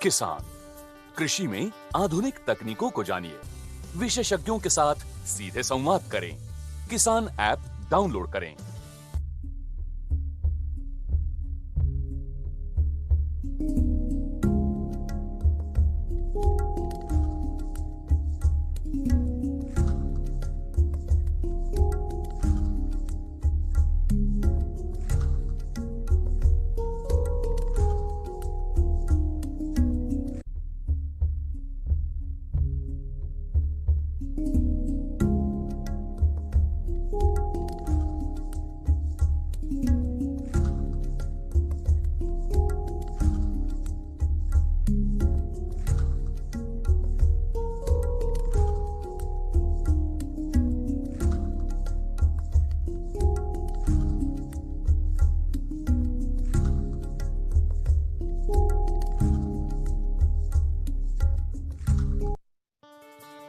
किसान कृषि में आधुनिक तकनीकों को जानिए, विशेषज्ञों के साथ सीधे संवाद करें। किसान ऐप डाउनलोड करें।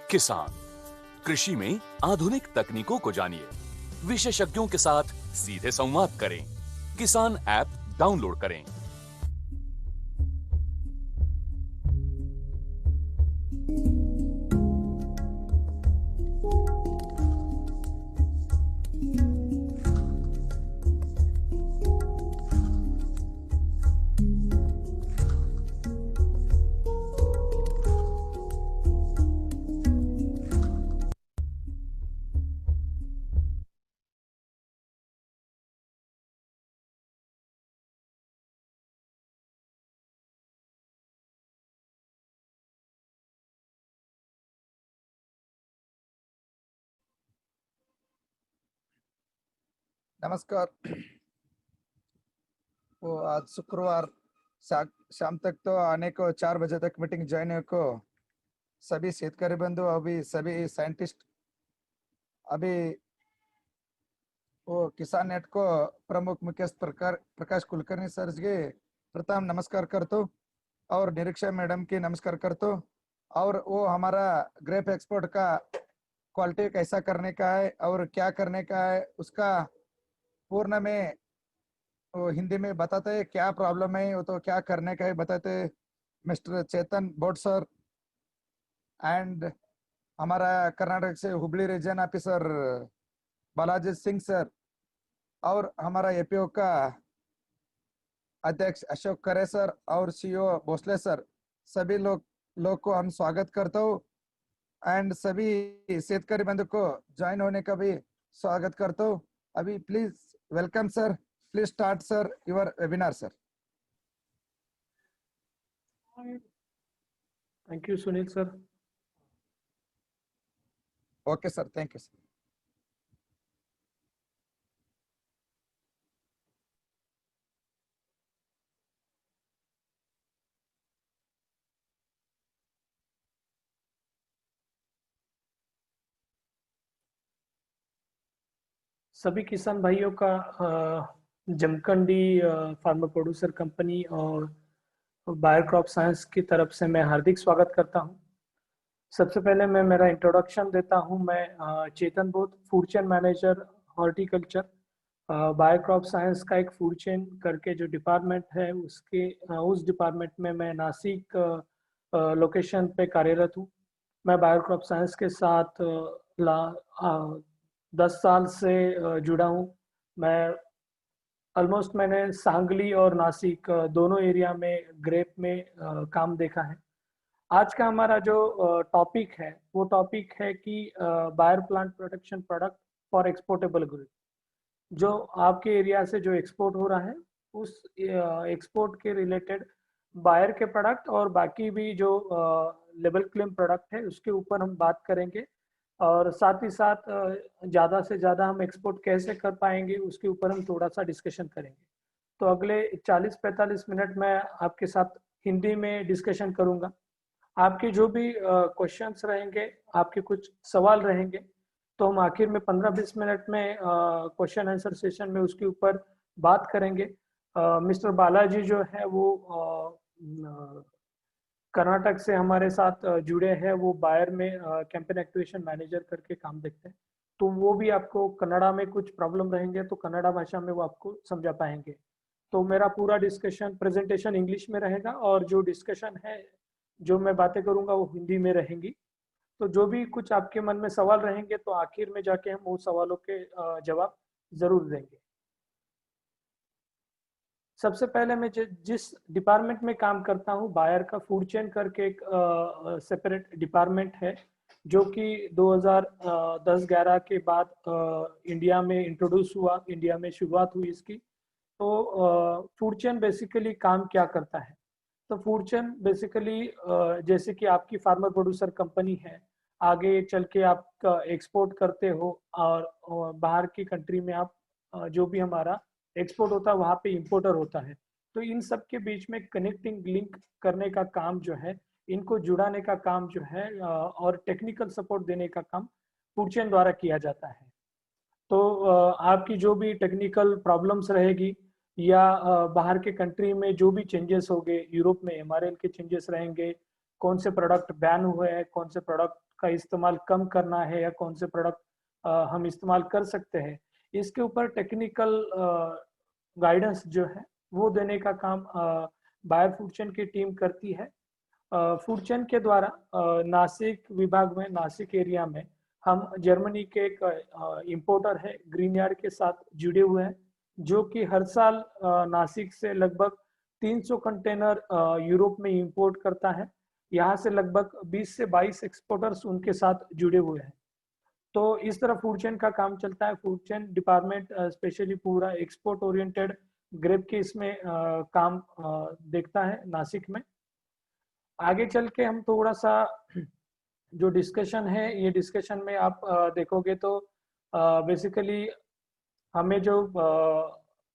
किसान कृषि में आधुनिक तकनीकों को जानिए, विशेषज्ञों के साथ सीधे संवाद करें। किसान ऐप डाउनलोड करें। नमस्कार। वो आज शुक्रवार शाम तक तो आने को 4 बजे तक मीटिंग ज्वाइन को सभी शेतकारी बंधु अभी सभी साइंटिस्ट अभी वो किसान नेट को प्रमुख मुख्यस्थ प्रकाश कुलकर्णी सर के प्रथम नमस्कार करतो और निरीक्षा मैडम की नमस्कार करतो और वो हमारा ग्रेप एक्सपोर्ट का क्वालिटी कैसा करने का है और क्या करने का है उसका पूर्ण में वो हिंदी में बताते हैं, क्या प्रॉब्लम है वो तो क्या करने का है बताते mister Chetan Bot sir and हमारा कर्नाटक से Hubli region officer Balaji Singh sir और हमारा एपीओ का अध्यक्ष अशोक खरे सर और सीईओ भोसले सर सभी लोग को हम स्वागत करता हूँ एंड सभी शेतकारी बंधु को ज्वाइन होने का भी स्वागत करता हूँ। अभी please welcome sir, please start sir your webinar sir. Thank you Sunil sir. Okay sir, thank you sir. सभी किसान भाइयों का जमखंडी फार्मर प्रोड्यूसर कंपनी और बायर क्रॉप साइंस की तरफ से मैं हार्दिक स्वागत करता हूं। सबसे पहले मैं मेरा इंट्रोडक्शन देता हूं। मैं चेतन बोध, food chain manager horticulture, buyer crop science का एक फूड चेन करके जो डिपार्टमेंट है उसके उस डिपार्टमेंट में मैं नासिक लोकेशन पे कार्यरत हूँ। मैं बायर क्रॉप साइंस के साथ 10 साल से जुड़ा हूँ। मैंने सांगली और नासिक दोनों एरिया में ग्रेप में काम देखा है। आज का हमारा जो टॉपिक है वो टॉपिक है कि Bayer plant protection product for exportable good. जो आपके एरिया से जो एक्सपोर्ट हो रहा है उस एक्सपोर्ट के रिलेटेड बायर के प्रोडक्ट और बाकी भी जो लेबल क्लेम प्रोडक्ट है उसके ऊपर हम बात करेंगे और साथ ही साथ ज़्यादा से ज़्यादा हम एक्सपोर्ट कैसे कर पाएंगे उसके ऊपर हम थोड़ा सा डिस्कशन करेंगे। तो अगले 40-45 मिनट में आपके साथ हिंदी में डिस्कशन करूंगा। आपके जो भी क्वेश्चंस रहेंगे, आपके कुछ सवाल रहेंगे, तो हम आखिर में 15-20 मिनट में क्वेश्चन आंसर सेशन में उसके ऊपर बात करेंगे। मिस्टर बालाजी जो है वो कर्नाटक से हमारे साथ जुड़े हैं। वो बायर में कैंपेन एक्टिवेशन मैनेजर करके काम देखते हैं, तो वो भी आपको कन्नड़ा में कुछ प्रॉब्लम रहेंगे तो कन्नड़ा भाषा में वो आपको समझा पाएंगे। तो मेरा पूरा डिस्कशन प्रेजेंटेशन इंग्लिश में रहेगा और जो डिस्कशन है, जो मैं बातें करूंगा वो हिंदी में रहेंगी। तो जो भी कुछ आपके मन में सवाल रहेंगे तो आखिर में जाके हम उन सवालों के जवाब जरूर देंगे। सबसे पहले मैं जिस डिपार्टमेंट में काम करता हूँ, बायर का फूड चेन करके एक सेपरेट डिपार्टमेंट है, जो कि 2010-11 के बाद इंडिया में इंट्रोड्यूस हुआ, इंडिया में शुरुआत हुई इसकी। तो फूड चेन बेसिकली काम क्या करता है? तो फूड चेन बेसिकली जैसे कि आपकी फार्मर प्रोड्यूसर कंपनी है, आगे चल के आप एक्सपोर्ट करते हो और बाहर की कंट्री में आप जो भी हमारा एक्सपोर्ट होता है वहाँ पे इंपोर्टर होता है। तो इन सब के बीच में कनेक्टिंग लिंक करने का काम जो है, इनको जुड़ाने का काम जो है और टेक्निकल सपोर्ट देने का काम फूड चेन द्वारा किया जाता है। तो आपकी जो भी टेक्निकल प्रॉब्लम्स रहेगी या बाहर के कंट्री में जो भी चेंजेस हो गए, यूरोप में एमआरएल के चेंजेस रहेंगे, कौन से प्रोडक्ट बैन हुए हैं, कौन से प्रोडक्ट का इस्तेमाल कम करना है या कौन से प्रोडक्ट हम इस्तेमाल कर सकते हैं, इसके ऊपर टेक्निकल गाइडेंस जो है वो देने का काम बायर फूड चेन की टीम करती है। फूड चेन के द्वारा नासिक विभाग में, नासिक एरिया में हम जर्मनी के एक इंपोर्टर है ग्रीन यार्ड के साथ जुड़े हुए हैं, जो कि हर साल नासिक से लगभग 300 कंटेनर यूरोप में इंपोर्ट करता है। यहाँ से लगभग 20 से 22 एक्सपोर्टर्स उनके साथ जुड़े हुए हैं। तो इस तरह फूड चेन का काम चलता है। फूड चेन डिपार्टमेंट स्पेशली पूरा एक्सपोर्ट ओरिएंटेड ग्रेप के इसमें काम देखता है नासिक में। आगे चल के हम थोड़ा सा जो डिस्कशन है, ये डिस्कशन में आप देखोगे तो बेसिकली हमें जो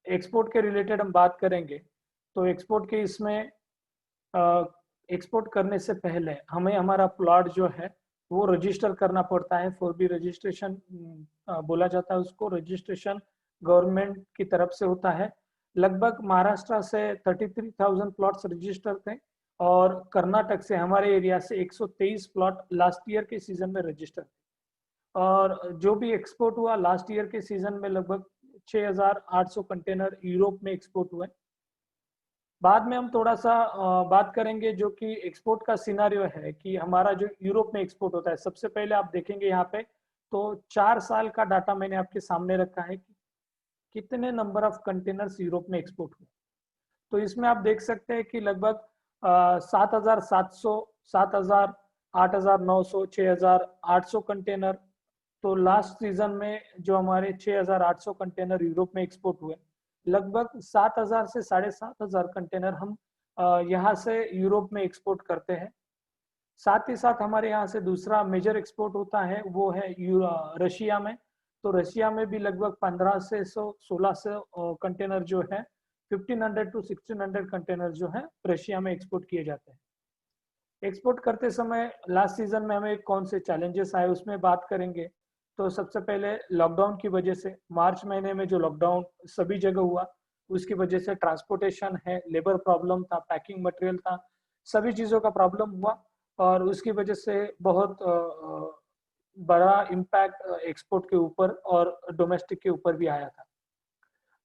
एक्सपोर्ट के रिलेटेड हम बात करेंगे, तो एक्सपोर्ट के इसमें एक्सपोर्ट करने से पहले हमें हमारा प्लॉट जो है वो रजिस्टर करना पड़ता है। 4B रजिस्ट्रेशन बोला जाता है उसको। रजिस्ट्रेशन गवर्नमेंट की तरफ से होता है। लगभग महाराष्ट्र से 33,000 प्लॉट्स रजिस्टर थे और कर्नाटक से, हमारे एरिया से 123 प्लॉट लास्ट ईयर के सीजन में रजिस्टर थे। और जो भी एक्सपोर्ट हुआ लास्ट ईयर के सीजन में, लगभग 6,800 कंटेनर यूरोप में एक्सपोर्ट हुए। बाद में हम थोड़ा सा बात करेंगे जो कि एक्सपोर्ट का सिनारियो है कि हमारा जो यूरोप में एक्सपोर्ट होता है। सबसे पहले आप देखेंगे यहाँ पे तो 4 साल का डाटा मैंने आपके सामने रखा है कि कितने नंबर ऑफ कंटेनर्स यूरोप में एक्सपोर्ट हुए। तो इसमें आप देख सकते हैं कि लगभग 7,700, 7,000, 8,900, 6,800 कंटेनर। तो लास्ट सीजन में जो हमारे 6,800 कंटेनर यूरोप में एक्सपोर्ट हुए, लगभग 7,000 से 7,500 कंटेनर हम यहाँ से यूरोप में एक्सपोर्ट करते हैं। साथ ही साथ हमारे यहाँ से दूसरा मेजर एक्सपोर्ट होता है वो है रशिया में। तो रशिया में भी लगभग 15 से 1600 कंटेनर जो है, 1500 to 1600 कंटेनर जो है रशिया में एक्सपोर्ट किए जाते हैं। एक्सपोर्ट करते समय लास्ट सीजन में हमें कौन से चैलेंजेस आए उसमें बात करेंगे। तो सबसे पहले लॉकडाउन की वजह से, मार्च महीने में जो लॉकडाउन सभी जगह हुआ, उसकी वजह से ट्रांसपोर्टेशन है, लेबर प्रॉब्लम था, पैकिंग मटेरियल था, सभी चीज़ों का प्रॉब्लम हुआ और उसकी वजह से बहुत बड़ा इम्पैक्ट एक्सपोर्ट के ऊपर और डोमेस्टिक के ऊपर भी आया था।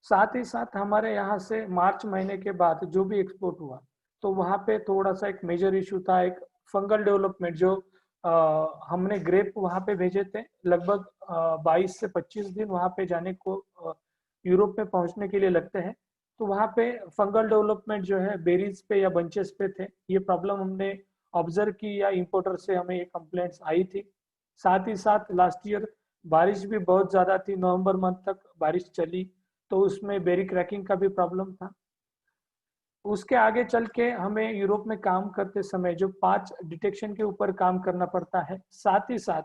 साथ ही साथ हमारे यहाँ से मार्च महीने के बाद जो भी एक्सपोर्ट हुआ, तो वहाँ पे थोड़ा सा एक मेजर इशू था, एक फंगल डेवलपमेंट। जो हमने ग्रेप वहाँ पे भेजे थे, लगभग 22 से 25 दिन वहाँ पे जाने को यूरोप में पहुँचने के लिए लगते हैं। तो वहाँ पे फंगल डेवलपमेंट जो है बेरीज पे या बंचेस पे थे। ये प्रॉब्लम हमने ऑब्जर्व की या इंपोर्टर से हमें ये कंप्लेंट्स आई थी। साथ ही साथ लास्ट ईयर बारिश भी बहुत ज़्यादा थी, नवंबर मंथ तक बारिश चली, तो उसमें बेरी क्रैकिंग का भी प्रॉब्लम था। उसके आगे चल के हमें यूरोप में काम करते समय जो 5 डिटेक्शन के ऊपर काम करना पड़ता है। साथ ही साथ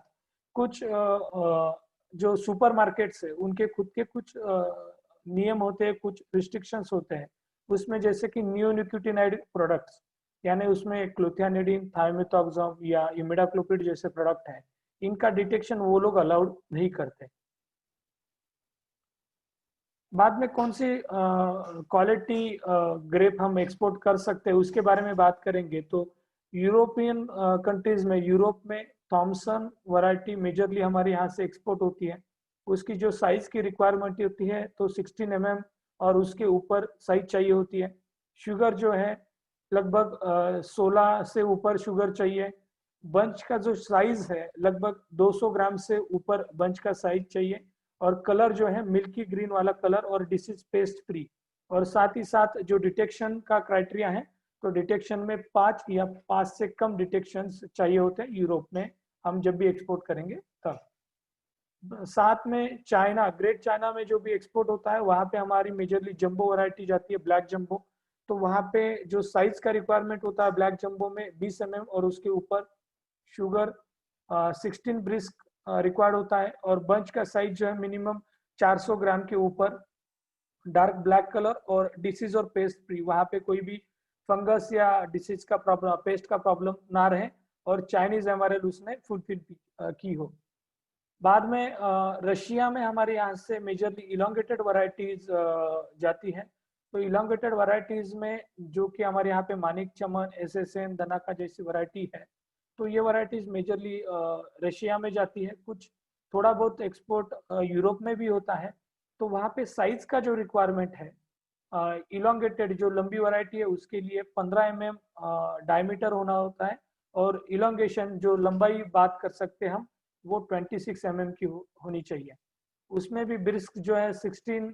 कुछ जो सुपरमार्केट्स है उनके खुद के कुछ नियम होते हैं, कुछ रिस्ट्रिक्शंस होते हैं उसमें, जैसे कि नियोनिकोटिनाइड प्रोडक्ट्स, यानी उसमें क्लोथियानिडीन, थायोमेथाक्सम या इमिडाक्लोपिड जैसे प्रोडक्ट हैं, इनका डिटेक्शन वो लोग अलाउड नहीं करते। बाद में कौन सी क्वालिटी ग्रेप हम एक्सपोर्ट कर सकते हैं उसके बारे में बात करेंगे। तो यूरोपियन कंट्रीज में, यूरोप में थॉमसन वैरायटी मेजरली हमारे यहाँ से एक्सपोर्ट होती है। उसकी जो साइज की रिक्वायरमेंट होती है तो 16 mm और उसके ऊपर साइज चाहिए होती है। शुगर जो है लगभग 16 से ऊपर शुगर चाहिए। बंच का जो साइज है लगभग 200 ग्राम से ऊपर बंच का साइज चाहिए। और कलर जो है मिल्की ग्रीन वाला कलर और डिसीज पेस्ट फ्री। और साथ ही साथ जो डिटेक्शन का क्राइटेरिया है, तो डिटेक्शन में 5 या 5 से कम डिटेक्शन चाहिए होते हैं यूरोप में, हम जब भी एक्सपोर्ट करेंगे तब। साथ में चाइना, ग्रेट चाइना में जो भी एक्सपोर्ट होता है वहां पे हमारी मेजरली जंबो वैरायटी जाती है, ब्लैक जंबो। तो वहां पे जो साइज का रिक्वायरमेंट होता है ब्लैक जंबो में 20 mm और उसके ऊपर शुगर 16 ब्रिस्क रिक्वायर्ड होता है। और बंच का साइज जो है मिनिमम 400 ग्राम के ऊपर, डार्क ब्लैक कलर और डिसीज और पेस्ट फ्री, वहां पे कोई भी फंगस या डिसीज का प्रॉब्लम, पेस्ट का प्रॉब्लम ना रहे और चाइनीज एमआरएल उसने फुलफिल की हो। बाद में रशिया में हमारे यहाँ से मेजरली इलोंगेटेड वैरायटीज जाती है। तो इलोंगेटेड वैरायटीज में जो कि हमारे यहाँ पे मानिक चमन, एसएसएन, दनाका जैसी वैरायटी है, तो ये वैरायटीज मेजरली रशिया में जाती है। कुछ थोड़ा बहुत एक्सपोर्ट यूरोप में भी होता है। तो वहाँ पे साइज का जो रिक्वायरमेंट है, इलोंगेटेड जो लंबी वैरायटी है उसके लिए 15 mm डायमीटर होना होता है। और इलोंगेशन जो लंबाई बात कर सकते हैं हम, वो 26 mm की होनी चाहिए। उसमें भी ब्रिस्क जो है 16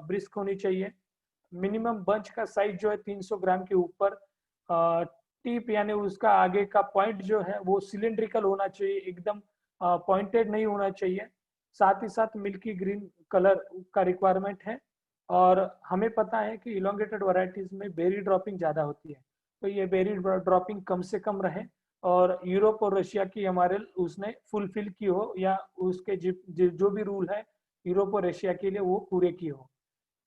ब्रिस्क होनी चाहिए। मिनिमम बंच का साइज जो है 300 ग्राम के ऊपर। टिप यानी उसका आगे का पॉइंट जो है वो सिलिंड्रिकल होना चाहिए, एकदम पॉइंटेड नहीं होना चाहिए। साथ ही साथ मिल्की ग्रीन कलर का रिक्वायरमेंट है। और हमें पता है कि इलोंगेटेड वैरायटीज में बेरी ड्रॉपिंग ज्यादा होती है, तो ये बेरी ड्रॉपिंग कम से कम रहे और यूरोप और रशिया की हमारे उसने फुलफिल की हो, या उसके जो भी रूल है यूरोप और रशिया के लिए वो पूरे किए हो।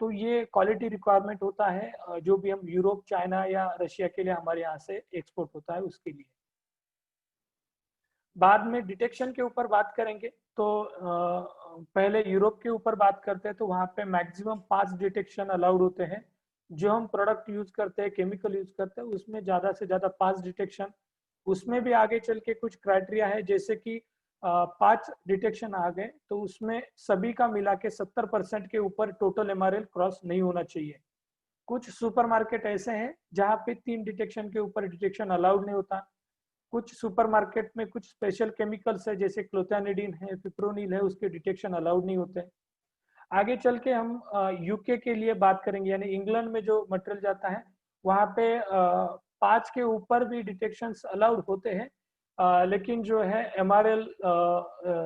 तो ये क्वालिटी रिक्वायरमेंट होता है जो भी हम यूरोप, चाइना या रशिया के लिए हमारे यहाँ से एक्सपोर्ट होता है उसके लिए। बाद में डिटेक्शन के ऊपर बात करेंगे तो पहले यूरोप के ऊपर बात करते हैं। तो वहाँ पे मैक्सिमम 5 डिटेक्शन अलाउड होते हैं। जो हम प्रोडक्ट यूज करते हैं, केमिकल यूज करते हैं, उसमें ज्यादा से ज्यादा 5 डिटेक्शन। उसमें भी आगे चल के कुछ क्राइटेरिया है, जैसे कि 5 डिटेक्शन आ गए तो उसमें सभी का मिला के 70% के ऊपर टोटल एमआरएल क्रॉस नहीं होना चाहिए। कुछ सुपरमार्केट ऐसे हैं जहाँ पे 3 डिटेक्शन के ऊपर डिटेक्शन अलाउड नहीं होता। कुछ सुपरमार्केट में कुछ स्पेशल केमिकल्स है जैसे क्लोथियानिडीन है, पिप्रोनिल है, उसके डिटेक्शन अलाउड नहीं होते। आगे चल के हम यूके के लिए बात करेंगे, यानी इंग्लैंड में जो मटेरियल जाता है वहाँ पे 5 के ऊपर भी डिटेक्शन अलाउड होते हैं। लेकिन जो है एमआरएल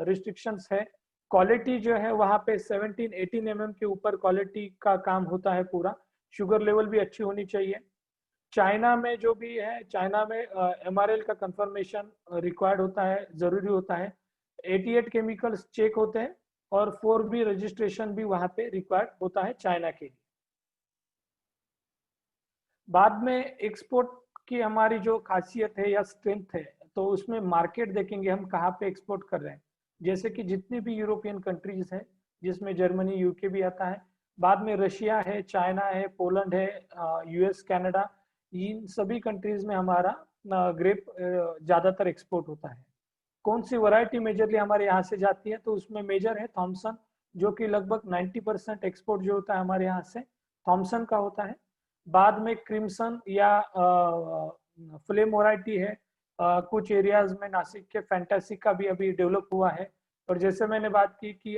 रिस्ट्रिक्शंस है। क्वालिटी जो है वहाँ पे 17-18 mm के ऊपर क्वालिटी का काम होता है पूरा। शुगर लेवल भी अच्छी होनी चाहिए। चाइना में जो भी है, चाइना में एमआरएल का कंफर्मेशन रिक्वायर्ड होता है, जरूरी होता है। 88 केमिकल्स चेक होते हैं और 4B रजिस्ट्रेशन भी वहां पे रिक्वायर्ड होता है चाइना के लिए। बाद में एक्सपोर्ट की हमारी जो खासियत है या स्ट्रेंथ है, तो उसमें मार्केट देखेंगे हम कहाँ पे एक्सपोर्ट कर रहे हैं। जैसे कि जितनी भी यूरोपियन कंट्रीज है, जिसमें जर्मनी, यूके भी आता है, बाद में रशिया है, चाइना है, पोलैंड है, यूएस, कनाडा, इन सभी कंट्रीज में हमारा ग्रेप ज्यादातर एक्सपोर्ट होता है। कौन सी वैरायटी मेजरली हमारे यहाँ से जाती है, तो उसमें मेजर है थॉमसन, जो कि लगभग 90% एक्सपोर्ट जो होता है हमारे यहाँ से थॉमसन का होता है। बाद में क्रिम्सन या फ्लेम वैरायटी है। कुछ एरियाज में नासिक के फैंटासी का भी अभी डेवलप हुआ है। और जैसे मैंने बात की कि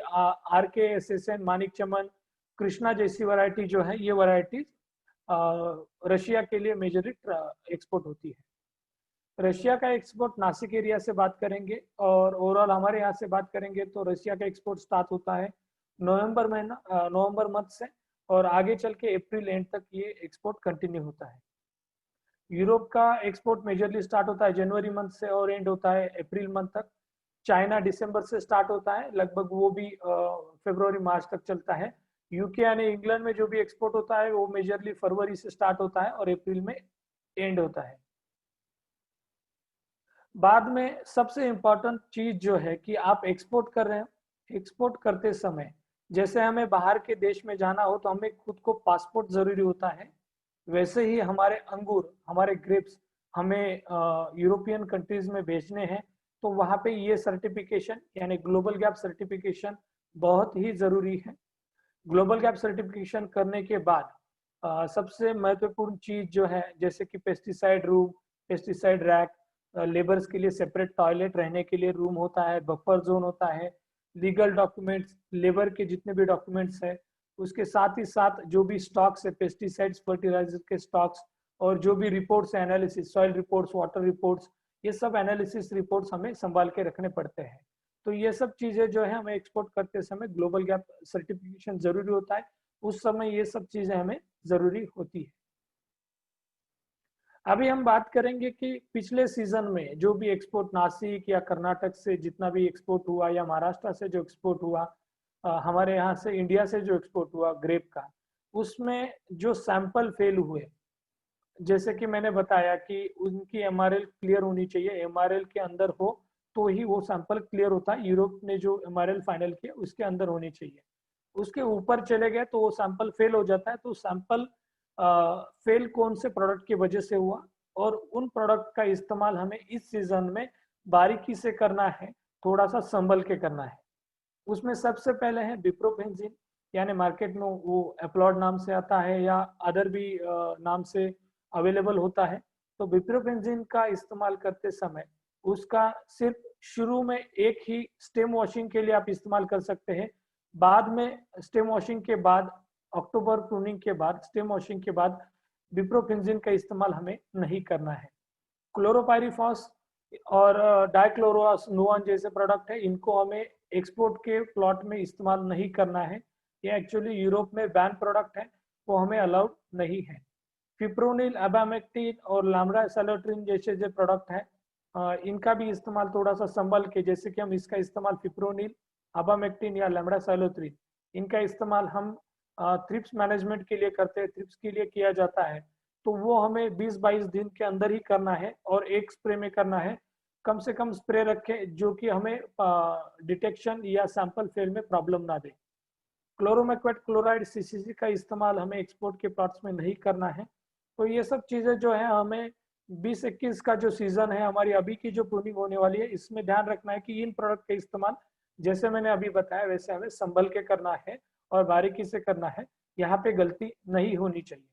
RK, SSN, मानिक चमन, कृष्णा जैसी वैरायटी जो है, ये वैरायटी रशिया के लिए मेजरली एक्सपोर्ट होती है। रशिया का एक्सपोर्ट नासिक एरिया से बात करेंगे और ओवरऑल हमारे यहाँ से बात करेंगे तो रशिया का एक्सपोर्ट स्टार्ट होता है नवंबर मंथ से और आगे चल के अप्रैल एंड तक ये एक्सपोर्ट कंटिन्यू होता है। यूरोप का एक्सपोर्ट मेजरली स्टार्ट होता है जनवरी मंथ से और एंड होता है अप्रैल मंथ तक। चाइना दिसंबर से स्टार्ट होता है, लगभग वो भी फरवरी मार्च तक चलता है। यूके यानी इंग्लैंड में जो भी एक्सपोर्ट होता है वो मेजरली फरवरी से स्टार्ट होता है और अप्रैल में एंड होता है। बाद में सबसे इम्पोर्टेंट चीज जो है कि आप एक्सपोर्ट कर रहे हैं, एक्सपोर्ट करते समय जैसे हमें बाहर के देश में जाना हो तो हमें खुद को पासपोर्ट जरूरी होता है, वैसे ही हमारे अंगूर, हमारे ग्रेप्स हमें यूरोपियन कंट्रीज में भेजने हैं, तो वहां पे ये सर्टिफिकेशन यानी ग्लोबल गैप सर्टिफिकेशन बहुत ही जरूरी है। ग्लोबल गैप सर्टिफिकेशन करने के बाद सबसे महत्वपूर्ण चीज जो है जैसे कि pesticide room, pesticide rack, labours के लिए सेपरेट टॉयलेट, रहने के लिए रूम होता है, बफर जोन होता है, लीगल डॉक्यूमेंट्स, लेबर के जितने भी डॉक्यूमेंट्स है, उसके साथ ही साथ जो भी स्टॉक्स है, पेस्टिसाइड्स फर्टिलाइजर के स्टॉक्स, और जो भी रिपोर्ट्स है, analysis, soil reports, water reports, ये सब एनालिसिस रिपोर्ट्स हमें संभाल के रखने पड़ते हैं। तो ये सब चीजें जो है हमें एक्सपोर्ट करते समय ग्लोबल गैप सर्टिफिकेशन जरूरी होता है, उस समय ये सब चीजें हमें जरूरी होती है। अभी हम बात करेंगे कि पिछले सीजन में जो भी एक्सपोर्ट नासिक या कर्नाटक से जितना भी एक्सपोर्ट हुआ या महाराष्ट्र से जो एक्सपोर्ट हुआ, हमारे यहाँ से इंडिया से जो एक्सपोर्ट हुआ ग्रेप का, उसमें जो सैंपल फेल हुए, जैसे कि मैंने बताया कि उनकी एमआरएल क्लियर होनी चाहिए, एमआरएल के अंदर हो तो ही वो सैंपल क्लियर होता है। यूरोप ने जो एमआरएल फाइनल किया उसके अंदर होनी चाहिए, उसके ऊपर चले गए तो वो सैंपल फेल हो जाता है। तो सैंपल फेल कौन से प्रोडक्ट की वजह से हुआ, और उन प्रोडक्ट का इस्तेमाल हमें इस सीजन में बारीकी से करना है, थोड़ा सा संभल के करना है। उसमें सबसे पहले है बिप्रोफेंजिन, यानी मार्केट में वो एप्लॉड नाम से आता है या अदर भी नाम से अवेलेबल होता है। तो बिप्रोफेंजिन का इस्तेमाल करते समय उसका सिर्फ शुरू में एक ही स्टेम वॉशिंग के लिए आप इस्तेमाल कर सकते हैं, बाद में स्टेम वॉशिंग के बाद, अक्टूबर प्रूनिंग के बाद, स्टेम वॉशिंग के बाद बिप्रोफेंजिन का इस्तेमाल हमें नहीं करना है। क्लोरोपायरीफॉस और डाइक्लोरोनोवन जैसे प्रोडक्ट है, इनको हमें एक्सपोर्ट के प्लॉट में इस्तेमाल नहीं करना है, ये एक्चुअली यूरोप में बैन प्रोडक्ट है, वो हमें अलाउड नहीं है। फिप्रोनिल, एबामेक्टिन और लैम्ब्डासाइलोट्रिन जैसे जो प्रोडक्ट है, इनका भी इस्तेमाल थोड़ा सा संभल के, जैसे कि हम इसका इस्तेमाल फिप्रोनिल, एबामेक्टिन या लैम्ब्डासाइलोट्रिन, इनका इस्तेमाल हम थ्रिप्स मैनेजमेंट के लिए करते हैं, थ्रिप्स के लिए किया जाता है, तो वो हमें 20-22 दिन के अंदर ही करना है और एक स्प्रे में करना है। कम से कम स्प्रे रखें जो कि हमें डिटेक्शन या सैंपल फेल में प्रॉब्लम ना दे। क्लोरोमेक्वेट क्लोराइड सीसीसी का इस्तेमाल हमें एक्सपोर्ट के प्लॉट्स में नहीं करना है। तो ये सब चीजें जो है हमें 20-21 का जो सीजन है, हमारी अभी की जो प्रूनिंग होने वाली है, इसमें ध्यान रखना है कि इन प्रोडक्ट का इस्तेमाल जैसे मैंने अभी बताया वैसे हमें संभल के करना है और बारीकी से करना है, यहाँ पे गलती नहीं होनी चाहिए।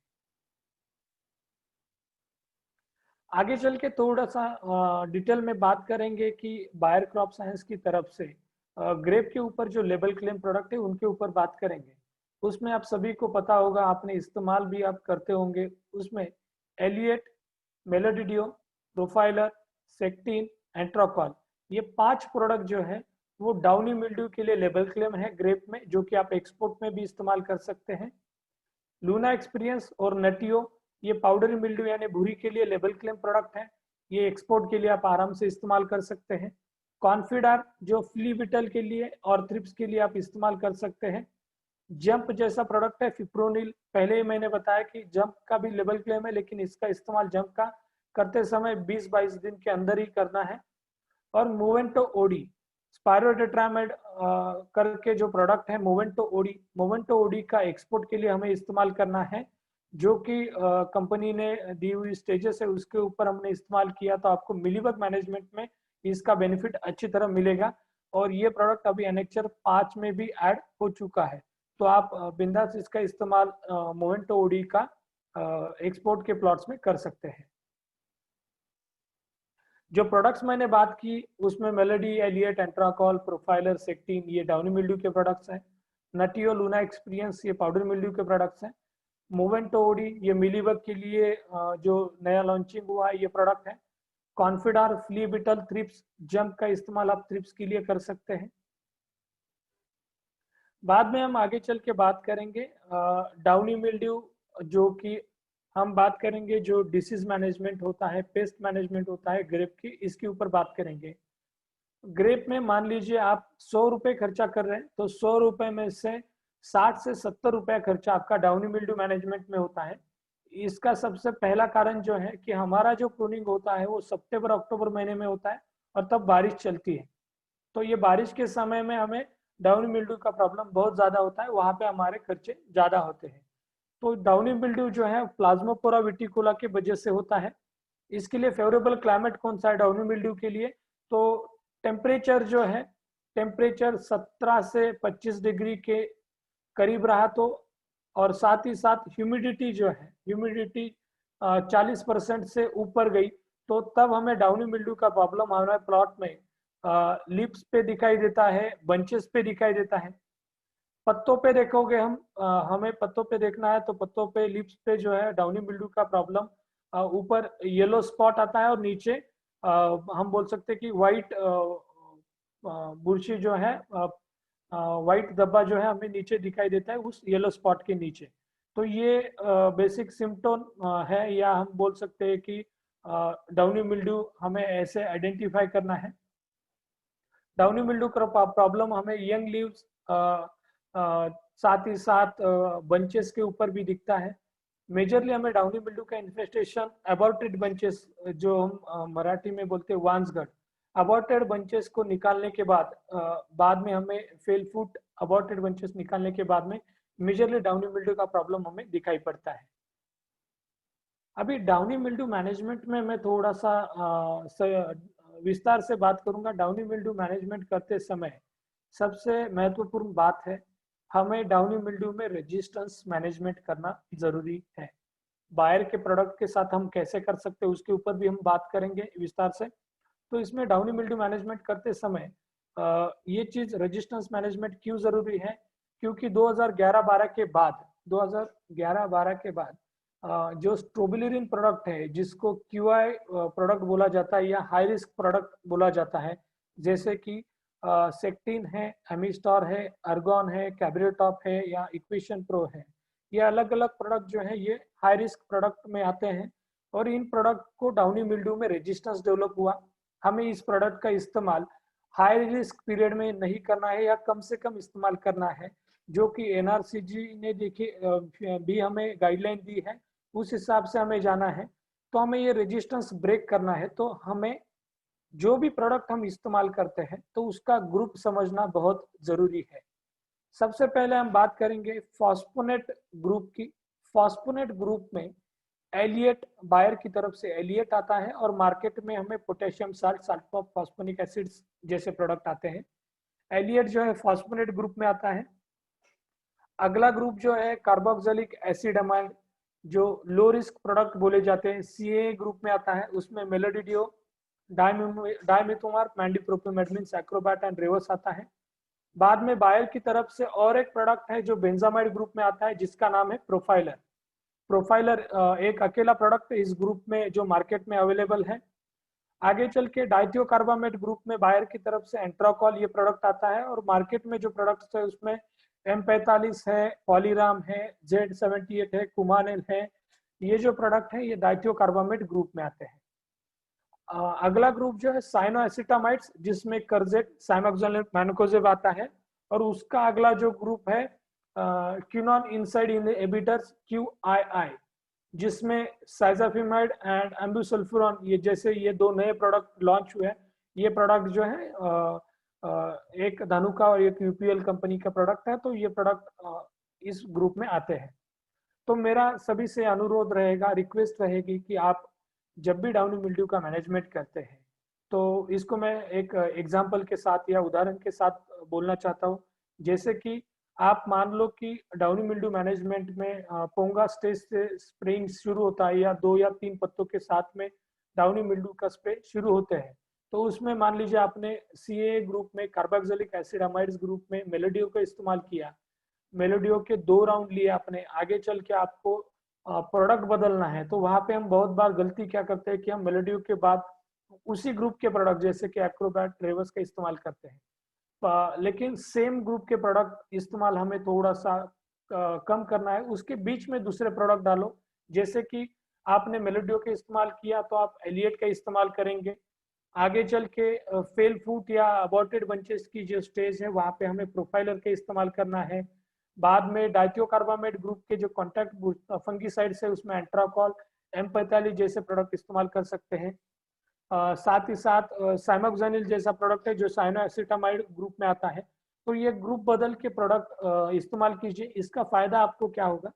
आगे चल के थोड़ा सा डिटेल में बात करेंगे कि बायर क्रॉप साइंस की तरफ से ग्रेप के ऊपर जो लेबल क्लेम प्रोडक्ट है उनके ऊपर बात करेंगे। उसमें आप सभी को पता होगा, आपने इस्तेमाल भी आप करते होंगे, उसमें एलिएट, मेलोडिडियो, प्रोफाइलर, सेक्टिन, एंट्रोकॉल, ये 5 प्रोडक्ट जो है वो डाउनी मिल्ड्यू के लिए लेबल क्लेम है ग्रेप में, जो कि आप एक्सपोर्ट में भी इस्तेमाल कर सकते हैं। लूना एक्सपीरियंस और नटियो, ये पाउडरी मिल्ड्यू यानी भूरी के लिए लेबल क्लेम प्रोडक्ट है, ये एक्सपोर्ट के लिए आप आराम से इस्तेमाल कर सकते हैं। कॉन्फिडार जो फ्ली बिटल के लिए और थ्रिप्स के लिए आप इस्तेमाल कर सकते हैं। जंप जैसा प्रोडक्ट है फिप्रोनिल, पहले ही मैंने बताया कि जंप का भी लेबल क्लेम है, लेकिन इसका इस्तेमाल जंप का करते समय 20-22 दिन के अंदर ही करना है। और मोवेंटो ओडी, स्पायरोटेट्रामेड करके जो प्रोडक्ट है मोवेंटो ओडी, मोवेंटो ओडी का एक्सपोर्ट के लिए हमें इस्तेमाल करना है, जो कि कंपनी ने दी हुई स्टेजेस है उसके ऊपर हमने इस्तेमाल किया, तो आपको मिलीबग मैनेजमेंट में इसका बेनिफिट अच्छी तरह मिलेगा। और ये प्रोडक्ट अभी एनेक्चर 5 में भी ऐड हो चुका है, तो आप बिंदास इसका इस्तेमाल मोवेंटो ओडी का एक्सपोर्ट के प्लॉट्स में कर सकते हैं। जो प्रोडक्ट्स मैंने बात की उसमें मेलोडी, एलिएट, एंट्राकॉल, प्रोफाइलर, सेक्टिन, ये डाउनी मिल्ड्यू के प्रोडक्ट्स हैं। नटियो, लूना एक्सपीरियंस, ये पाउडर मिल्ड्यू के प्रोडक्ट्स हैं। मोवेंटो ओडी, ये मिलीबग के लिए जो नया लॉन्चिंग हुआ है ये प्रोडक्ट है। कॉन्फिडार, फ्ली बिटल, थ्रिप्स, जंप का इस्तेमाल आप थ्रिप्स के लिए कर सकते हैं। बाद में हम आगे चल के बात करेंगे डाउनी मिल्ड्यू, जो कि हम बात करेंगे जो डिसीज मैनेजमेंट होता है, पेस्ट मैनेजमेंट होता है ग्रेप की, इसके ऊपर बात करेंगे। ग्रेप में मान लीजिए आप 100 रुपए खर्चा कर रहे हैं, तो 100 रुपए में से 60 से 70 रुपया खर्चा आपका डाउनी मिल्ड्यू मैनेजमेंट में होता है। इसका सबसे पहला कारण जो है कि हमारा जो प्रूनिंग होता है वो सितंबर अक्टूबर महीने में होता है और तब बारिश चलती है। तो ये बारिश के समय में हमें डाउनी मिल्ड्यू का प्रॉब्लम बहुत ज्यादा होता है, वहां पे हमारे खर्चे ज्यादा होते हैं। तो डाउनी मिल्ड्यू जो है प्लाज्मोपोरा विटिकुला की वजह से होता है। इसके लिए फेवरेबल क्लाइमेट कौन सा है डाउनी मिल्ड्यू के लिए? तो टेम्परेचर जो है, टेम्परेचर 17 से 25 डिग्री के करीब रहा तो, और साथ ही साथ ह्यूमिडिटी जो है, ह्यूमिडिटी 40% से ऊपर गई तो तब हमें डाउनी मिल्ड्यू का प्रॉब्लम हमारे प्लॉट में लिप्स पे दिखाई देता है, बंचेस पे दिखाई देता है। पत्तों पे देखोगे हम, हमें पत्तों पे देखना है तो पत्तों पे लिप्स पे जो है डाउनी मिल्ड्यू का प्रॉब्लम, ऊपर येलो स्पॉट आता है और नीचे हम बोल सकते हैं कि वाइट बुरशी जो है, वाइट धब्बा जो है हमें नीचे दिखाई देता है उस येलो स्पॉट के नीचे। तो ये बेसिक सिम्टम है, या हम बोल सकते हैं कि डाउनी मिल्ड्यू हमें ऐसे आइडेंटिफाई करना है। डाउनी मिल्ड्यू का प्रॉब्लम हमें यंग लीव्स साथ ही साथ बंचेस के ऊपर भी दिखता है। मेजरली हमें डाउनी मिल्ड्यू का इन्फेस्टेशन अबॉर्टेड बंचेस, जो हम मराठी में बोलते हैं वांसगढ़, अबॉर्टेड बंचेस को निकालने के बाद बाद में हमें फेल फूट अबॉर्टेड बंचेस निकालने के बाद में मेजरली डाउनी मिल्ड्यू का प्रॉब्लम हमें दिखाई पड़ता है। अभी डाउनी मिल्ड्यू मैनेजमेंट में मैं थोड़ा सा विस्तार से बात करूंगा। डाउनी मिल्ड्यू मैनेजमेंट करते समय सबसे महत्वपूर्ण बात है, हमें डाउनी मिल्ड्यू में रेजिस्टेंस मैनेजमेंट करना जरूरी है। बायर के प्रोडक्ट के साथ हम कैसे कर सकते हैं उसके ऊपर भी हम बात करेंगे विस्तार से। तो इसमें डाउनी मिल्ड्यू मैनेजमेंट करते समय ये चीज रेजिस्टेंस मैनेजमेंट क्यों जरूरी है? क्योंकि 2011-12 के बाद, 2011-12 के बाद जो स्ट्रोबिलिरिन प्रोडक्ट है जिसको क्यूआई प्रोडक्ट बोला जाता है या हाई रिस्क प्रोडक्ट बोला जाता है, जैसे कि सेक्टिन है, एमिस्टार है, अर्गॉन है, कैब्रियोटॉप है या इक्वेशन प्रो है, ये अलग अलग प्रोडक्ट जो है ये हाई रिस्क प्रोडक्ट में आते हैं। और इन प्रोडक्ट को डाउनी मिल्ड्यू में रेजिस्टेंस डेवलप हुआ। हमें इस प्रोडक्ट का इस्तेमाल हाई रिस्क पीरियड में नहीं करना है या कम से कम इस्तेमाल करना है, जो कि एनआरसीजी ने भी हमें गाइडलाइन दी है, उस हिसाब से हमें जाना है। तो हमें ये रेजिस्टेंस ब्रेक करना है तो हमें जो भी प्रोडक्ट हम इस्तेमाल करते हैं तो उसका ग्रुप समझना बहुत जरूरी है। सबसे पहले हम बात करेंगे फॉस्फोनेट ग्रुप की। फॉस्फोनेट ग्रुप में एलियट, बायर की तरफ से एलियट आता है और मार्केट में हमें potassium salt, sulphur phosphonic acids जैसे प्रोडक्ट आते हैं। एलियट जो है फॉस्फोनेट ग्रुप में आता है। अगला ग्रुप जो है कार्बोक्सिलिक एसिड अमाइड, जो लो रिस्क प्रोडक्ट बोले जाते हैं, सीए ग्रुप में आता है। उसमें मेलोडिडियो, डायमिथोमार, मैंडीप्रोपिमेडमिन, सैक्रोबैट एंड रेवस आता है। बाद में बायर की तरफ से और एक प्रोडक्ट है जो बेंजामाइड ग्रुप में आता है जिसका नाम है प्रोफाइलर। प्रोफाइलर एक अकेला प्रोडक्ट इस ग्रुप में जो मार्केट में अवेलेबल है। आगे चल के डाइथियोकार्बामेट ग्रुप में बायर की तरफ से एंट्राकॉल ये प्रोडक्ट आता है, और मार्केट में जो प्रोडक्ट्स है उसमें M45 है, पॉलीराम है, Z78 है, कुमानेल है। ये जो प्रोडक्ट है ये डाइथियोकार्बामेट ग्रुप में आते हैं। अगला ग्रुप जो है साइनोएसिटामाइड्स, जिसमें कर्जेट, साइमोक्सेलेन, मैनकोजेब आता है। और उसका अगला जो ग्रुप है क्यूनॉन इनसाइड इनहिबिटर्स, QII, जिसमें साइजाफिमाइड एंड एम्बुसल्फुरॉन, ये जैसे ये दो नए प्रोडक्ट लॉन्च हुए हैं। ये प्रोडक्ट जो है एक धानुका और एक UPL कंपनी का प्रोडक्ट है, तो ये प्रोडक्ट इस ग्रुप में आते हैं। तो मेरा सभी से अनुरोध रहेगा, रिक्वेस्ट रहेगी कि आप जब भी डाउनी मिल्ड्यू का मैनेजमेंट करते हैं तो इसको मैं एक एग्जांपल के साथ या उदाहरण के साथ बोलना चाहता हूँ। जैसे कि आप मान लो कि डाउनी मिल्ड्यू मैनेजमेंट में पोंगा स्टेज से स्प्रेइंग शुरू होता है, या 2 या 3 पत्तों के साथ में डाउनी मिल्ड्यू का स्प्रे शुरू होते हैं। तो उसमें मान लीजिए आपने CA ग्रुप में, कार्बोक्सिलिक एसिड अमाइड्स ग्रुप में मेलोडियो का इस्तेमाल किया, मेलोडियो के 2 राउंड लिए आपने, आगे चल के आपको प्रोडक्ट बदलना है। तो वहां पे हम बहुत बार गलती क्या करते हैं कि हम मेलोडियो के बाद उसी ग्रुप के प्रोडक्ट जैसे कि एक्रोबैट, रेवस का इस्तेमाल करते हैं। लेकिन सेम ग्रुप के प्रोडक्ट इस्तेमाल हमें थोड़ा सा कम करना है, उसके बीच में दूसरे प्रोडक्ट डालो। जैसे कि आपने मेलोडियो का इस्तेमाल किया तो आप एलियट का इस्तेमाल करेंगे। आगे चल के फेल फूट या अबॉर्टेड बंचेस की जो स्टेज है वहां पे हमें प्रोफाइलर का इस्तेमाल करना है। बाद में डाइथियोकार्बामेट ग्रुप के जो कॉन्टैक्ट फंगिसाइड है उसमें एंट्राकॉल, M45 जैसे प्रोडक्ट इस्तेमाल कर सकते हैं। साथ ही साथ साइमोक्सानिल जैसा प्रोडक्ट है जो साइनोएसिटामाइड ग्रुप में आता है। तो ये ग्रुप बदल के प्रोडक्ट इस्तेमाल कीजिए। इसका फायदा आपको क्या होगा,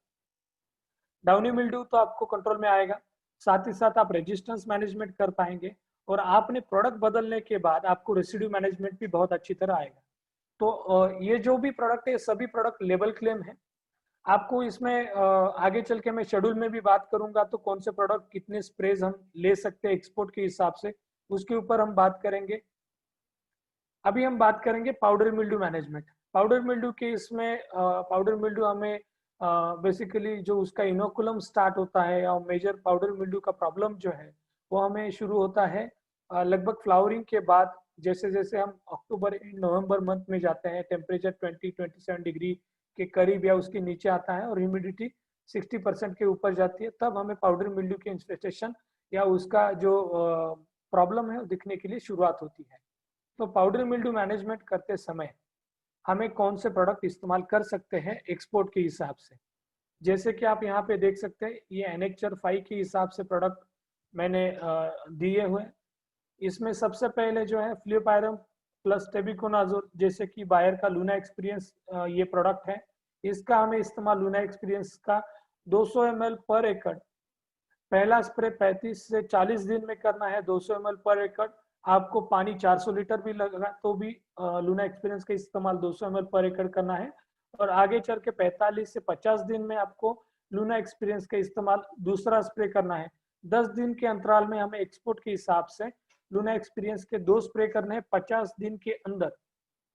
डाउनी मिल्ड्यू तो आपको कंट्रोल में आएगा, साथ ही साथ आप रेजिस्टेंस मैनेजमेंट कर पाएंगे, और आपने प्रोडक्ट बदलने के बाद आपको रेसिड्यू मैनेजमेंट भी बहुत अच्छी तरह आएगा। तो ये जो भी प्रोडक्ट है सभी प्रोडक्ट लेबल क्लेम है। आपको इसमें आगे चल के मैं शेड्यूल में भी बात करूंगा, तो कौन से प्रोडक्ट कितने स्प्रेज हम ले सकते हैं एक्सपोर्ट के हिसाब से, उसके ऊपर हम बात करेंगे। अभी हम बात करेंगे powder mildew management. Powder mildew के इसमें पाउडर मिल्ड्यू हमें बेसिकली जो उसका इनोकुलम स्टार्ट होता है और मेजर पाउडर मिल्ड्यू का प्रॉब्लम जो है वो हमें शुरू होता है लगभग फ्लावरिंग के बाद। जैसे जैसे हम अक्टूबर नवंबर मंथ में जाते हैं, टेम्परेचर 20-27 डिग्री के करीब या उसके नीचे आता है और ह्यूमिडिटी 60% के ऊपर जाती है, तब हमें पाउडर मिल्ड्यू की इन्फेस्टेशन या उसका जो प्रॉब्लम है वो दिखने के लिए शुरुआत होती है। तो पाउडर मिल्ड्यू मैनेजमेंट करते समय हमें कौन से प्रोडक्ट इस्तेमाल कर सकते हैं एक्सपोर्ट के हिसाब से, जैसे कि आप यहाँ पे देख सकते हैं ये एनेक्चर 5 के हिसाब से प्रोडक्ट मैंने दिए हुए। इसमें सबसे पहले जो है फ्लूपायरम प्लस टेबिकोनाजोल, जैसे कि बायर का लूना एक्सपीरियंस ये प्रोडक्ट है। इसका हमें इस्तेमाल लूना एक्सपीरियंस का 200 ml पर एकड़, पहला स्प्रे 35 से 40 दिन में करना है, 200 ml पर एकड़। आपको पानी 400 लीटर भी लगा तो भी लूना एक्सपीरियंस का इस्तेमाल 200 ml पर एकड़ करना है, और आगे चल के 45 से 50 दिन में आपको लूना एक्सपीरियंस का इस्तेमाल दूसरा स्प्रे करना है। 10 दिन के अंतराल में हमें एक्सपोर्ट के हिसाब से लूना एक्सपीरियंस के 2 स्प्रे करने हैं 50 दिन के अंदर।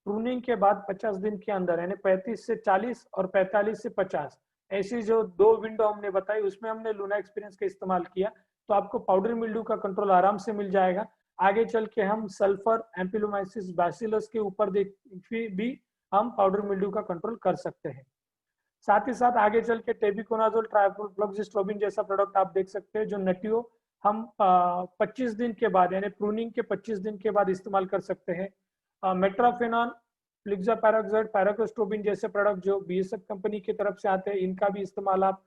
प्रूनिंग के बाद 50 दिन के अंदर, यानी 35 से 40 और 45 से 50, ऐसी जो 2 विंडो हमने बताई उसमें हमने लूना एक्सपीरियंस का इस्तेमाल किया, तो आपको पाउडर मिल्ड्यू का कंट्रोल आराम से मिल जाएगा। आगे चल के हम सल्फर, एम्पिलोमाइसिस, बैसिलस के ऊपर भी हम पाउडर मिल्ड्यू का कंट्रोल कर सकते हैं। साथ ही साथ आगे चल के टेबिकोनाजोल, ट्राइफ्लोक्सिस्ट्रोबिन जैसा प्रोडक्ट आप देख सकते हैं जो नटियो हम 25 दिन के बाद यानी प्रूनिंग के 25 दिन के बाद इस्तेमाल कर सकते हैं। मेट्राफेनॉन, फ्लिक्सापैराक्साइड, पैराकोस्ट्रोबिन जैसे प्रोडक्ट जो बीएसएफ कंपनी की तरफ से आते हैं, इनका भी इस्तेमाल आप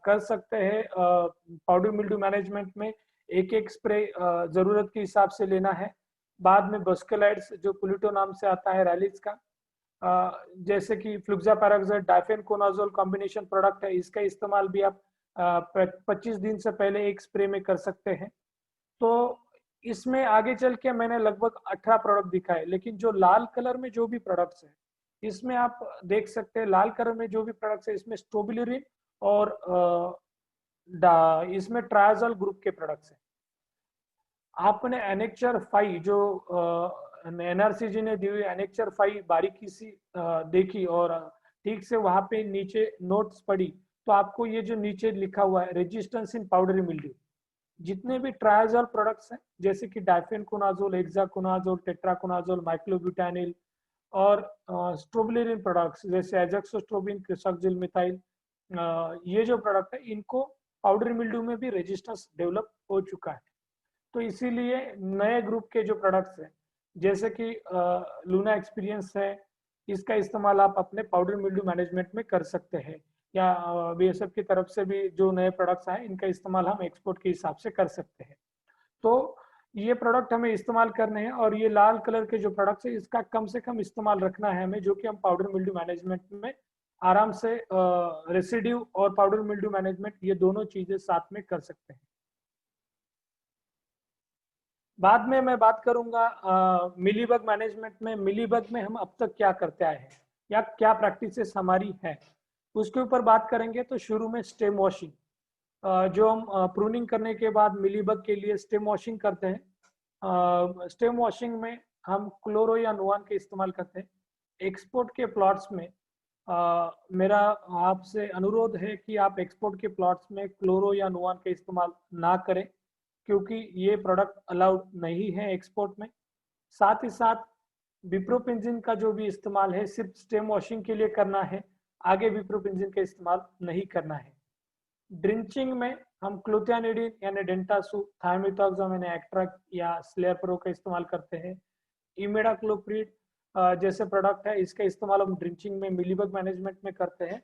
कर सकते हैं। पाउडर मिल्ड्यू मैनेजमेंट में एक एक स्प्रे जरूरत के हिसाब से लेना है। बाद में बस्केलाइड्स जो पुलिटो नाम से आता है रैलिस का, जैसे कि फ्लुक्सापैराक्साइड डाइफेनकोनाजोल कॉम्बिनेशन प्रोडक्ट है, इसका इस्तेमाल भी आप 25 दिन से पहले एक स्प्रे में कर सकते हैं। तो इसमें आगे चल के मैंने लगभग 18 प्रोडक्ट दिखाए, लेकिन जो लाल कलर में जो भी प्रोडक्ट्स है इसमें आप देख सकते हैं, लाल कलर में जो भी प्रोडक्ट्स है इसमें स्ट्रोबिलरिन और इसमें ट्रायाजोल ग्रुप के प्रोडक्ट्स हैं। आपने एनेक्चर 5 जो एनआरसीजी ने दी हुई एनेक्चर 5 बारीकी सी देखी और ठीक से वहां पे नीचे नोट्स पढ़ी, तो आपको ये जो नीचे लिखा हुआ है रेजिस्टेंस इन पाउडर मिल्ड्यू, जितने भी ट्रायाजोल प्रोडक्ट्स हैं जैसे कि डाइफेनकोनाजोल, हेक्साकोनाजोल, टेट्राकोनाजोल, माइक्लोब्यूटानिल और स्ट्रोबिलरिन प्रोडक्ट्स जैसे एजोक्सोस्ट्रोबिन, क्रिसोक्सिल मिथाइल, ये जो प्रोडक्ट है इनको पाउडर मिल्ड्यू में भी रेजिस्टेंस डेवलप हो चुका है। तो इसीलिए नए ग्रुप के जो प्रोडक्ट्स हैं जैसे कि लूना एक्सपीरियंस है, इसका इस्तेमाल आप अपने पाउडर मिल्ड्यू मैनेजमेंट में कर सकते हैं, या बीएसएफ की तरफ से भी जो नए प्रोडक्ट्स आए इनका इस्तेमाल हम एक्सपोर्ट के हिसाब से कर सकते हैं। तो ये प्रोडक्ट हमें इस्तेमाल करने हैं, और ये लाल कलर के जो प्रोडक्ट्स है इसका कम से कम इस्तेमाल रखना है हमें, जो कि हम पाउडर मिल्ड्यू मैनेजमेंट में आराम से रेसिड्यू और पाउडर मिल्ड्यू मैनेजमेंट ये दोनों चीजें साथ में कर सकते हैं। बाद में मैं बात करूंगा मिलीबग मैनेजमेंट में। मिलीबग में हम अब तक क्या करते आए हैं या क्या प्रैक्टिसेस हमारी है उसके ऊपर बात करेंगे। तो शुरू में स्टेम वॉशिंग, जो हम प्रूनिंग करने के बाद मिलीबग के लिए स्टेम वॉशिंग करते हैं। स्टेम वॉशिंग में हम क्लोरो या नुआन के इस्तेमाल करते हैं। एक्सपोर्ट के प्लॉट्स में मेरा आपसे अनुरोध है कि आप एक्सपोर्ट के प्लॉट्स में क्लोरो या नुआन का इस्तेमाल ना करें, क्योंकि ये प्रोडक्ट अलाउड नहीं है एक्सपोर्ट में। साथ ही साथ विप्रोपेंजिन का जो भी इस्तेमाल है सिर्फ स्टेम वॉशिंग के लिए करना है, आगे विप्रोपेंजिन का इस्तेमाल नहीं करना है। ड्रिंचिंग में हम क्लोथियानिडिन यानी डेंटासू, थायमिथॉक्साम यानी एक्ट्रा या स्लेयर प्रो का इस्तेमाल करते हैं। इमिडाक्लोप्रिड जैसे प्रोडक्ट है, इसका इस्तेमाल हम ड्रिंचिंग में, मिलीबग मैनेजमेंट में करते हैं।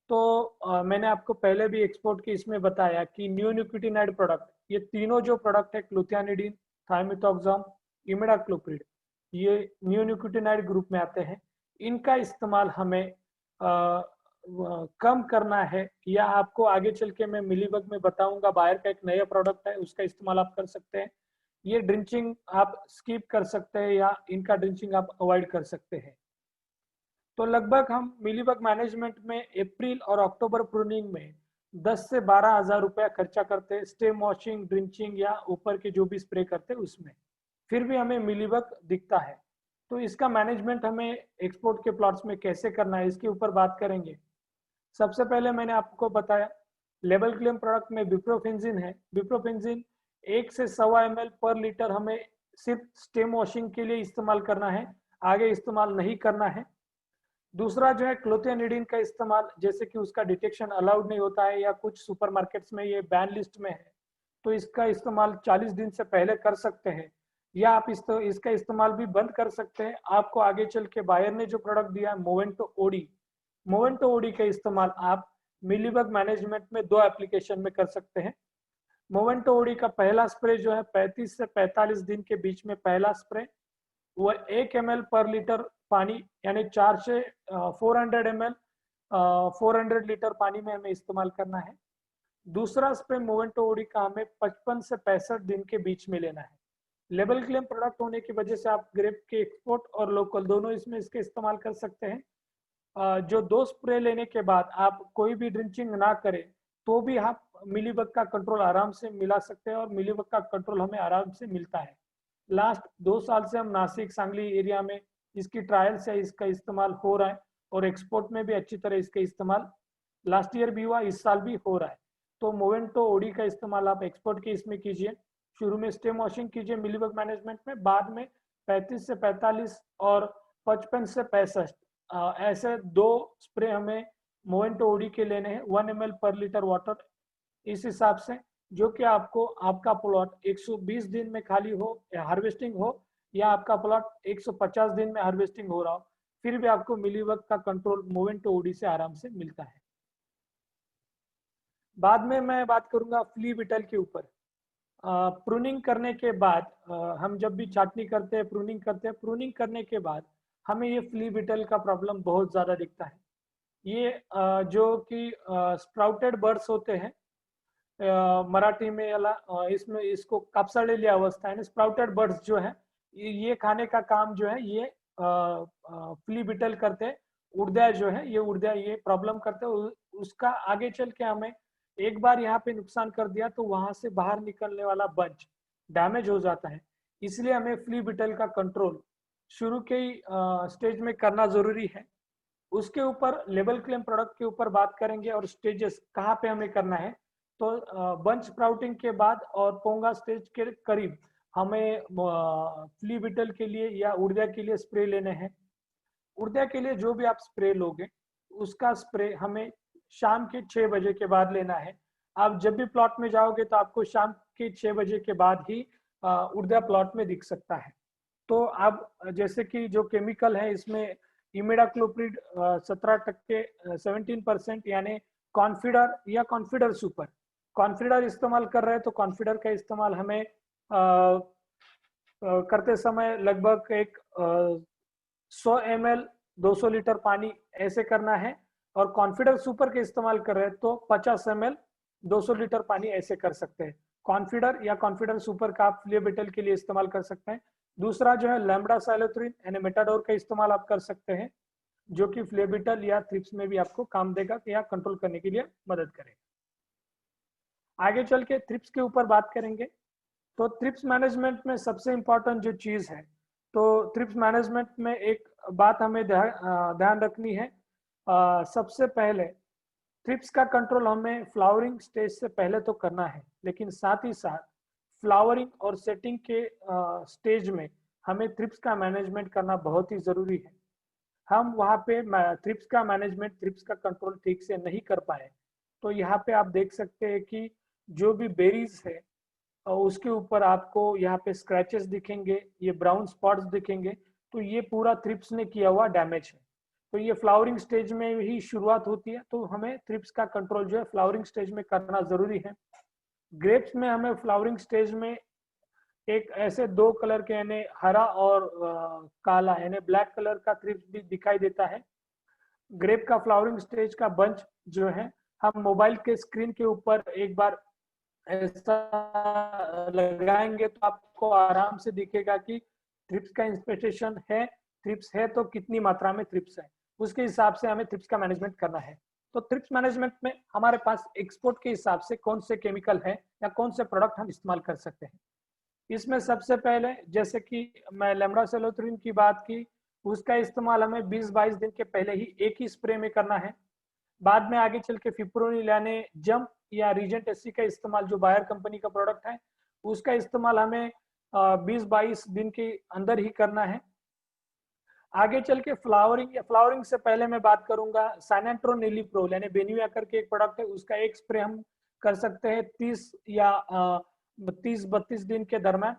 तो मैंने आपको पहले भी एक्सपोर्ट की इसमें बताया कि नियोनिकोटिनाइड प्रोडक्ट, ये तीनों जो प्रोडक्ट है, क्लूथियानिडीन, थाइमिथॉक्सम, इमिडाक्लोप्रिड, ये नियोनिकोटिनाइड ग्रुप में आते हैं। इनका इस्तेमाल हमें कम करना है, या आपको आगे चल के मैं मिलीबग में बताऊंगा, बायर का एक नया प्रोडक्ट है, उसका इस्तेमाल आप कर सकते हैं। ये ड्रिंचिंग आप स्किप कर सकते हैं या इनका ड्रिंचिंग आप अवॉइड कर सकते हैं। तो लगभग हम मिलीबग मैनेजमेंट में अप्रैल और अक्टूबर प्रूनिंग में 10 से 12 हजार रुपया खर्चा करते हैं, स्टेम वॉशिंग, ड्रिंचिंग या ऊपर के जो भी स्प्रे करते हैं उसमें। फिर भी हमें मिलीबग दिखता है। तो इसका मैनेजमेंट हमें एक्सपोर्ट के प्लॉट्स में कैसे करना है, इसके ऊपर बात करेंगे। सबसे पहले मैंने आपको बताया लेवल क्लेम प्रोडक्ट में बिप्रोफेंजिन है। बिप्रोफेंजिन 1 से 1.25 ml पर लीटर हमें सिर्फ स्टेम वॉशिंग के लिए इस्तेमाल करना है, आगे इस्तेमाल नहीं करना है। दूसरा जो है क्लोथियानिडीन का इस्तेमाल, जैसे कि उसका डिटेक्शन अलाउड नहीं होता है या कुछ सुपरमार्केट्स में ये बैन लिस्ट में है, तो इसका इस्तेमाल 40 दिन से पहले कर सकते हैं, या आप इसका इस्तेमाल भी बंद कर सकते हैं। आपको आगे चल के बायर ने जो प्रोडक्ट दिया है मोवेंटो ओडी, मोवेंटो ओडी का इस्तेमाल आप मिलीबग मैनेजमेंट में 2 एप्लीकेशन में कर सकते हैं। मोवेंटो ओडी का पहला स्प्रे जो है 35 से 45 दिन के बीच में पहला स्प्रे, वो 1 ml पर लीटर पानी, यानी 4 से 400 ml 400 लीटर पानी में हमें इस्तेमाल करना है। दूसरा स्प्रे मोवेंटो ओडी का हमें 55 से 65 दिन के बीच में लेना है। लेबल क्लेम प्रोडक्ट होने की वजह से आप ग्रेप के एक्सपोर्ट और लोकल दोनों इसमें इसके इस्तेमाल कर सकते हैं। जो 2 स्प्रे लेने के बाद आप कोई भी ड्रिंचिंग ना करें तो भी आप मिलीबग का कंट्रोल आराम से मिला सकते हैं, और मिलीबग का कंट्रोल हमें आराम से मिलता है। लास्ट 2 साल से हम नासिक सांगली एरिया में इसकी ट्रायल से इसका इस्तेमाल हो रहा है, और एक्सपोर्ट में भी अच्छी तरह इसका इस्तेमाल लास्ट ईयर भी हुआ, इस साल भी हो रहा है। तो मोवेंटो ओडी का इस्तेमाल आप एक्सपोर्ट के इसमें कीजिए। शुरू में स्टेम वॉशिंग कीजिए मिलीबग मैनेजमेंट में, बाद में 35 से 45 और 55 से 65 ऐसे 2 स्प्रे हमें मोवेंटो ओडी के लेने हैं, 1 ml पर लीटर वाटर। इस हिसाब से जो कि आपको आपका प्लॉट 120 दिन में खाली हो या हार्वेस्टिंग हो, या आपका प्लॉट 150 दिन में हार्वेस्टिंग हो रहा हो, फिर भी आपको मिलीबग का कंट्रोल मोवेंटो ओडी से आराम से मिलता है। बाद में मैं बात करूंगा फ्ली बीटल के ऊपर। प्रूनिंग करने के बाद हम जब भी छाटनी करते हैं, प्रूनिंग करते हैं, प्रूनिंग करने के बाद हमें ये फ्ली बीटल का प्रॉब्लम बहुत ज्यादा दिखता है। ये जो कि स्प्राउटेड बर्ड्स होते हैं, मराठी में याला इसमें इसको कापसाळलेली अवस्था है, स्प्राउटेड बर्ड्स जो है ये खाने का काम जो है ये फ्ली बीटल करते हैं। उड़दिया जो है ये उड़दिया ये प्रॉब्लम करते हैं, उसका आगे चल के हमें एक बार यहाँ पे नुकसान कर दिया तो वहां से बाहर निकलने वाला बंच डैमेज हो जाता है। इसलिए हमें फ्ली बीटल का कंट्रोल शुरू के ही स्टेज में करना जरूरी है। उसके ऊपर लेबल क्लेम प्रोडक्ट के ऊपर बात करेंगे, और स्टेजेस कहाँ पे हमें करना है। तो बंच स्प्राउटिंग के बाद और पोंगा स्टेज के करीब हमें फ्ली बीटल के लिए या उड़दिया के लिए स्प्रे लेने हैं। उड़दिया के लिए जो भी आप स्प्रे लोगे उसका स्प्रे हमें शाम के 6 बजे के बाद लेना है। आप जब भी प्लॉट में जाओगे तो आपको शाम के 6 बजे के बाद ही उड़दिया प्लॉट में दिख सकता है। तो अब जैसे कि जो केमिकल है इसमें इमिडाक्लोप्रिड 17% यानी कॉन्फिडर या कॉन्फिडर सुपर, कॉन्फिडर इस्तेमाल कर रहे हैं तो कॉन्फिडर का इस्तेमाल हमें करते समय लगभग एक 100 ml 200 लीटर पानी ऐसे करना है, और कॉन्फिडर सुपर के इस्तेमाल कर रहे हैं तो 50 ml 200 लीटर पानी ऐसे कर सकते हैं। कॉन्फिडर या कॉन्फिडर सुपर का आप फ्ली बीटल के लिए इस्तेमाल कर सकते हैं। दूसरा जो है लैम्बडा साइलोथ्रिन यानी मेटाडोर का इस्तेमाल आप कर सकते हैं, जो कि फ्ली बीटल या थ्रिप्स में भी आपको काम देगा या कंट्रोल करने के लिए मदद करेगा। आगे चल के थ्रिप्स के ऊपर बात करेंगे। तो थ्रिप्स मैनेजमेंट में सबसे इंपॉर्टेंट जो चीज है, तो थ्रिप्स मैनेजमेंट में एक बात हमें ध्यान रखनी है। सबसे पहले थ्रिप्स का कंट्रोल हमें फ्लावरिंग स्टेज से पहले तो करना है, लेकिन साथ ही साथ फ्लावरिंग और सेटिंग के स्टेज में हमें थ्रिप्स का मैनेजमेंट करना बहुत ही जरूरी है। हम वहाँ पे थ्रिप्स का मैनेजमेंट, थ्रिप्स का कंट्रोल ठीक से नहीं कर पाए, तो यहाँ पे आप देख सकते हैं कि जो भी बेरीज है उसके ऊपर आपको यहाँ पे स्क्रैचेस दिखेंगे, ये ब्राउन स्पॉट्स दिखेंगे। तो ये पूरा थ्रिप्स ने किया हुआ डैमेज है। तो ये फ्लावरिंग स्टेज में ही शुरुआत होती है, तो हमें थ्रिप्स का कंट्रोल जो है फ्लावरिंग स्टेज में करना जरूरी है। ग्रेप्स में हमें फ्लावरिंग स्टेज में एक ऐसे दो कलर के यानी हरा और काला यानी ब्लैक कलर का थ्रिप्स भी दिखाई देता है। ग्रेप का फ्लावरिंग स्टेज का बंच जो है हम मोबाइल के स्क्रीन के ऊपर एक बार ऐसा लगाएंगे तो आपको आराम से दिखेगा कि थ्रिप्स का इंस्पेक्शन है, थ्रिप्स है तो कितनी मात्रा में थ्रिप्स है, उसके हिसाब से हमें थ्रिप्स का मैनेजमेंट करना है। तो थ्रिप्स मैनेजमेंट में हमारे पास एक्सपोर्ट के हिसाब से कौन से केमिकल है या कौन से प्रोडक्ट हम इस्तेमाल कर सकते हैं। इसमें सबसे पहले जैसे कि मैं लेम्डासेलोथ्रीन की बात की, उसका इस्तेमाल हमें 20-22 दिन के पहले ही एक ही स्प्रे में करना है। बाद में आगे चल के फिप्रोनिल यानी जंप या रीजेंट एससी का इस्तेमाल जो बायर कंपनी का प्रोडक्ट है उसका इस्तेमाल हमें 20-22 दिन के अंदर ही करना है। आगे चल के फ्लावरिंग से पहले मैं बात करूंगा साइनेंट्रोनिलिप्रोल यानी बेनिविया करके एक प्रोडक्ट है, उसका एक स्प्रे हम कर सकते हैं 30 या 30-32 दिन के दरम्यान।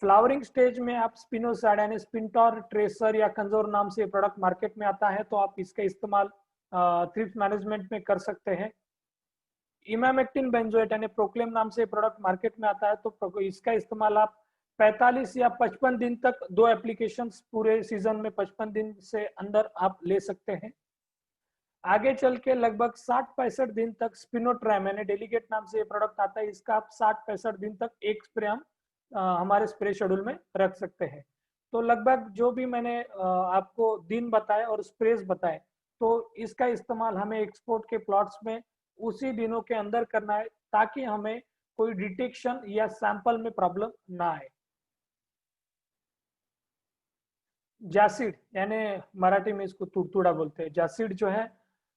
फ्लावरिंग स्टेज में आप स्पिनोसाइड यानी स्पिनटोर ट्रेसर या कंजोर नाम से प्रोडक्ट मार्केट में आता है, तो आप इसका इस्तेमाल थ्रिप्स मैनेजमेंट में कर सकते हैं। इमामेक्टिन बेंजोएट यानी प्रोक्लेम नाम से प्रोडक्ट मार्केट में आता है, तो इसका इस्तेमाल आप 45 या 55 दिन तक, 2 एप्लीकेशंस पूरे सीजन में 55 दिन से अंदर आप ले सकते हैं। आगे चल के लगभग 60-65 दिन तक स्पिनोट्रैम यानी डेलीगेट नाम से प्रोडक्ट आता है, इसका आप 60-65 दिन तक एक स्प्रे हम हमारे स्प्रे शेड्यूल में रख सकते हैं। तो लगभग जो भी मैंने आपको दिन बताए और स्प्रेज बताए, तो इसका इस्तेमाल हमें एक्सपोर्ट के प्लॉट्स में उसी दिनों के अंदर करना है ताकि हमें कोई डिटेक्शन या सैंपल में प्रॉब्लम ना आए। जैसिड यानी मराठी में इसको तुड़तुड़ा बोलते हैं, जैसिड जो है,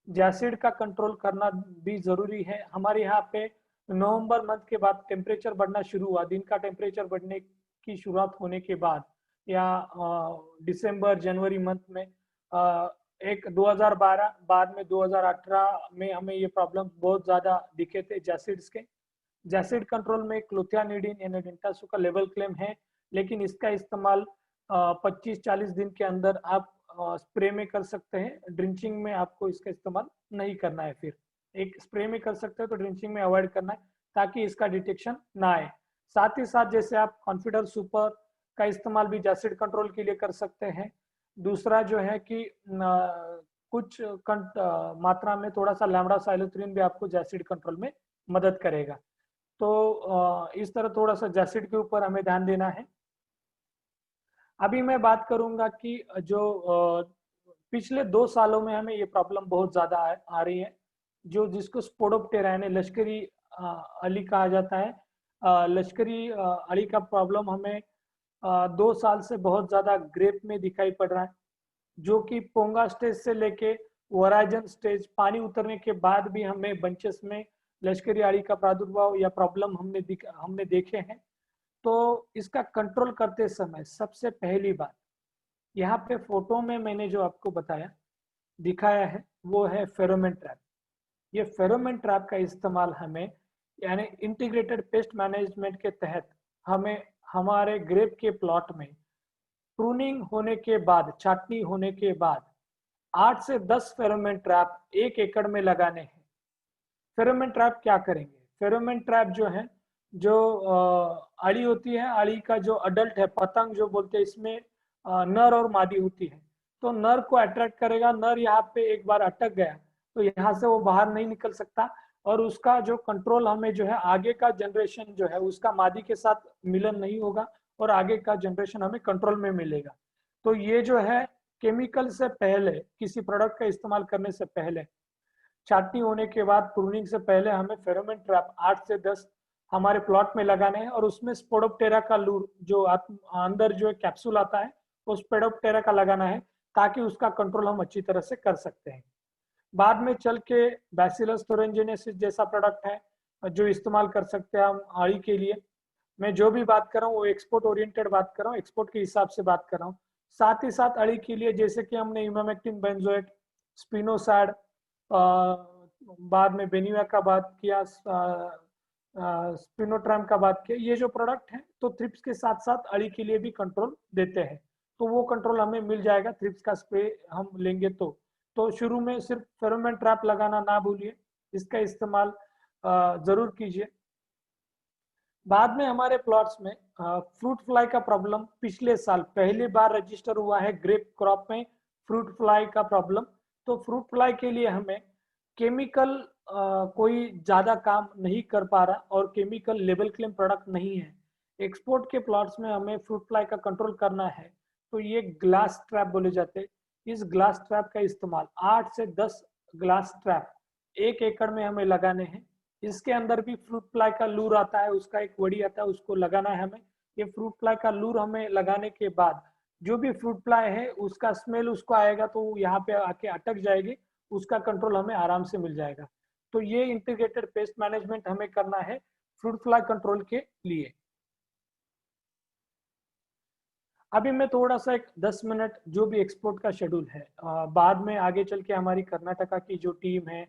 जैसिड का कंट्रोल करना भी जरूरी है। हमारे यहाँ पे नवंबर मंथ के बाद टेम्परेचर बढ़ना शुरू हुआ, दिन का टेम्परेचर बढ़ने की शुरुआत होने के बाद या दिसंबर जनवरी मंथ में एक 2012 बाद में 2018 में हमें ये प्रॉब्लम बहुत ज्यादा दिखे थे जैसिड्स के। जैसिड कंट्रोल में क्लोथियानिडिन यानी डेंटासो का लेवल क्लेम है, लेकिन इसका इस्तेमाल 25-40 दिन के अंदर आप स्प्रे में कर सकते हैं। ड्रिंचिंग में आपको इसका इस्तेमाल नहीं करना है। फिर एक स्प्रे में कर सकते हैं तो ड्रिंचिंग में अवॉइड करना है ताकि इसका डिटेक्शन ना आए। साथ ही साथ जैसे आप कॉन्फिडर सुपर का इस्तेमाल भी जैसिड कंट्रोल के लिए कर सकते हैं। दूसरा जो है कि कुछ मात्रा में थोड़ा सा लैम्डासाइलोथ्रीन भी आपको जैसिड कंट्रोल में मदद करेगा। तो इस तरह थोड़ा सा जैसिड के ऊपर हमें ध्यान देना है। अभी मैं बात करूंगा कि जो पिछले 2 सालों में हमें ये प्रॉब्लम बहुत ज्यादा आ रही है, जो जिसको स्पोडोप्टेरा यानी लश्करी अली कहा जाता है। लश्करी अली का प्रॉब्लम हमें 2 साल से बहुत ज्यादा ग्रेप में दिखाई पड़ रहा है, जो कि पोंगा स्टेज से लेके वराइजन स्टेज पानी उतरने के बाद भी हमें बंचेस में लश्करी अली का प्रादुर्भाव या प्रॉब्लम हमने देखे हैं। तो इसका कंट्रोल करते समय सबसे पहली बात, यहाँ पे फोटो में मैंने जो आपको बताया दिखाया है वो है फेरोमोन ट्रैप। ये फेरोमोन ट्रैप का इस्तेमाल हमें यानी इंटीग्रेटेड पेस्ट मैनेजमेंट के तहत हमें हमारे ग्रेप के प्लॉट में प्रूनिंग होने के बाद, छाटनी होने के बाद 8 से 10 फेरोमोन ट्रैप 1 एकड़ में लगाने हैं। फेरोमोन ट्रैप क्या करेंगे? फेरोमोन ट्रैप जो है, जो अड़ी होती है, अड़ी का जो अडल्ट है, पतंग जो बोलते हैं, इसमें नर और मादी होती है। तो नर को अट्रैक्ट करेगा, नर यहाँ पे एक बार अटक गया तो यहाँ से वो बाहर नहीं निकल सकता, और उसका जो कंट्रोल हमें जो है आगे का जनरेशन जो है उसका मादी के साथ मिलन नहीं होगा और आगे का जनरेशन हमें कंट्रोल में मिलेगा। तो ये जो है केमिकल से पहले, किसी प्रोडक्ट का इस्तेमाल करने से पहले, छाटनी होने के बाद, प्रूनिंग से पहले हमें फेरोमोन ट्रैप 8 से 10 हमारे प्लॉट में लगाने हैं, और उसमें स्पोडोप्टेरा का लूर जो अंदर जो कैप्सूल आता है वो स्पोडोप्टेरा का लगाना है ताकि उसका कंट्रोल हम अच्छी तरह से कर सकते हैं। बाद में चल के बैसिलस थोरेंजिनेसिस जैसा प्रोडक्ट है जो इस्तेमाल कर सकते हैं हम आड़ी के लिए। मैं जो भी बात कर रहा हूँ वो एक्सपोर्ट ओरिएंटेड बात कर रहा हूँ, एक्सपोर्ट के हिसाब से बात कर रहा हूँ। साथ ही साथ अड़ी के लिए जैसे कि हमने इमामेक्टिन बेंजोएट, स्पिनोसाइड, बाद में बेनिविया का बात किया, स्पिनोट्रैम का बात किया, ये जो प्रोडक्ट है तो थ्रिप्स के साथ साथ अड़ी के लिए भी कंट्रोल देते हैं। तो वो कंट्रोल हमें मिल जाएगा थ्रिप्स का स्प्रे हम लेंगे तो शुरू में सिर्फ फेरोमोन ट्रैप लगाना ना भूलिए, इसका इस्तेमाल जरूर कीजिए। बाद में हमारे प्लॉट्स में फ्रूट फ्लाई का प्रॉब्लम पिछले साल पहली बार रजिस्टर हुआ है ग्रेप क्रॉप में फ्रूट फ्लाई का प्रॉब्लम। तो फ्रूट फ्लाई के लिए हमें केमिकल कोई ज्यादा काम नहीं कर पा रहा और केमिकल लेबल क्लेम प्रोडक्ट नहीं है। एक्सपोर्ट के प्लॉट्स में हमें फ्रूट फ्लाई का कंट्रोल करना है तो ये ग्लास ट्रैप बोले जाते हैं। इस ग्लास ट्रैप का इस्तेमाल 8 से 10 ग्लास ट्रैप 1 एकड़ में हमें लगाने हैं। इसके अंदर भी फ्रूट फ्लाई का लूर आता है, उसका एक वड़ी आता है, उसको लगाना है हमें। ये फ्रूट फ्लाई का लूर हमें लगाने के बाद जो भी फ्रूट फ्लाई है उसका स्मेल उसको आएगा तो यहाँ पे आके अटक जाएगी, उसका कंट्रोल हमें आराम से मिल जाएगा। तो ये इंटीग्रेटेड पेस्ट मैनेजमेंट हमें करना है फ्रूट फ्लाई कंट्रोल के लिए। अभी मैं थोड़ा सा एक 10 मिनट जो भी एक्सपोर्ट का शेड्यूल है, बाद में आगे चल के हमारी कर्नाटका की जो टीम है,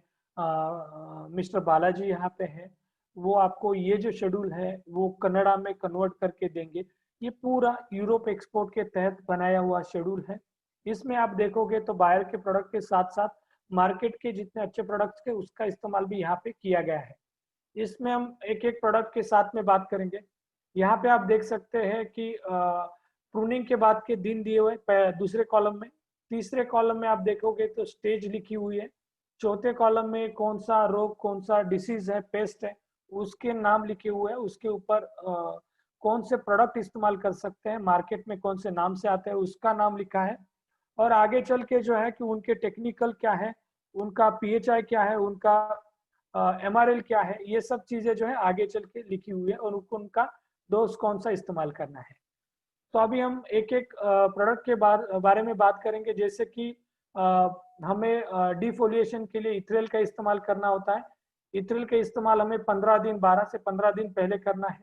मिस्टर बालाजी यहाँ पे है, वो आपको ये जो शेड्यूल है वो कन्नड़ा में कन्वर्ट करके देंगे। ये पूरा यूरोप एक्सपोर्ट के तहत बनाया हुआ शेड्यूल है। इसमें आप देखोगे तो बायर के प्रोडक्ट के साथ साथ मार्केट के जितने अच्छे प्रोडक्ट्स के उसका इस्तेमाल भी यहाँ पे किया गया है। इसमें हम एक एक प्रोडक्ट के साथ में बात करेंगे। यहाँ पे आप देख सकते हैं कि प्रूनिंग के बाद के दिन दिए हुए दूसरे कॉलम में। तीसरे कॉलम में आप देखोगे तो स्टेज लिखी हुई है। चौथे कॉलम में कौन सा रोग कौन सा डिसीज है पेस्ट है उसके नाम लिखे हुए हैं। उसके ऊपर कौन से प्रोडक्ट इस्तेमाल कर सकते हैं, मार्केट में कौन से नाम से आते हैं उसका नाम लिखा है। और आगे चल के जो है कि उनके टेक्निकल क्या है, उनका पीएचआई क्या है, उनका एमआरएल क्या है, ये सब चीजें जो है आगे चल के लिखी हुई है और उनका डोज कौन सा इस्तेमाल करना है। तो अभी हम एक एक प्रोडक्ट के बारे में बात करेंगे। जैसे कि हमें डिफोलिएशन के लिए इथ्रेल का इस्तेमाल करना होता है। इथ्रेल का इस्तेमाल हमें 12 से 15 दिन पहले करना है।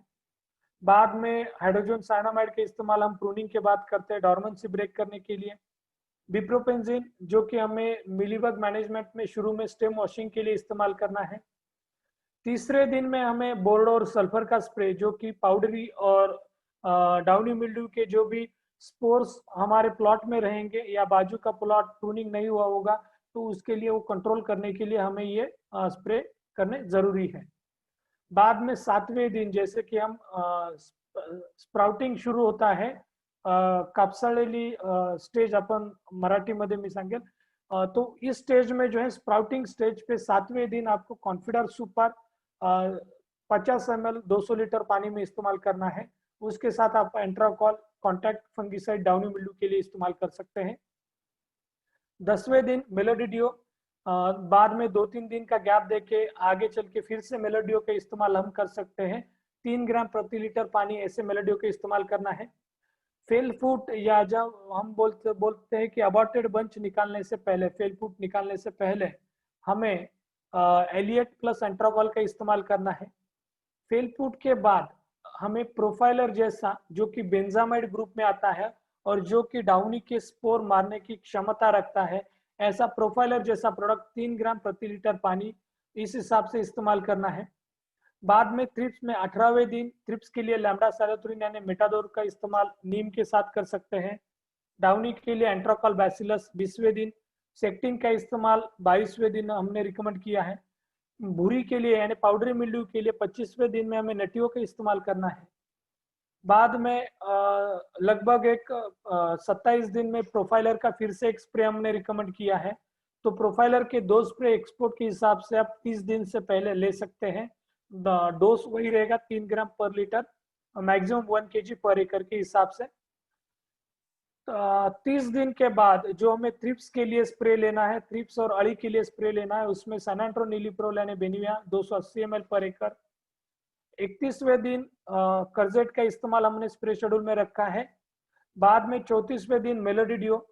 बाद में हाइड्रोजन साइनामाइड का इस्तेमाल हम प्रूनिंग के बाद करते हैं डॉर्मेंसी ब्रेक करने के लिए। बिप्रोपेंजिन जो कि हमें मिलीबग मैनेजमेंट में शुरू में स्टेम वॉशिंग के लिए इस्तेमाल करना है। तीसरे दिन में हमें बोर्ड और सल्फर का स्प्रे जो कि पाउडरी और डाउनी मिल्ड्यू के जो भी स्पोर्स हमारे प्लॉट में रहेंगे या बाजू का प्लॉट प्रूनिंग नहीं हुआ होगा तो उसके लिए वो कंट्रोल करने के लिए हमें ये स्प्रे करने जरूरी है। बाद में 7वें दिन जैसे कि हम स्प्राउटिंग शुरू होता है, कापसाळलेली स्टेज अपन मराठी मध्ये मी सांगेल। तो इस स्टेज में जो है स्प्राउटिंग स्टेज पे 7वें दिन आपको कॉन्फिडर सुपर 50 ml 200 लीटर पानी में इस्तेमाल करना है। उसके साथ आप Antracol contact fungicide downy mildew के लिए इस्तेमाल कर सकते हैं। 10वें दिन मेलोडिडियो, बाद में 2-3 दिन का गैप देके आगे चल के फिर से मेलोडियो का इस्तेमाल हम कर सकते हैं। 3 ग्राम प्रति लीटर पानी ऐसे मेलोडियो का इस्तेमाल करना है। फेल फूट या जब हम बोलते हैं कि अबॉर्टेड बंच निकालने से पहले, फेल फूट निकालने से पहले हमें एलियट प्लस एंट्राकॉल का इस्तेमाल करना है। फेल फूट के बाद हमें प्रोफाइलर जैसा जो कि बेंजामाइड ग्रुप में आता है और जो कि डाउनी के स्पोर मारने की क्षमता रखता है, ऐसा प्रोफाइलर जैसा प्रोडक्ट 3 ग्राम प्रति लीटर पानी इस हिसाब से इस्तेमाल करना है। बाद में थ्रिप्स में 18वें दिन थ्रिप्स के लिए लैम्डा साइलोथ्रिन यानी मेटाडोर का इस्तेमाल नीम के साथ कर सकते हैं। डाउनी के लिए एंट्राकॉल बैसिलस 20वें दिन, सेक्टिन का इस्तेमाल 22वें दिन हमने रिकमेंड किया है। भूरी के लिए यानी पाउडरी मिल्ड्यू के लिए 25वें दिन में हमें नेटियो का इस्तेमाल करना है। बाद में लगभग एक 27 दिन में प्रोफाइलर का फिर से एक स्प्रे हमने रिकमेंड किया है। तो प्रोफाइलर के 2 स्प्रे एक्सपोर्ट के हिसाब से आप 30 दिन से पहले ले सकते हैं। डोज वही रहेगा 3 ग्राम पर लीटर, मैक्सिमम 1 kg पर एकड़ के हिसाब से। 30 दिन के बाद जो हमें थ्रिप्स के लिए स्प्रे लेना है, थ्रिप्स और अड़ी के लिए स्प्रे लेना है, उसमें सैनाट्रो नीलिप्रोल यानी बेनिविया 280 ml पर एकड़। 31वें दिन कर्जेट का इस्तेमाल हमने स्प्रे शेड्यूल में रखा है। बाद में 34वें दिन मेलोडिडियो।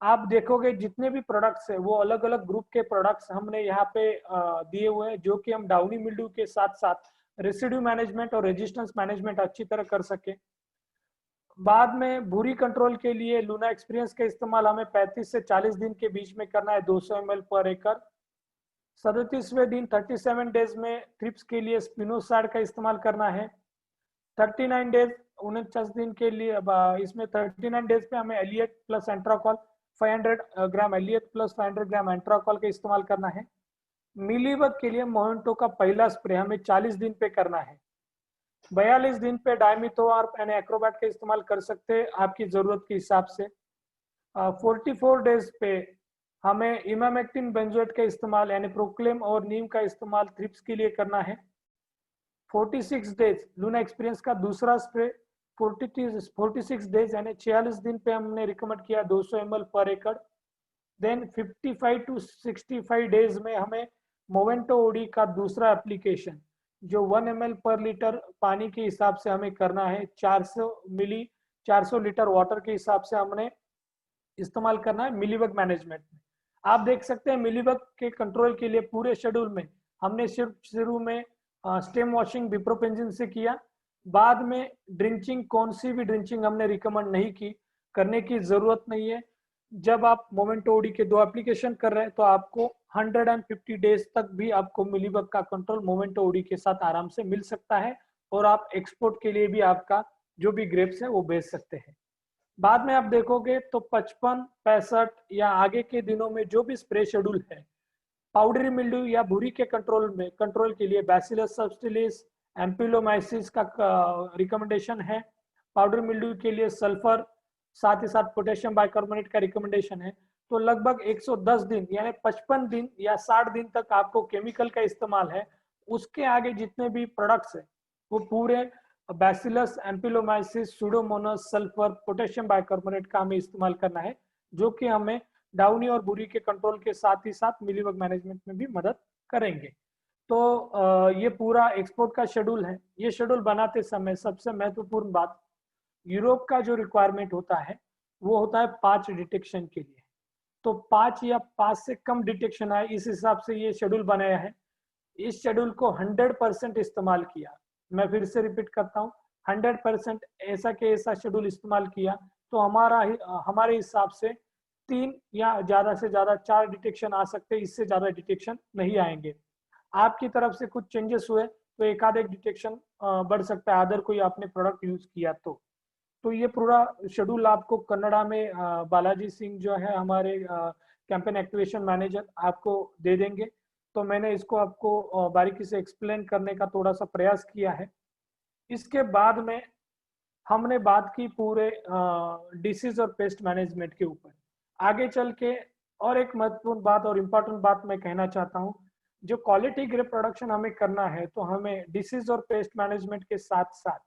आप देखोगे जितने भी प्रोडक्ट्स है वो अलग अलग ग्रुप के प्रोडक्ट्स हमने यहाँ पे दिए हुए हैं जो कि हम डाउनी मिल्ड्यू के साथ साथ रेसिड्यू मैनेजमेंट और रेजिस्टेंस मैनेजमेंट अच्छी तरह कर सके। बाद में भूरी कंट्रोल के लिए लूना एक्सपीरियंस का इस्तेमाल हमें 35 से 40 दिन के बीच में करना है 200 ml पर एकड़। 37वें दिन 37 डेज में थ्रिप्स के लिए स्पिनोसाइड का इस्तेमाल करना है। 39 डेज 49 दिन के लिए अब इसमें 39 डेज पे हमें एलियट प्लस एंट्राकॉल 500 ग्राम एलियट प्लस 500 ग्राम एंट्राकॉल का इस्तेमाल करना है। मिलीबग के लिए मोइंटो का पहला स्प्रे हमें 40 दिन पे करना है। 42 दिन पे डायमिथोआर यानी एक्रोबैट का इस्तेमाल कर सकते हैं आपकी जरूरत के हिसाब से। 44 डेज पे हमें इमामेक्टिन बेंजोएट का इस्तेमाल यानी प्रोक्लेम और नीम का इस्तेमाल थ्रिप्स के लिए करना है। 46 डेज लूना एक्सपीरियंस का दूसरा स्प्रे 46 डेज यानी 46 दिन पे हमने रिकमेंड किया 200 ml पर एकड़। देन 55 टू 65 डेज में हमें मोवेंटो ओडी का दूसरा एप्लीकेशन जो 1 ml पर लीटर पानी के हिसाब से हमें करना है, 400 लीटर वाटर के हिसाब से हमने इस्तेमाल करना है मिलीबग मैनेजमेंट में। आप देख सकते हैं मिलीबग के कंट्रोल के लिए पूरे शेड्यूल में हमने सिर्फ शुरू में स्टेम वॉशिंग बिप्रोपेंजिन से किया, बाद में ड्रिंचिंग कौन सी भी ड्रिंचिंग हमने रिकमेंड नहीं की, करने की जरूरत नहीं है। जब आप मोमेंटो ओडी के 2 एप्लीकेशन कर रहे हैं तो आपको 150 डेज तक भी आपको मिलीबग का कंट्रोल मोमेंटो ओडी के साथ आराम से मिल सकता है और आप एक्सपोर्ट के लिए भी आपका जो भी ग्रेप्स है वो बेच सकते हैं। बाद में आप देखोगे तो 55, 65 या आगे के दिनों में जो भी स्प्रे शेड्यूल है पाउडरी मिल्ड्यू या भूरी के कंट्रोल के लिए बैसिलस सबटिलिस एम्पिलोमाइसिस का रिकमेंडेशन है। पाउडर मिल्ड्यू के लिए सल्फर साथ ही साथ पोटेशियम बाइकार्बोनेट का रिकमेंडेशन है। तो लगभग 110 दिन यानी 55 दिन या 60 दिन तक आपको केमिकल का इस्तेमाल है। उसके आगे जितने भी प्रोडक्ट्स है वो पूरे बैसिलस एम्पिलोमाइसिस सूडोमोनास सल्फर पोटेशियम बाइकार्बोनेट का हमें इस्तेमाल करना है, जो कि हमें डाउनी और बुरी के कंट्रोल के साथ ही साथ मिलीबग मैनेजमेंट में भी मदद करेंगे। तो ये पूरा एक्सपोर्ट का शेड्यूल है। ये शेड्यूल बनाते समय सबसे महत्वपूर्ण बात यूरोप का जो रिक्वायरमेंट होता है वो होता है 5 डिटेक्शन के लिए। तो 5 या 5 से कम डिटेक्शन आए इस हिसाब से ये शेड्यूल बनाया है। इस शेड्यूल को 100% इस्तेमाल किया। मैं फिर से रिपीट करता हूँ, 100% ऐसा के ऐसा शेड्यूल इस्तेमाल किया तो हमारे हिसाब से 3 या ज्यादा से ज्यादा 4 डिटेक्शन आ सकते हैं, इससे ज्यादा डिटेक्शन नहीं आएंगे। आपकी तरफ से कुछ चेंजेस हुए तो एक आध एक डिटेक्शन बढ़ सकता है अदर कोई आपने प्रोडक्ट यूज किया तो ये पूरा शेड्यूल आपको कन्नड़ा में बालाजी सिंह जो है हमारे कैंपेन एक्टिवेशन मैनेजर आपको दे देंगे। तो मैंने इसको आपको बारीकी से एक्सप्लेन करने का थोड़ा सा प्रयास किया है। इसके बाद में हमने बात की पूरे डिसीज और पेस्ट मैनेजमेंट के ऊपर। आगे चल के और एक महत्वपूर्ण बात और इम्पोर्टेंट बात मैं कहना चाहता हूँ, जो क्वालिटी ग्रेप प्रोडक्शन हमें करना है तो हमें डिसीज और पेस्ट मैनेजमेंट के साथ साथ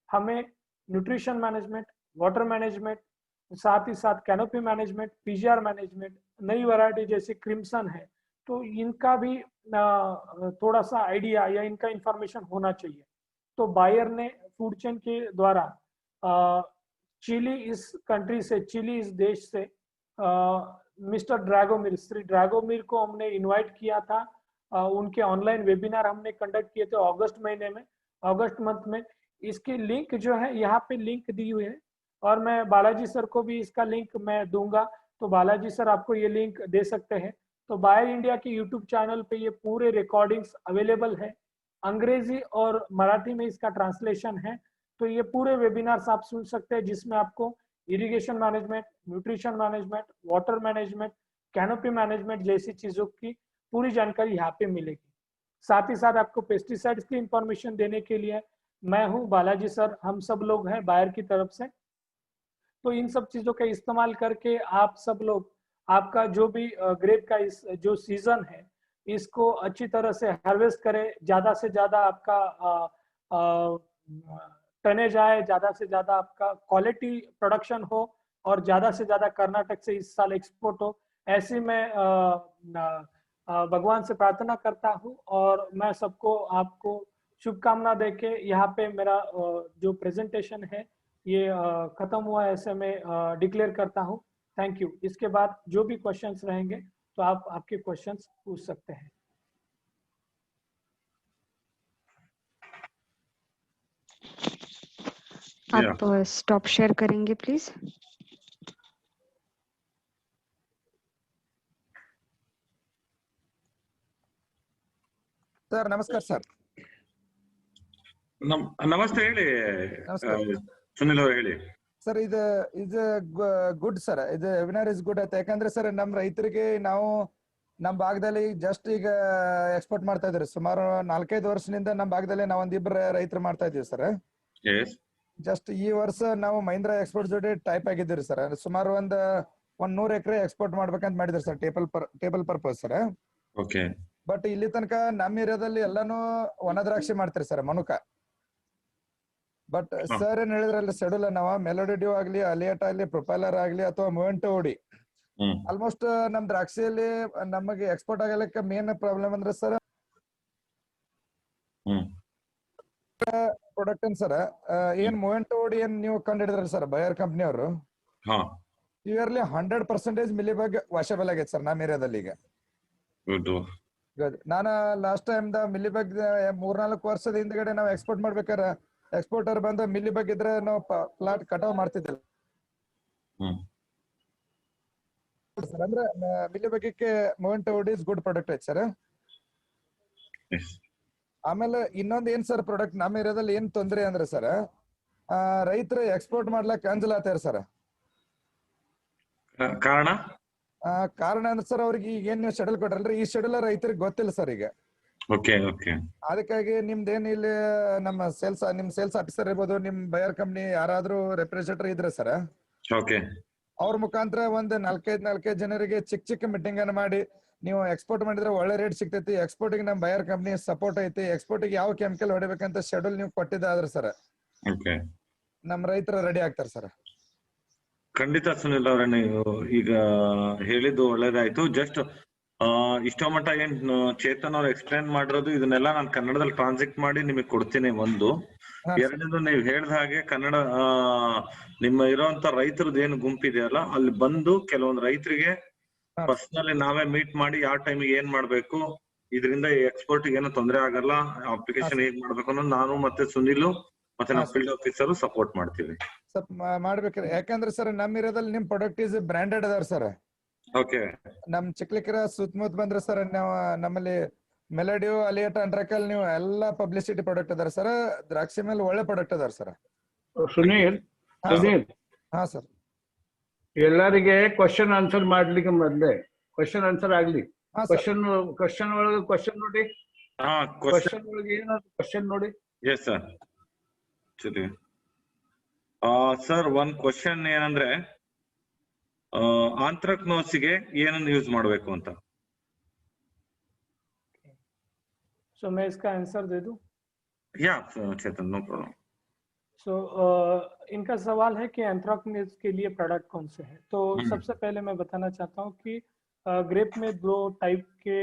हमें न्यूट्रिशन मैनेजमेंट, वाटर मैनेजमेंट, साथ ही साथ कैनोपी मैनेजमेंट, पीजीआर मैनेजमेंट, नई वैरायटी जैसे क्रिम्सन है तो इनका भी थोड़ा सा आइडिया या इनका इंफॉर्मेशन होना चाहिए। तो बायर ने फूड चेन के द्वारा चिली इस कंट्री से, चिली इस देश से मिस्टर ड्रैगोमिर, श्री ड्रैगोमिर को हमने इनवाइट किया था। उनके ऑनलाइन वेबिनार हमने कंडक्ट किए थे अगस्त महीने में, अगस्त मंथ में। इसकी लिंक जो है यहाँ पे लिंक दी हुई है और मैं बालाजी सर को भी इसका लिंक मैं दूंगा, तो बालाजी सर आपको ये लिंक दे सकते हैं। तो बायर इंडिया के यूट्यूब चैनल पे ये पूरे रिकॉर्डिंग्स अवेलेबल है, अंग्रेजी और मराठी में इसका ट्रांसलेशन है। तो ये पूरे वेबिनार्स आप सुन सकते हैं जिसमें आपको irrigation management, nutrition management, water management, canopy management जैसी चीजों की पूरी जानकारी यहाँ पे मिलेगी। साथ ही साथ आपको पेस्टिसाइड्स की इंफॉर्मेशन देने के लिए मैं हूँ, बालाजी सर, हम सब लोग हैं बायर की तरफ से। तो इन सब चीजों का इस्तेमाल करके आप सब लोग आपका जो भी ग्रेप का इस जो सीजन है इसको अच्छी तरह से हार्वेस्ट करें, ज्यादा से ज्यादा आपका टनेज आए, ज्यादा से ज्यादा आपका क्वालिटी प्रोडक्शन हो और ज्यादा से ज्यादा कर्नाटक से इस साल एक्सपोर्ट हो, ऐसी मैं भगवान से प्रार्थना करता हूँ। और मैं सबको आपको शुभकामना देके यहाँ पे मेरा जो प्रेजेंटेशन है ये खत्म हुआ ऐसे मैं डिक्लेयर करता हूँ। Thank you. इसके बाद जो भी क्वेश्चंस रहेंगे तो आप आपके क्वेश्चंस पूछ सकते हैं। आप स्टॉप शेयर करेंगे प्लीज। सर नमस्कार सर। ನಮಸ್ತೆ ಹೇಳಿ ನಮಸ್ಕಾರ ಸುನಿಲ್ ಅವ್ರು ಹೇಳಿ. ಸರ್ ಇದು ಗುಡ್ ಸರ್, ಇದು ವೆಬಿನಾರ್ ಇಸ್ ಗುಡ್ ಆಯ್ತು. ಯಾಕಂದ್ರೆ ಸರ್ ನಮ್ಮ ರೈತರಿಗೆ ನಾವು ನಮ್ಮ ಭಾಗದಲ್ಲಿ ಜಸ್ಟ್ ಈಗ ಎಕ್ಸ್ಪೋರ್ಟ್ ಮಾಡ್ತಾ ಇದ್ರಿ. ಸುಮಾರು 4-5 ವರ್ಷದಿಂದ ನಮ್ಮ ಭಾಗದಲ್ಲಿ ನಾವು ಒಂದಿಬ್ಬರು ರೈತರು ಮಾಡ್ತಾ ಇದೀವಿ ಸರ್. ಜಸ್ಟ್ ಈ ವರ್ಷ ನಾವು ಮಹೀಂದ್ರಾ ಎಕ್ಸ್ಪೋರ್ಟ್ ಜೊತೆ ಟೈಪ್ ಆಗಿದ್ದೀರಿ ಸರ್. ಸುಮಾರು ಒಂದ್ 100 ಎಕರೆ ಎಕ್ಸ್ಪೋರ್ಟ್ ಮಾಡ್ಬೇಕಂತ ಮಾಡಿದ್ರಿ sir, table purpose sir. Okay. But ಇಲ್ಲಿ ತನಕ ನಮ್ಮ ಏರಿಯಾದಲ್ಲಿ ಎಲ್ಲಾನು ಒಣ ದ್ರಾಕ್ಷಿ ಮಾಡ್ತಾರೆ ಸರ್, ಮನುಕ. ಬಟ್ ಸರ್ ಏನ್ ಹೇಳಿದ್ರಲ್ಲ ಶೆಡ್ಯೂಲ್, ನಾವು ಮೆಲೋಡಿ ಡ್ಯೂ ಆಗ್ಲಿ, ಅಲಿಯಟ್ ಆಗ್ಲಿ, ಪ್ರೊಪೈಲರ್ ಆಗ್ಲಿ ಅಥವಾ ಮೊವೆಂಟೋ ಓಡಿ, ಆಲ್ಮೋಸ್ಟ್ ನಮ್ ದ್ರಾಕ್ಷಿಯಲ್ಲಿ ನಮಗೆ ಎಕ್ಸ್ಪೋರ್ಟ್ ಆಗಲಿಕ್ಕೆ ಮೇನ್ ಪ್ರಾಬ್ಲಮ್ ಅಂದ್ರೆ ಸರ್ ಪ್ರಾಡಕ್ಟ್ ಏನ್ ಸರ್, ಏನ್ ಮೊವೆಂಟೋ ಓಡಿ ಏನ್ ನೀವು ಕಂಡು ಹಿಡಿದ್ರಲ್ಲ ಸರ್ ಬಯರ್ ಕಂಪ್ನಿ ಅವರು, ಇಯರ್ಲಿ 100% ಮಿಲಿಬಗ್ ವಾಷಬಲ್ ಆಗೈತೆ ಸರ್ ನಮ್ಮ ಏರಿಯಾದಲ್ಲಿ ಈಗ. ನಾನು ಲಾಸ್ಟ್ ಟೈಮ್ ಮಿಲಿಬಗ್ 3-4 ವರ್ಷದ ಹಿಂದ್ಗಡೆ ನಾವು ಎಕ್ಸ್ಪೋರ್ಟ್ ಮಾಡ್ಬೇಕಾರೆ ಎಕ್ಸ್ಪೋರ್ಟರ್ ಬಂದ ಮಿಲಿಬಗ್ ಇದ್ರೆ ನಾವು ಪ್ಲಾಟ್ ಕಟಾವ್ ಮಾಡ್ತಿದ್ದಿಲ್ಲ ಸರ್. ಅಂದ್ರೆ ಮಿಲಿಬಗ್ಗೆ ಮೊವೆಂಟೋ ಓಡಿ ಇಸ್ ಗುಡ್ ಪ್ರಾಡಕ್ಟ್ ಐತೆ ಸರ್. ಆಮೇಲೆ ಇನ್ನೊಂದ್ ಏನ್ ಸರ್ ಪ್ರಾಡಕ್ಟ್ ನಮ್ಮ ಏರಿಯಾದಲ್ಲಿ ಏನ್ ತೊಂದ್ರೆ ಅಂದ್ರೆ ಸರ್, ರೈತರು ಎಕ್ಸ್ಪೋರ್ಟ್ ಮಾಡ್ಲಕ್ ಅಂಜಲಾತಾರ ಸರ್. ಕಾರಣ ಅಂದ್ರೆ ಸರ್ ಅವ್ರಿಗೆ ಈಗ ಏನ್ ನೀವು ಶೆಡ್ಯೂಲ್ ಕೊಟ್ರಲ್ರಿ, ಈ ಶೆಡ್ಯೂಲ್ ರೈತರಿಗೆ ಗೊತ್ತಿಲ್ಲ ಸರ್ ಈಗ. ಅದಕ್ಕಾಗಿ ನಿಮ್ದೇನ್ ಇಲ್ಲಿ ನಮ್ಮ ನಿಮ್ ಸೇಲ್ಸ್ ಆಫೀಸರ್ ಇರ್ಬೋದು, ನಿಮ್ ಬಯರ್ ಕಂಪ್ನಿ ಯಾರಾದ್ರೂ ರೆಪ್ರೆಸೆಂಟೇಟಿವ್ ಇದ್ರೆ ಸರ್, ಅವ್ರ ಮುಖಾಂತರ ಒಂದ್ 4-5 ಜನರಿಗೆ ಚಿಕ್ಕ ಮೀಟಿಂಗ್ ಅನ್ನ ಮಾಡಿ, ನೀವು ಎಕ್ಸ್ಪೋರ್ಟ್ ಮಾಡಿದ್ರೆ ಒಳ್ಳೆ ರೇಟ್ ಸಿಗ್ತೈತಿ, ಎಕ್ಸ್ಪೋರ್ಟ್ ಗೆ ನಮ್ ಬಯರ್ ಕಂಪ್ನಿ ಸಪೋರ್ಟ್ ಐತಿ, ಎಕ್ಸ್ಪೋರ್ಟ್ ಗೆ ಯಾವ ಕೆಮಿಕಲ್ ಹೊಡಿಬೇಕಂತ ಶೆಡ್ಯೂಲ್ ನೀವು ಕೊಟ್ಟಿದ್ದಾದ್ರೆ ಸರ್ ನಮ್ ರೈತರು ರೆಡಿ ಆಗ್ತಾರೆ ಸರ್. ಖಂಡಿತ ಸುನಿಲ್ ಅವ್ರೆ, ನೀವು ಈಗ ಹೇಳಿದ್ದು ಒಳ್ಳೇದಾಯ್ತು. ಜಸ್ಟ್ ಇಷ್ಟೋ ಮಟ್ಟ ಏನ್ ಚೇತನ್ ಅವ್ರು ಎಕ್ಸ್ಪ್ಲೇನ್ ಮಾಡಿರೋದು ಇದನ್ನೆಲ್ಲ ನಾನು ಕನ್ನಡದಲ್ಲಿ ಟ್ರಾನ್ಸ್ಲೇಟ್ ಮಾಡಿ ನಿಮಗೆ ಕೊಡ್ತೀನಿ. ಒಂದು ಎರಡನೇದು, ನೀವು ಹೇಳ್ದ ಹಾಗೆ ಕನ್ನಡ ನಿಮ್ಮ ಇರೋಂತ ರೈತರದ್ದು ಏನು ಗುಂಪಿದೆಯಲ್ಲ, ಅಲ್ಲಿ ಬಂದು ಕೆಲವೊಂದು ರೈತರಿಗೆ ಪರ್ಸನಲಿ ನಾವೇ ಮೀಟ್ ಮಾಡಿ ಯಾವ ಟೈಮಿಗೆ ಏನ್ ಮಾಡ್ಬೇಕು, ಇದರಿಂದ ಎಕ್ಸ್ಪೋರ್ಟ್ ಏನು ತೊಂದರೆ ಆಗಲ್ಲ, ಅಪ್ಲಿಕೇಶನ್ ಹೇಗ್ ಮಾಡ್ಬೇಕು ಅನ್ನೋದು ನಾನು ಮತ್ತೆ ಸುನಿಲ್ ಮತ್ತೆ ನಮ್ಮ ಫೀಲ್ಡ್ ಆಫೀಸರ್ ಸಪೋರ್ಟ್ ಮಾಡ್ತೀವಿ. ಮಾಡ್ಬೇಕ್ರಿ, ಯಾಕಂದ್ರೆ ಸರ್ ನಮ್ಮ ಏರಿಯಾದಲ್ಲಿ ನಿಮ್ ಪ್ರಾಡಕ್ಟ್ ಇಸ್ ಬ್ರಾಂಡೆಡ್ ಅದಾರ ಸರ್. ಓಕೆ. ನಮ್ ಚಿಕ್ಲಿಕರ ಸುತ್ತಮುತ್ತ ಬಂದ್ರೆ ಸರ್ ನಾವು ನಮ್ಮಲ್ಲಿ ಮೆಲೋಡಿಯೋ, ಅಲಿಯಟ್, ಅಂಡ್ರಕಲ್ ನೀವು ಎಲ್ಲಾ ಪಬ್ಲಿಸಿಟಿ ಪ್ರಾಡಕ್ಟ್ ಅದಾರ ಸರ್. ದ್ರಾಕ್ಷಿ ಮೇಲೆ ಒಳ್ಳೆ ಪ್ರಾಡಕ್ಟ್ ಅದಾರ ಸರ್. ಸುನೀಲ್, ಹಾ ಸರ್, ಎಲ್ಲರಿಗೆ ಕ್ವಶನ್ ಆನ್ಸರ್ ಮಾಡ್ಲಿಕ್ಕೆ ಮೊದ್ಲೇ ಕ್ವಶನ್ ಆನ್ಸರ್ ಆಗ್ಲಿ. ಕ್ವಶನ್ ಒಳಗೆ ಕ್ವಶನ್ ನೋಡಿ, ಕ್ವಶನ್ ಒಳಗೆ ಏನಾದ್ರು ಕ್ವಶನ್ ನೋಡಿ. Yes sir. ಸರಿ ಸರ್, ಒಂದ್ ಕ್ವಶನ್ ಏನಂದ್ರೆ ಆಂಥ್ರಾಕ್ನೋಸಿಗೆ ಏನನ್ನು ಯೂಸ್ ಮಾಡಬೇಕು ಅಂತ. So मैं इसका आंसर दे दूं? या चेतन, नो प्रॉब्लम. सो इनका सवाल है कि एंथ्राक्नोज के लिए प्रोडक्ट कौन से हैं. तो सबसे पहले मैं बताना चाहता हूं कि ग्रेप में 2 टाइप के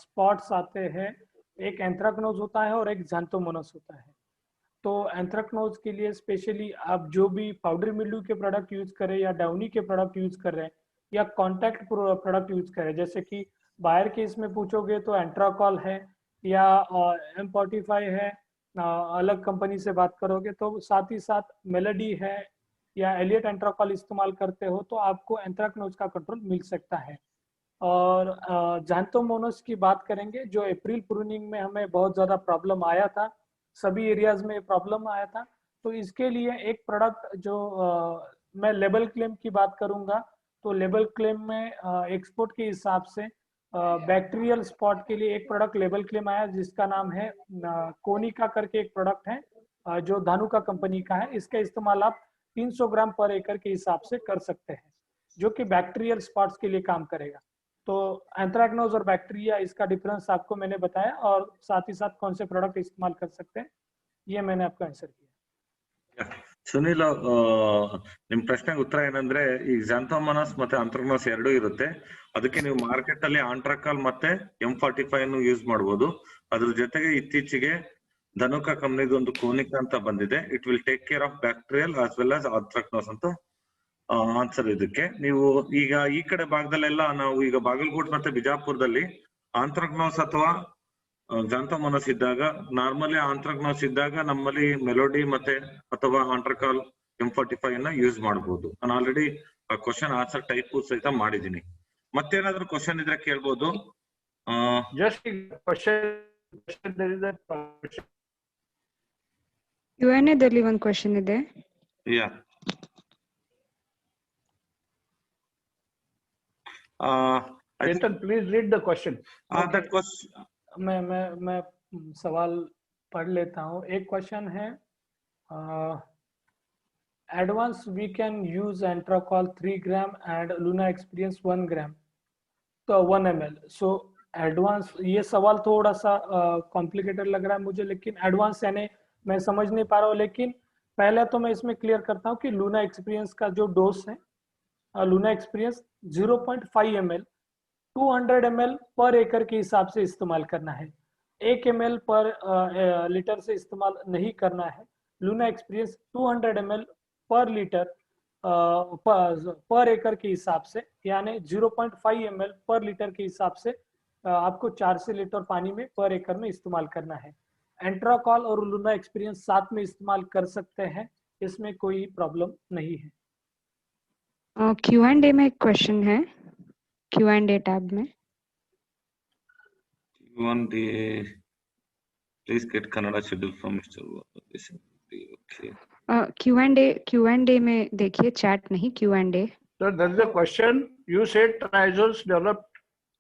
स्पॉट्स आते हैं. एक एंथ्राक्नोज होता है और एक ज़ैंथोमोनास होता है. तो एंथ्राक्नोज के लिए स्पेशली आप जो भी पाउडर मिल्ड्यू के प्रोडक्ट यूज करें या डाउनी के प्रोडक्ट यूज कर रहे हैं या कॉन्टैक्ट प्रोडक्ट यूज करें, जैसे कि बायर के इसमें पूछोगे तो एंट्राकॉल है या M45 है, अलग कंपनी से बात करोगे तो साथ ही साथ मेलोडी है या एलियट एंट्राकॉल इस्तेमाल करते हो तो आपको एंथ्राक्नोज का कंट्रोल मिल सकता है. और ज़ैंथोमोनास की बात करेंगे, जो अप्रैल प्रूनिंग में हमें बहुत ज़्यादा प्रॉब्लम आया था, सभी एरियाज में प्रॉब्लम आया था. तो इसके लिए एक प्रोडक्ट जो मैं लेबल क्लेम की बात करूंगा, तो लेबल क्लेम में एक्सपोर्ट के हिसाब से बैक्टीरियल स्पॉट के लिए एक प्रोडक्ट लेबल क्लेम आया जिसका नाम है कोनिका करके एक प्रोडक्ट है जो धानुका कंपनी का है. इसका इस्तेमाल आप 300 ग्राम पर एकड़ के हिसाब से कर सकते हैं, जो कि बैक्टीरियल स्पॉट्स के लिए काम करेगा. तो एंथ्राक्नोज और बैक्टीरिया, इसका डिफरेंस आपको मैंने बताया, और साथ ही साथ कौन से प्रोडक्ट इस्तेमाल कर सकते हैं, ये मैंने आपको आंसर किया. ಸುನಿಲ್, ನಿಮ್ ಪ್ರಶ್ನೆಗೆ ಉತ್ತರ ಏನಂದ್ರೆ, ಈ ಝ್ಯಾಂಥೋಮೋನಾಸ್ ಮತ್ತೆ ಆಂಥ್ರಾಕ್ನೋಸ್ ಎರಡೂ ಇರುತ್ತೆ. ಅದಕ್ಕೆ ನೀವು ಮಾರ್ಕೆಟ್ ಅಲ್ಲಿ ಆಂಟ್ರಾಕಾಲ್ ಮತ್ತೆ M45 ಯೂಸ್ ಮಾಡಬಹುದು. ಅದ್ರ ಜೊತೆಗೆ ಇತ್ತೀಚೆಗೆ ಧನುಕಾ ಕಂಪನಿದು ಒಂದು ಕೋನಿಕಾ ಅಂತ ಬಂದಿದೆ. It will take care of bacterial as well as anthracnose ಅಂತ ಆನ್ಸರ್ ಇದಕ್ಕೆ. ನೀವು ಈಗ ಈ ಕಡೆ ಭಾಗದಲ್ಲೆಲ್ಲ, ನಾವು ಈಗ ಬಾಗಲಕೋಟ್ ಮತ್ತೆ ಬಿಜಾಪುರದಲ್ಲಿ ಆಂಥ್ರಾಕ್ನೋಸ್ ಅಥವಾ ಝ್ಯಾಂಥೋಮೋನಾಸ್ ಇದ್ದಾಗ, ನಾರ್ಮಲಿ ಆಂಥ್ರಾಕ್ನೋಸ್ ಇದ್ದಾಗ ನಮ್ಮಲ್ಲಿ ಮೆಲೋಡಿ ಮತ್ತೆ ಅಥವಾ ಆಂಟ್ರಾಕಾಲ್ M45 ಯೂಸ್ ಮಾಡಬಹುದು. ನಾನು ಆಲ್ರೆಡಿ ಕ್ವಶನ್ ಆನ್ಸರ್ ಟೈಪ್ ಸಹಿತ ಮಾಡಿದ್ದೀನಿ. ಮತ್ತೇನಾದ್ರೂ ಕ್ವಶನ್ ಇದ್ರೆ ಕೇಳ್ಬೋದು. Q&A ದಲ್ಲಿ ಒಂದು ಕ್ವಶನ್ ಇದೆ. Yeah. I think Chetan, please read the question. that question. मैं सवाल पढ़ लेता हूँ. एक क्वेश्चन है, advance we can use Antracol 3 gram and Luna Experience 1 gram तो 1 ml. सो एडवांस, ये सवाल थोड़ा सा कॉम्प्लिकेटेड लग रहा है मुझे, लेकिन एडवांस यानी मैं समझ नहीं पा रहा हूँ. लेकिन पहले तो मैं इसमें क्लियर करता हूँ कि लूना एक्सपीरियंस का जो डोज है, लूना एक्सपीरियंस 0.5 ml 200 ml पर एकड़ के हिसाब से इस्तेमाल करना है. 1 ml पर लीटर से इस्तेमाल नहीं करना है. लूना एक्सपीरियंस 200 ml पर लीटर पर एकड़ के हिसाब से, यानी 0.5 ml पर लीटर के हिसाब से आपको 4 से लीटर पानी में पर एकड़ में इस्तेमाल करना है. एंट्राकॉल और लूना एक्सपीरियंस साथ में इस्तेमाल कर सकते हैं, इसमें कोई प्रॉब्लम नहीं है. Q&A में एक क्वेश्चन है, Q&A टैब में. Q&A, please get Kannada schedule from Mr. Okay. Q&A में देखिए, चैट नहीं, Q&A. So there is a question. You said triazoles developed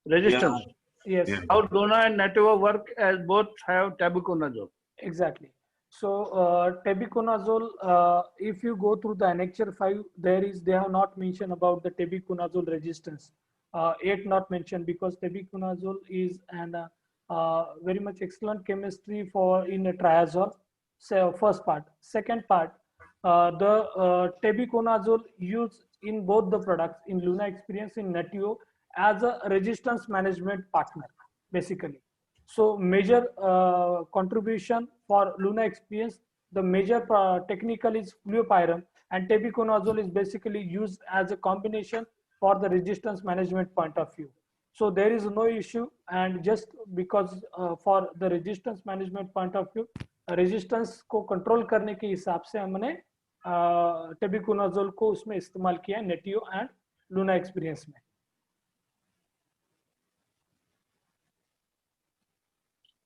resistance. Yes. Yeah. How Luna and Nativa work as both have tabuconazole? Exactly. So tebuconazole, if you go through the Annexure 5, they have not mentioned about the tebuconazole resistance. 8 not mentioned, because tebuconazole is an very much excellent chemistry for in a triazole. So first part. Second part, the tebuconazole used in both the products, in Luna Experience, in Netio, as a resistance management partner, basically. So major contribution for Luna Experience, the major technical is fluopyram, and tebuconazole is basically used as a combination for the resistance management point of view. So there is no issue, and just because for the resistance management point of view, resistance को control करने के हिसाब से हमने tebuconazole को उसमें इस्तेमाल किया है नेटियो एंड लूना एक्सपीरियंस में.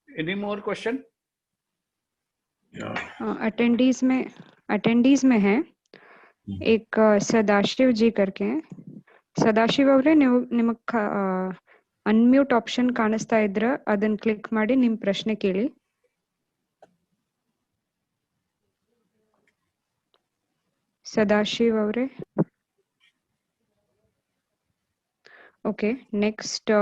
Any more question? अटेंडीज में है एक सदाशिव जी करके हैं. ಸದಾಶಿವ ಅವರೇ, ನೀವು ನಿಮಗೆ ಅನ್ಮ್ಯೂಟ್ ಆಪ್ಷನ್ ಕಾಣಿಸ್ತಾ ಇದ್ರೆ ಅದನ್ನ ಕ್ಲಿಕ್ ಮಾಡಿ ನಿಮ್ಮ ಪ್ರಶ್ನೆ ಕೇಳಿ. ಸದಾಶಿವ್ ಅವರೇ. ಓಕೆ, ನೆಕ್ಸ್ಟ್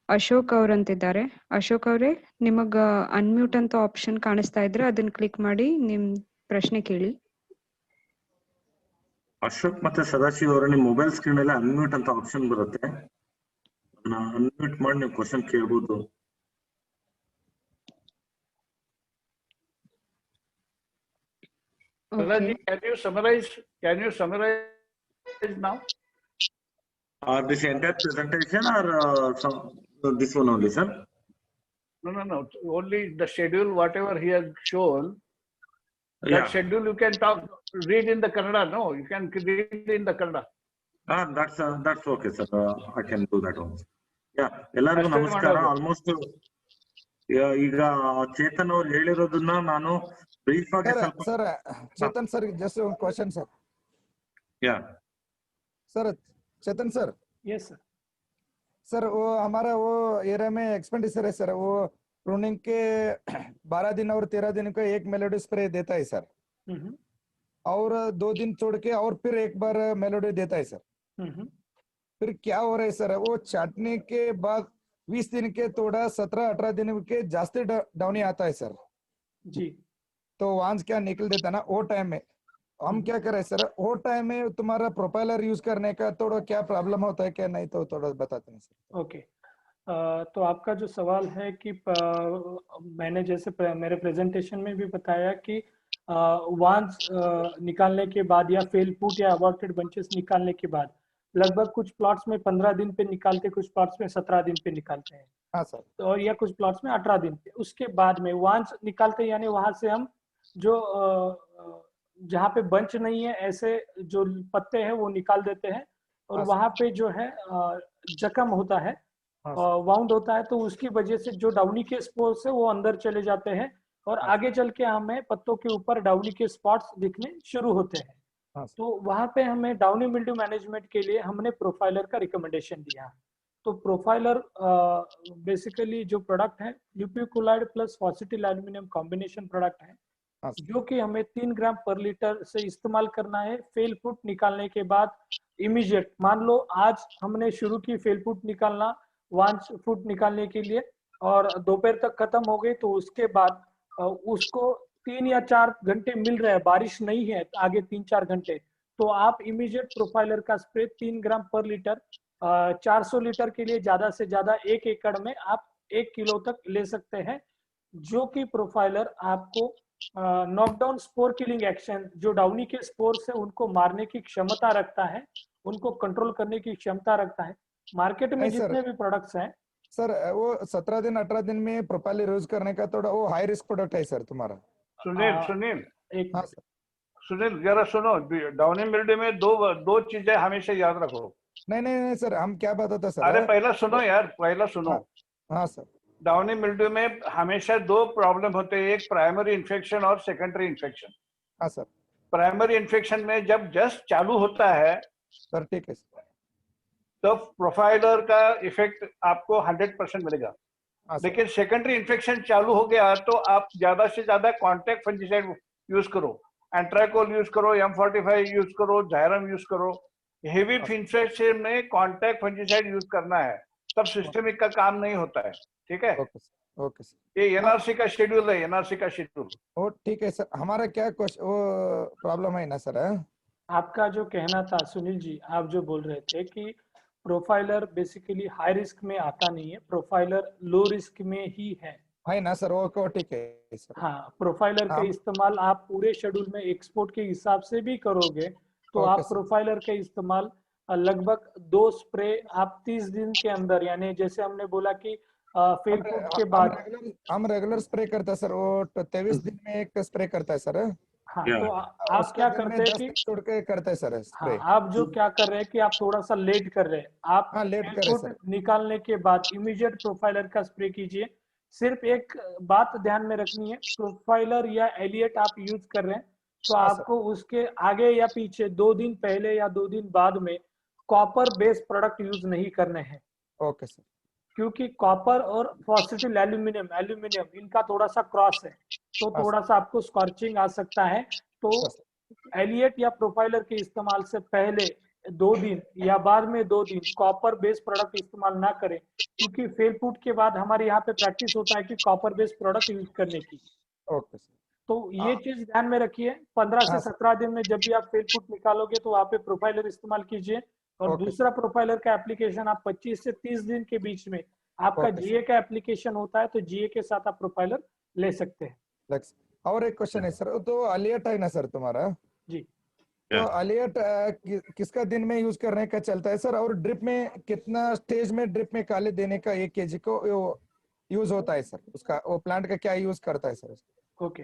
ಅಶೋಕ್ ಅವರಂತಿದ್ದಾರೆ. ಅಶೋಕ್ ಅವರೇ, ನಿಮಗ ಅನ್ಮ್ಯೂಟ್ ಅಂತ ಆಪ್ಷನ್ ಕಾಣಿಸ್ತಾ ಇದ್ರೆ ಅದನ್ನ ಕ್ಲಿಕ್ ಮಾಡಿ ನಿಮ್ ಪ್ರಶ್ನೆ ಕೇಳಿ. ಅಶೋಕ್ ಮತ್ತೆ ಸದಾಶಿವ್ ಅವರ ನಿಮ್ಮ ಮೊಬೈಲ್ ಸ್ಕ್ರೀನ್ ಅಲ್ಲಿ ಅನ್ಮ್ಯೂಟ್ ಅಂತ ಆಪ್ಷನ್ ಬರುತ್ತೆ, ಅನ್ಮ್ಯೂಟ್ ಮಾಡಿ ನೀವು ಕ್ವಶನ್ ಕೇಳಬಹುದು. Can you summarize now? This entire presentation or this one only, sir? No. Only the schedule, whatever he has shown. That schedule you can read in the Kannada. No, you can read in the Kannada. That's okay, sir. I can do that also. Yeah, ಎಲ್ಲರಿಗೂ ನಮಸ್ಕಾರ. Almost ಈಗ ಚೇತನ್ ಅವ್ರು ಹೇಳಿರೋದನ್ನ ನಾನು brief ಆಗಿ ಸ್ವಲ್ಪ. Sir Chetan sir, just one question sir. या sir Chetan sir. Yes sir. Sir वो हमारा वो एरिया में एक्सपेंडिचर है सर, वो प्रूनिंग के 12 दिन और 13 दिन का एक मेलोडी स्प्रे देता है सर, और 2 दिन छोड़ के और फिर एक बार मेलोडी देता है सर. फिर क्या हो रहा है सर, वो छाटने के बाद 20 दिन के थोड़ा 17-18 दिन के जास्ती डाउनी आता है सर जी. तो वांस क्या निकल देता ना वो टाइम में. हम क्या करें सर, वो टाइम में तुम्हारा प्रोपेलर यूज करने का थोड़ा क्या प्रॉब्लम होता है क्या, नहीं तो थोड़ा बताते हैं सर. ओके. तो आपका जो सवाल है कि मैंने जैसे मेरे प्रेजेंटेशन में भी बताया कि वांस निकालने के बाद या फेल फूट या अबॉर्टेड बंचेस निकालने के बाद लगभग कुछ प्लॉट्स में 15 दिन पे निकालते, कुछ प्लॉट्स में 17 दिन पे निकालते हैं. हाँ सर. और या कुछ प्लॉट्स में 18 दिन पे. उसके बाद में वांस निकालते, यानी वहां से हम जो जहाँ पे बंच नहीं है ऐसे जो पत्ते हैं वो निकाल देते हैं, और वहां पे जो है जख्म होता है, वाउंड होता है, तो उसकी वजह से जो डाउनी के स्पोर्स है वो अंदर चले जाते हैं और आगे चल के हमें पत्तों के ऊपर डाउनी के स्पॉट्स दिखने शुरू होते हैं। हाँ सर। तो वहां पे हमें डाउनी मिल्ड्यू मैनेजमेंट के लिए हमने प्रोफाइलर का रिकमेंडेशन दिया। तो प्रोफाइलर बेसिकली जो प्रोडक्ट है ल्यूपिकुलाइड प्लस फॉस्फेटिल एल्यूमिनियम कॉम्बिनेशन प्रोडक्ट है, हाँ सर। जो कि हमें 3 ग्राम पर लीटर से इस्तेमाल करना है फेल फुट निकालने के बाद इमीडिएट। मान लो आज हमने शुरू की फेल फुट निकालना 1 फुट निकालने के लिए और दोपहर तक खत्म हो गई, तो उसके बाद उसको 3 या 4 घंटे मिल रहे हैं, बारिश नहीं है आगे 3-4 घंटे, तो आप इमीडिएट प्रोफाइलर का स्प्रे 3 ग्राम पर लीटर 400 लीटर के लिए ज्यादा से ज्यादा 1 एकड़ में आप 1 किलो तक ले सकते हैं, जो कि प्रोफाइलर आपको नॉकडाउन स्पोर किलिंग एक्शन, जो डाउनी के स्पोर से उनको मारने की क्षमता रखता है, उनको कंट्रोल करने की क्षमता रखता है। मार्केट में नहीं सर। जितने भी प्रोडक्ट्स हैं सर वो 17 दिन 18 दिन में प्रोफाइलर यूज करने का थोड़ा वो हाई रिस्क प्रोडक्ट है सर तुम्हारा। सुनील एक हाँ सर। सुनील जरा सुनो, डाउनी मिल्ड्यू में दो चीजें हमेशा याद रखो। नहीं सर, हम क्या बताते सर। अरे पहला सुनो यार, पहला सुनो। हाँ सर। डाउनी मिल्ड्यू में हमेशा 2 प्रॉब्लम होते हैं, एक प्राइमरी इन्फेक्शन और सेकेंडरी इन्फेक्शन। हाँ सर। प्राइमरी इन्फेक्शन में जब जस्ट चालू होता है सर ठीक है सर। तो प्रोफाइलर का इफेक्ट आपको 100% मिलेगा। हाँ सर। लेकिन सेकेंडरी इन्फेक्शन चालू हो गया तो आप ज्यादा से ज्यादा कॉन्टैक्ट फंजीसाइड यूज करो, एंट्राकोल यूज करो, M45 यूज करो, जायरम यूज करो। हेवी इन्फेक्शन में कॉन्टैक्ट फंजीसाइड यूज करना है, तब सिस्टमिक का काम नहीं होता है। ठीक है, ओके सर। Okay sir. ये एनआरसी का शेड्यूल है, एनआरसी का शेड्यूल। ओ ठीक है सर। हमारा क्या क्वेश्चन वो प्रॉब्लम है ना सर। आपका जो कहना था सुनील जी, आप जो बोल रहे थे कि प्रोफाइलर बेसिकली हाई रिस्क में आता नहीं है, प्रोफाइलर लो रिस्क में ही है ना सर। वो ठीक है सर। हाँ, प्रोफाइलर का इस्तेमाल आप पूरे शेड्यूल में एक्सपोर्ट के हिसाब से भी करोगे तो आप प्रोफाइलर का इस्तेमाल लगभग 2 स्प्रे आप 30 दिन के अंदर, यानी जैसे हमने बोला कि फेल फुट के बाद हम रेगुलर स्प्रे करते हैं सर। वो 23 दिन में एक स्प्रे करता है सर। हाँ, तो आप क्या करते हैं कि छोड़ के करते हैं सर स्प्रे। हाँ, आप जो क्या कर रहे हैं कि आप थोड़ा सा लेट कर रहे हैं। आप लेट कर रहे फुट निकालने के बाद इमीडिएट प्रोफाइलर का स्प्रे कीजिए। सिर्फ एक बात ध्यान में रखनी है, प्रोफाइलर या एलियट आप यूज कर रहे हैं तो आपको उसके आगे या पीछे 2 दिन पहले या 2 दिन बाद में कॉपर बेस्ड प्रोडक्ट यूज नहीं करने हैं। Okay sir. क्योंकि कॉपर और फॉस्फेटिल एल्यूमिनियम इनका थोड़ा सा क्रॉस है, तो थोड़ा सा आपको स्कॉर्चिंग आ सकता है। तो एलियट या प्रोफाइलर के इस्तेमाल से पहले 2 दिन या बाद में 2 दिन कॉपर बेस्ड प्रोडक्ट इस्तेमाल ना करें, क्योंकि फेल फुट के बाद हमारे यहाँ पे प्रैक्टिस होता है कि कॉपर बेस्ड प्रोडक्ट यूज करने की। Okay sir. तो ये चीज ध्यान में रखिए। 15 से 17 दिन में जब भी आप फेल फुट निकालोगे तो वहाँ पे प्रोफाइलर इस्तेमाल कीजिए, और दूसरा प्रोफाइलर का एप्लीकेशन आप 25 से 30 दिन के बीच में आपका जीए का एप्लीकेशन होता है, तो जीए के साथ आप प्रोफाइलर ले सकते हैं। और एक क्वेश्चन है सर, तो अलियट है ना सर तुम्हारा जी, तो अलियट किसका दिन में यूज करने का चलता है सर? और ड्रिप में कितना स्टेज में ड्रिप में काले देने का 1 kg को यूज होता है सर? उसका वो प्लांट का क्या यूज करता है सर? ओके,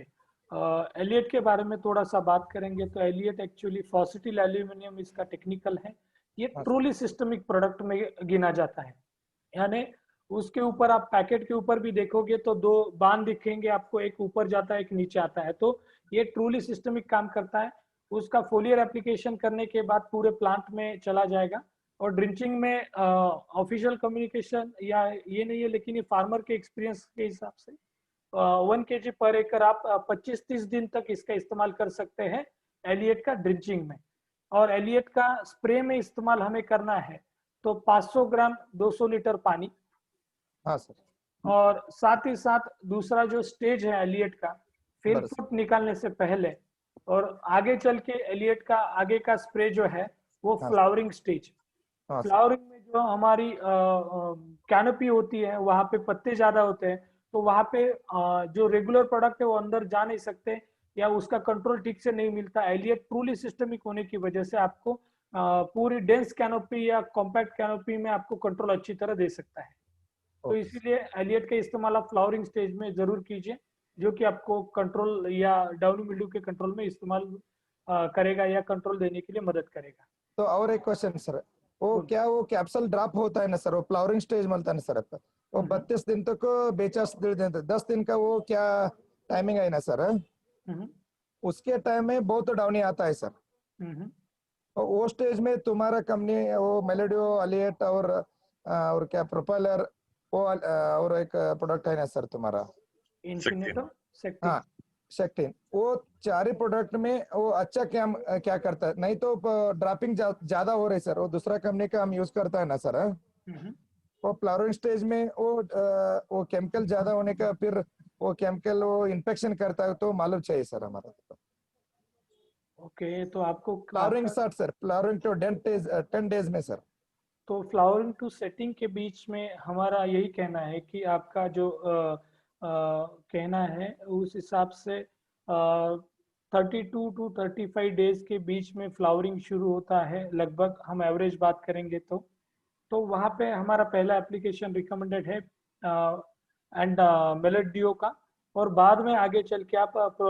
एलियट के बारे में थोड़ा सा बात करेंगे तो एलियट एक्चुअली फॉस्फेटिल एल्यूमिनियम इसका टेक्निकल है। ये ट्रूली सिस्टमिक प्रोडक्ट में गिना जाता है, यानी उसके ऊपर आप पैकेट के ऊपर भी देखोगे तो 2 बांध दिखेंगे आपको, एक ऊपर जाता है एक नीचे आता है। तो ये ट्रूली सिस्टमिक काम करता है। उसका फोलियर एप्लीकेशन करने के बाद पूरे प्लांट में चला जाएगा। और ड्रिंचिंग में ऑफिशियल कम्युनिकेशन या ये नहीं है, लेकिन ये फार्मर के एक्सपीरियंस के हिसाब से 1 kg पर एकड़ आप 25-30 दिन तक इसका इस्तेमाल कर सकते हैं एलियट का ड्रिंचिंग में। और एलियट का स्प्रे में इस्तेमाल हमें करना है तो 500 ग्राम 200 लीटर पानी। हाँ सर। और साथ ही साथ दूसरा जो स्टेज है एलियट का, फेल फुट निकालने से पहले और आगे चल के एलियट का आगे का स्प्रे जो है वो फ्लावरिंग स्टेज। फ्लावरिंग में जो हमारी कैनोपी होती है वहां पे पत्ते ज्यादा होते हैं, तो वहां पे जो रेगुलर प्रोडक्ट है वो अंदर जा नहीं सकते या उसका कंट्रोल ठीक से नहीं मिलता। एलियट ट्रूली सिस्टमिक होने की वजह से आपको पूरी डेंस कैनोपी या कॉम्पैक्ट कैनोपी में आपको कंट्रोल अच्छी तरह दे सकता है। तो इसीलिए एलियट का इस्तेमाल आप फ्लावरिंग स्टेज में जरूर कीजिए, जो कि आपको कंट्रोल या डाउनी मिल्ड्यू के कंट्रोल में इस्तेमाल करेगा या कंट्रोल देने के लिए मदद करेगा। तो और एक क्वेश्चन सर, वो क्या वो कैप्सूल ड्रॉप होता है ना सर, वो फ्लावरिंग स्टेज मिलता है ना सर आपका, वो 32 दिन तक बेचा 10 दिन का, वो क्या टाइमिंग है ना सर, उसके टाइम में बहुत डाउनी आता है सर। और वो स्टेज में तुम्हारा कंपनी वो मेलोडियो अलियट और क्या प्रोपेलर वो और एक प्रोडक्ट है ना सर तुम्हारा इन्फिनेटो सेक्टिन। हाँ सेक्टिन, वो चार प्रोडक्ट में वो अच्छा क्या करता है, नहीं तो ड्रॉपिंग ज्यादा हो रही सर, वो दूसरा कंपनी का हम यूज करता है ना सर। वो फ्लावरिंग स्टेज में वो केमिकल ज्यादा होने का, फिर वो केमिकल वो इन्फेक्शन करता है, तो मालूम चाहिए सर हमारा। ओके, तो आपको flowering start sir, flowering to 10 days में सर। तो फ्लावरिंग टू सेटिंग के बीच में हमारा यही कहना है कि आपका जो कहना है उस हिसाब से 32 टू 35 डेज के बीच में फ्लावरिंग शुरू होता है लगभग, हम एवरेज बात करेंगे तो वहाँ पे हमारा पहला एप्लीकेशन रिकमेंडेड है एंड मेलोडियो का, और बाद में आगे चल के आप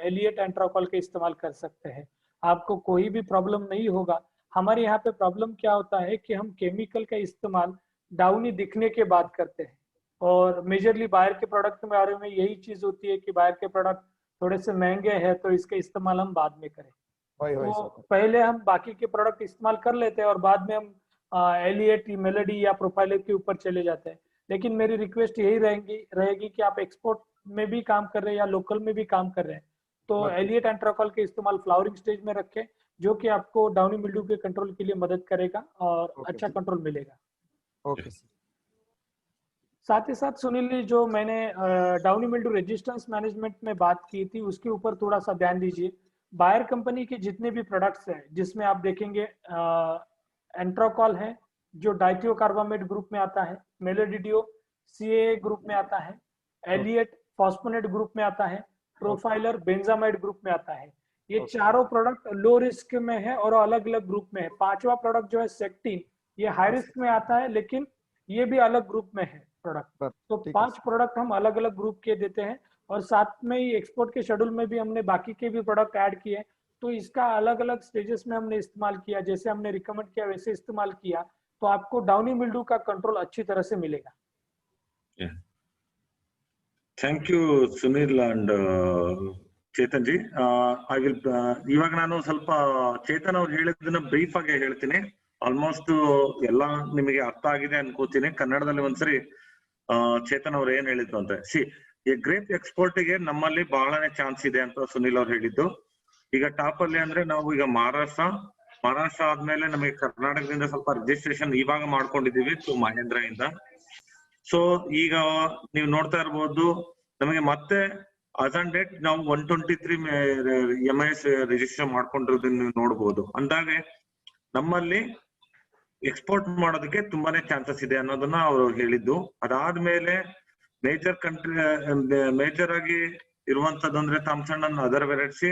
एलियट एंट्राकॉल का इस्तेमाल कर सकते हैं, आपको कोई भी प्रॉब्लम नहीं होगा। हमारे यहाँ पे प्रॉब्लम क्या होता है कि हम केमिकल का इस्तेमाल डाउनी दिखने के बाद करते हैं, और मेजरली बाहर के प्रोडक्ट के बारे में यही चीज होती है कि बाहर के प्रोडक्ट थोड़े से महंगे हैं तो इसका इस्तेमाल हम बाद में करें। तो पहले हम बाकी के प्रोडक्ट इस्तेमाल कर लेते हैं और बाद में हम एलियट मेलोडी या प्रोफाइलर के ऊपर चले जाते हैं। लेकिन मेरी रिक्वेस्ट यही रहेगी कि आप एक्सपोर्ट में भी काम कर रहे हैं या लोकल में भी काम कर रहे हैं तो एलियट एंट्राकॉल के इस्तेमाल फ्लावरिंग स्टेज में रखें, जो कि आपको डाउनी मिल्ड्यू के कंट्रोल के लिए मदद करेगा और अच्छा कंट्रोल मिलेगा। Okay sir. साथ ही साथ सुनील जी, जो मैंने डाउनी मिल्ड्यू रेजिस्टेंस मैनेजमेंट में बात की थी उसके ऊपर थोड़ा सा ध्यान दीजिए। बायर कंपनी के जितने भी प्रोडक्ट्स हैं जिसमें आप देखेंगे एंट्राकॉल है जो डाइथियोकार्बामेट ग्रुप में आता है, मेलोडियो सीए ग्रुप में आता है, एलियट फॉस्फोनेट ग्रुप में आता है, प्रोफाइलर बेंजामाइड ग्रुप में आता है। ये चारों प्रोडक्ट लो रिस्क में है और अलग अलग ग्रुप में है। पांचवा प्रोडक्ट जो है सेक्टिन, ये हाई रिस्क में आता है लेकिन ये भी अलग ग्रुप में है प्रोडक्ट। तो 5 प्रोडक्ट हम अलग अलग ग्रुप के देते हैं और साथ में ही एक्सपोर्ट के शेड्यूल में भी हमने बाकी के भी प्रोडक्ट ऐड किए, तो इसका अलग अलग स्टेजेस में हमने इस्तेमाल किया, जैसे हमने रिकमेंड किया वैसे इस्तेमाल किया, तो आपको डाउनी मिल्ड्यू का कंट्रोल अच्छी तरह से मिलेगा। Thank you Sunil and Chetan G. I will ಇವಾಗ ನಾನು ಸ್ವಲ್ಪ ಚೇತನ್ ಅವ್ರು ಹೇಳಿದ್ದನ್ನ ಬ್ರೀಫ್ ಆಗಿ ಹೇಳ್ತೀನಿ. ಆಲ್ಮೋಸ್ಟ್ ಎಲ್ಲ ನಿಮಗೆ ಅರ್ಥ ಆಗಿದೆ ಅನ್ಕೋತೀನಿ. ಕನ್ನಡದಲ್ಲಿ ಒಂದ್ಸರಿ ಚೇತನ್ ಅವ್ರು ಏನ್ ಹೇಳಿದ್ದು ಅಂತ, ಈ ಗ್ರೇಪ್ ಎಕ್ಸ್ಪೋರ್ಟ್ ಗೆ ನಮ್ಮಲ್ಲಿ ಬಹಳನೇ ಚಾನ್ಸ್ ಇದೆ ಅಂತ ಸುನಿಲ್ ಅವ್ರು ಹೇಳಿದ್ದು. ಈಗ ಟಾಪ್ ಅಲ್ಲಿ ಅಂದ್ರೆ ನಾವು ಈಗ ಮಹಾರಾಷ್ಟ್ರ ಆದ್ಮೇಲೆ ನಮಗೆ ಕರ್ನಾಟಕದಿಂದ ಸ್ವಲ್ಪ ರಿಜಿಸ್ಟ್ರೇಷನ್ ಇವಾಗ ಮಾಡ್ಕೊಂಡಿದೀವಿ ಮಹೇಂದ್ರ ಇಂದ. ಸೊ ಈಗ ನೀವು ನೋಡ್ತಾ ಇರ್ಬೋದು ನಮಗೆ ಮತ್ತೆ ಆಸ್ ಆನ್ ಡೇಟ್ ನಾವು 123 MIS ರಿಜಿಸ್ಟರ್ ಮಾಡ್ಕೊಂಡಿರೋದನ್ನ ನೀವು ನೋಡ್ಬೋದು. ಅಂದಾಗೆ ನಮ್ಮಲ್ಲಿ ಎಕ್ಸ್ಪೋರ್ಟ್ ಮಾಡೋದಕ್ಕೆ ತುಂಬಾನೇ ಚಾನ್ಸಸ್ ಇದೆ ಅನ್ನೋದನ್ನ ಅವರು ಹೇಳಿದ್ದು. ಅದಾದ್ಮೇಲೆ ಮೇಜರ್ ಆಗಿ ಇರುವಂತದ್ದು ಅಂದ್ರೆ ಥಾಮ್ಸನ್ ಅಂಡ್ ಅದರ್ ವೆರೈಟಿ,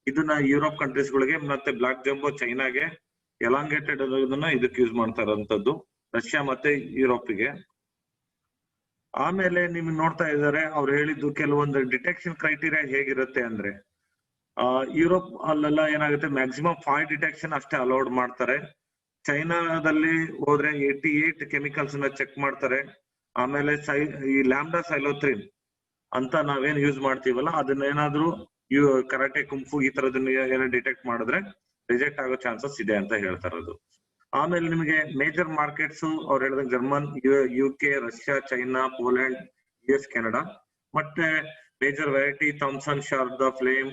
ಇದನ್ನ ಯುರೋಪ್ ಕಂಟ್ರೀಸ್ ಗಳಿಗೆ ಮತ್ತೆ ಬ್ಲಾಕ್ ಜಂಬೋ ಚೈನಾಗೆ ಎಲಾಂಗೇಟೆಡ್ ಅದನ್ನ ಇದಕ್ಕೆ ಯೂಸ್ ಮಾಡ್ತಾ ಇರೋಂಥದ್ದು, ರಷ್ಯಾ ಮತ್ತೆ ಯುರೋಪಿಗೆ. ಆಮೇಲೆ ನಿಮ್ಗೆ ನೋಡ್ತಾ ಇದ್ದಾರೆ ಅವ್ರು ಹೇಳಿದ್ದು ಕೆಲವೊಂದು ಡಿಟೆಕ್ಷನ್ ಕ್ರೈಟೀರಿಯಾ ಹೇಗಿರುತ್ತೆ ಅಂದ್ರೆ, ಯುರೋಪ್ ಅಲ್ಲೆಲ್ಲ ಏನಾಗುತ್ತೆ ಮ್ಯಾಕ್ಸಿಮಮ್ 5 ಡಿಟೆಕ್ಷನ್ ಅಷ್ಟೇ ಅಲೌಡ್ ಮಾಡ್ತಾರೆ. ಚೈನಾದಲ್ಲಿ ಹೋದ್ರೆ 88 ಕೆಮಿಕಲ್ಸ್ ನ ಚೆಕ್ ಮಾಡ್ತಾರೆ. ಆಮೇಲೆ ಈ ಲ್ಯಾಂಬ್ಡಾ ಸೈಲೋಥ್ರಿನ್ ಅಂತ ನಾವೇನ್ ಯೂಸ್ ಮಾಡ್ತೀವಲ್ಲ ಅದನ್ನೇನಾದ್ರೂ ಕರಾಟೆ ಕುಂಫು ಈ ತರದನ್ನ ಏನೋ ಡಿಟೆಕ್ಟ್ ಮಾಡಿದ್ರೆ ರಿಜೆಕ್ಟ್ ಆಗೋ ಚಾನ್ಸಸ್ ಇದೆ ಅಂತ ಹೇಳ್ತಾ ಇರೋದು. ಆಮೇಲೆ ನಿಮಗೆ ಮೇಜರ್ ಮಾರ್ಕೆಟ್ಸ್ ಅವ್ರು ಹೇಳಿದಾಗ German, UK, Russia, China, Poland, US, Canada, ಮತ್ತೆ major variety Thomson, Sharada, Flame,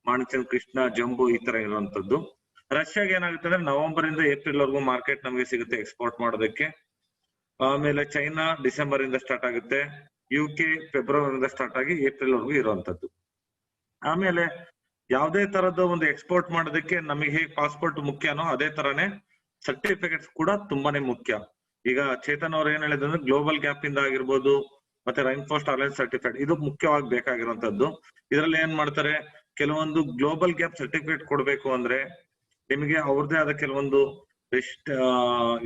Manikchand, Krishna, jumbo ಈ ತರ ಇರುವಂತದ್ದು. ರಷ್ಯಾಗೆ ಏನಾಗುತ್ತೆ ಅಂದ್ರೆ ನವೆಂಬರ್ ಇಂದ ಏಪ್ರಿಲ್ ವರೆಗೂ ಮಾರ್ಕೆಟ್ ನಮಗೆ ಸಿಗುತ್ತೆ ಎಕ್ಸ್ಪೋರ್ಟ್ ಮಾಡೋದಕ್ಕೆ. ಆಮೇಲೆ ಚೈನಾ ಡಿಸೆಂಬರ್ ಇಂದ ಸ್ಟಾರ್ಟ್ ಆಗುತ್ತೆ, UK ಫೆಬ್ರವರಿಯಿಂದ ಸ್ಟಾರ್ಟ್ ಆಗಿ ಏಪ್ರಿಲ್ ವರೆಗೂ ಇರುವಂತದ್ದು. ಆಮೇಲೆ ಯಾವುದೇ ತರದ ಒಂದು ಎಕ್ಸ್ಪೋರ್ಟ್ ಮಾಡೋದಕ್ಕೆ ನಮಗೆ ಹೇಗೆ ಪಾಸ್ಪೋರ್ಟ್ ಮುಖ್ಯನೋ ಅದೇ ತರನೇ ಸರ್ಟಿಫಿಕೇಟ್ಸ್ ಕೂಡ ತುಂಬಾನೇ ಮುಖ್ಯ. ಈಗ ಚೇತನ್ ಅವ್ರು ಏನ್ ಹೇಳಿದ್ರೆ ಗ್ಲೋಬಲ್ ಗ್ಯಾಪ್ ಇಂದ ಆಗಿರ್ಬೋದು, ಮತ್ತೆ ರೈನ್ಫಾರೆಸ್ಟ್ ಅಲೈನ್ಸ್ ಸರ್ಟಿಫಿಕೇಟ್ ಇದು ಮುಖ್ಯವಾಗಿ ಬೇಕಾಗಿರುವಂತದ್ದು. ಇದರಲ್ಲಿ ಏನ್ ಮಾಡ್ತಾರೆ, ಕೆಲವೊಂದು ಗ್ಲೋಬಲ್ ಗ್ಯಾಪ್ ಸರ್ಟಿಫಿಕೇಟ್ ಕೊಡ್ಬೇಕು ಅಂದ್ರೆ ನಿಮಗೆ ಅವ್ರದೇ ಆದ ಕೆಲವೊಂದು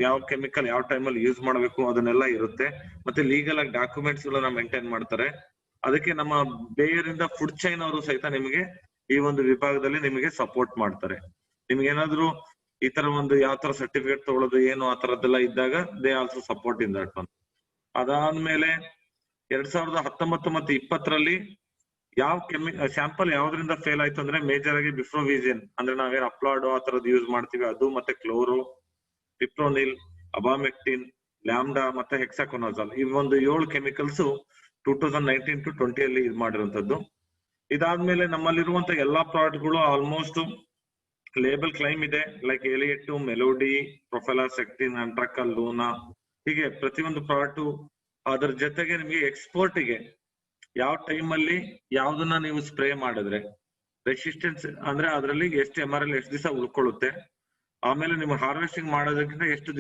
ಯಾವ ಕೆಮಿಕಲ್ ಯಾವ ಟೈಮಲ್ಲಿ ಯೂಸ್ ಮಾಡಬೇಕು ಅದನ್ನೆಲ್ಲ ಇರುತ್ತೆ. ಮತ್ತೆ ಲೀಗಲ್ ಆಗಿ ಡಾಕ್ಯುಮೆಂಟ್ಸ್ ಗಳನ್ನ ಮೇಂಟೈನ್ ಮಾಡ್ತಾರೆ. ಅದಕ್ಕೆ ನಮ್ಮ ಬೇಯರಿಂದ ಫುಡ್ ಚೈನ್ ಅವರು ಸಹಿತ ನಿಮಗೆ ಈ ಒಂದು ವಿಭಾಗದಲ್ಲಿ ನಿಮಗೆ ಸಪೋರ್ಟ್ ಮಾಡ್ತಾರೆ. ನಿಮ್ಗೆ ಏನಾದ್ರು ಈ ತರ ಒಂದು ಯಾವ ತರ ಸರ್ಟಿಫಿಕೇಟ್ ತಗೊಳ್ಳೋದು ಏನು ಆ ತರದ್ದೆಲ್ಲ ಇದ್ದಾಗ they also support in that one. ಅದಾದ್ಮೇಲೆ 2019 ಮತ್ತು 2020 ಯಾವ ಸ್ಯಾಂಪಲ್ ಯಾವ್ದ್ರಿಂದ ಫೇಲ್ ಆಯ್ತು ಅಂದ್ರೆ ಮೇಜರ್ ಆಗಿ ಬಿಫ್ರೋವಿಸಿನ್ ಅಂದ್ರೆ ನಾವೇನ್ ಅಪ್ಲಾಡ್ ಆ ತರದ್ ಯೂಸ್ ಮಾಡ್ತೀವಿ ಅದು, ಮತ್ತೆ ಕ್ಲೋರೋ, ಪಿಪ್ರೋನಿಲ್, ಅಬಾಮೆಕ್ಟಿನ್, ಲ್ಯಾಂಬ್ಡಾ ಮತ್ತೆ ಹೆಕ್ಸಾಕೊನಾಜಾಲ್ ಈ ಒಂದು 7 ಕೆಮಿಕಲ್ಸ್ 2019 to 20 ಅಲ್ಲಿ ಇದು ಮಾಡಿರುವಂತದ್ದು. ಇದಾದ್ಮೇಲೆ ನಮ್ಮಲ್ಲಿರುವಂತ ಎಲ್ಲಾ ಪ್ರಾಡಕ್ಟ್ಗಳು ಆಲ್ಮೋಸ್ಟ್ ಲೇಬಲ್ ಕ್ಲೈಮ್ ಇದೆ, ಲೈಕ್ ಎಲಿಯಟ್, ಮೆಲೋಡಿ, ಪ್ರೊಫೆಲಾಸೆಕ್ಟಿನ್, ಅಂಟ್ರಕಲ್, ಲೂನಾ, ಹೀಗೆ ಪ್ರತಿಯೊಂದು ಪ್ರಾಡಕ್ಟ್. ಅದ್ರ ಜೊತೆಗೆ ನಿಮ್ಗೆ ಎಕ್ಸ್ಪೋರ್ಟ್ ಗೆ ಯಾವ ಟೈಮ್ ಅಲ್ಲಿ ಯಾವ್ದನ್ನ ನೀವು ಸ್ಪ್ರೇ ಮಾಡಿದ್ರೆ ರೆಸಿಸ್ಟೆನ್ಸ್ ಅಂದ್ರೆ ಅದರಲ್ಲಿ ಎಷ್ಟು MRL ಎಷ್ಟು ದಿವಸ ಉಳ್ಕೊಳ್ಳುತ್ತೆ, ಆಮೇಲೆ ನೀವು ಹಾರ್ವೆಸ್ಟಿಂಗ್ ಮಾಡೋದಕ್ಕಿಂತ ಎಷ್ಟು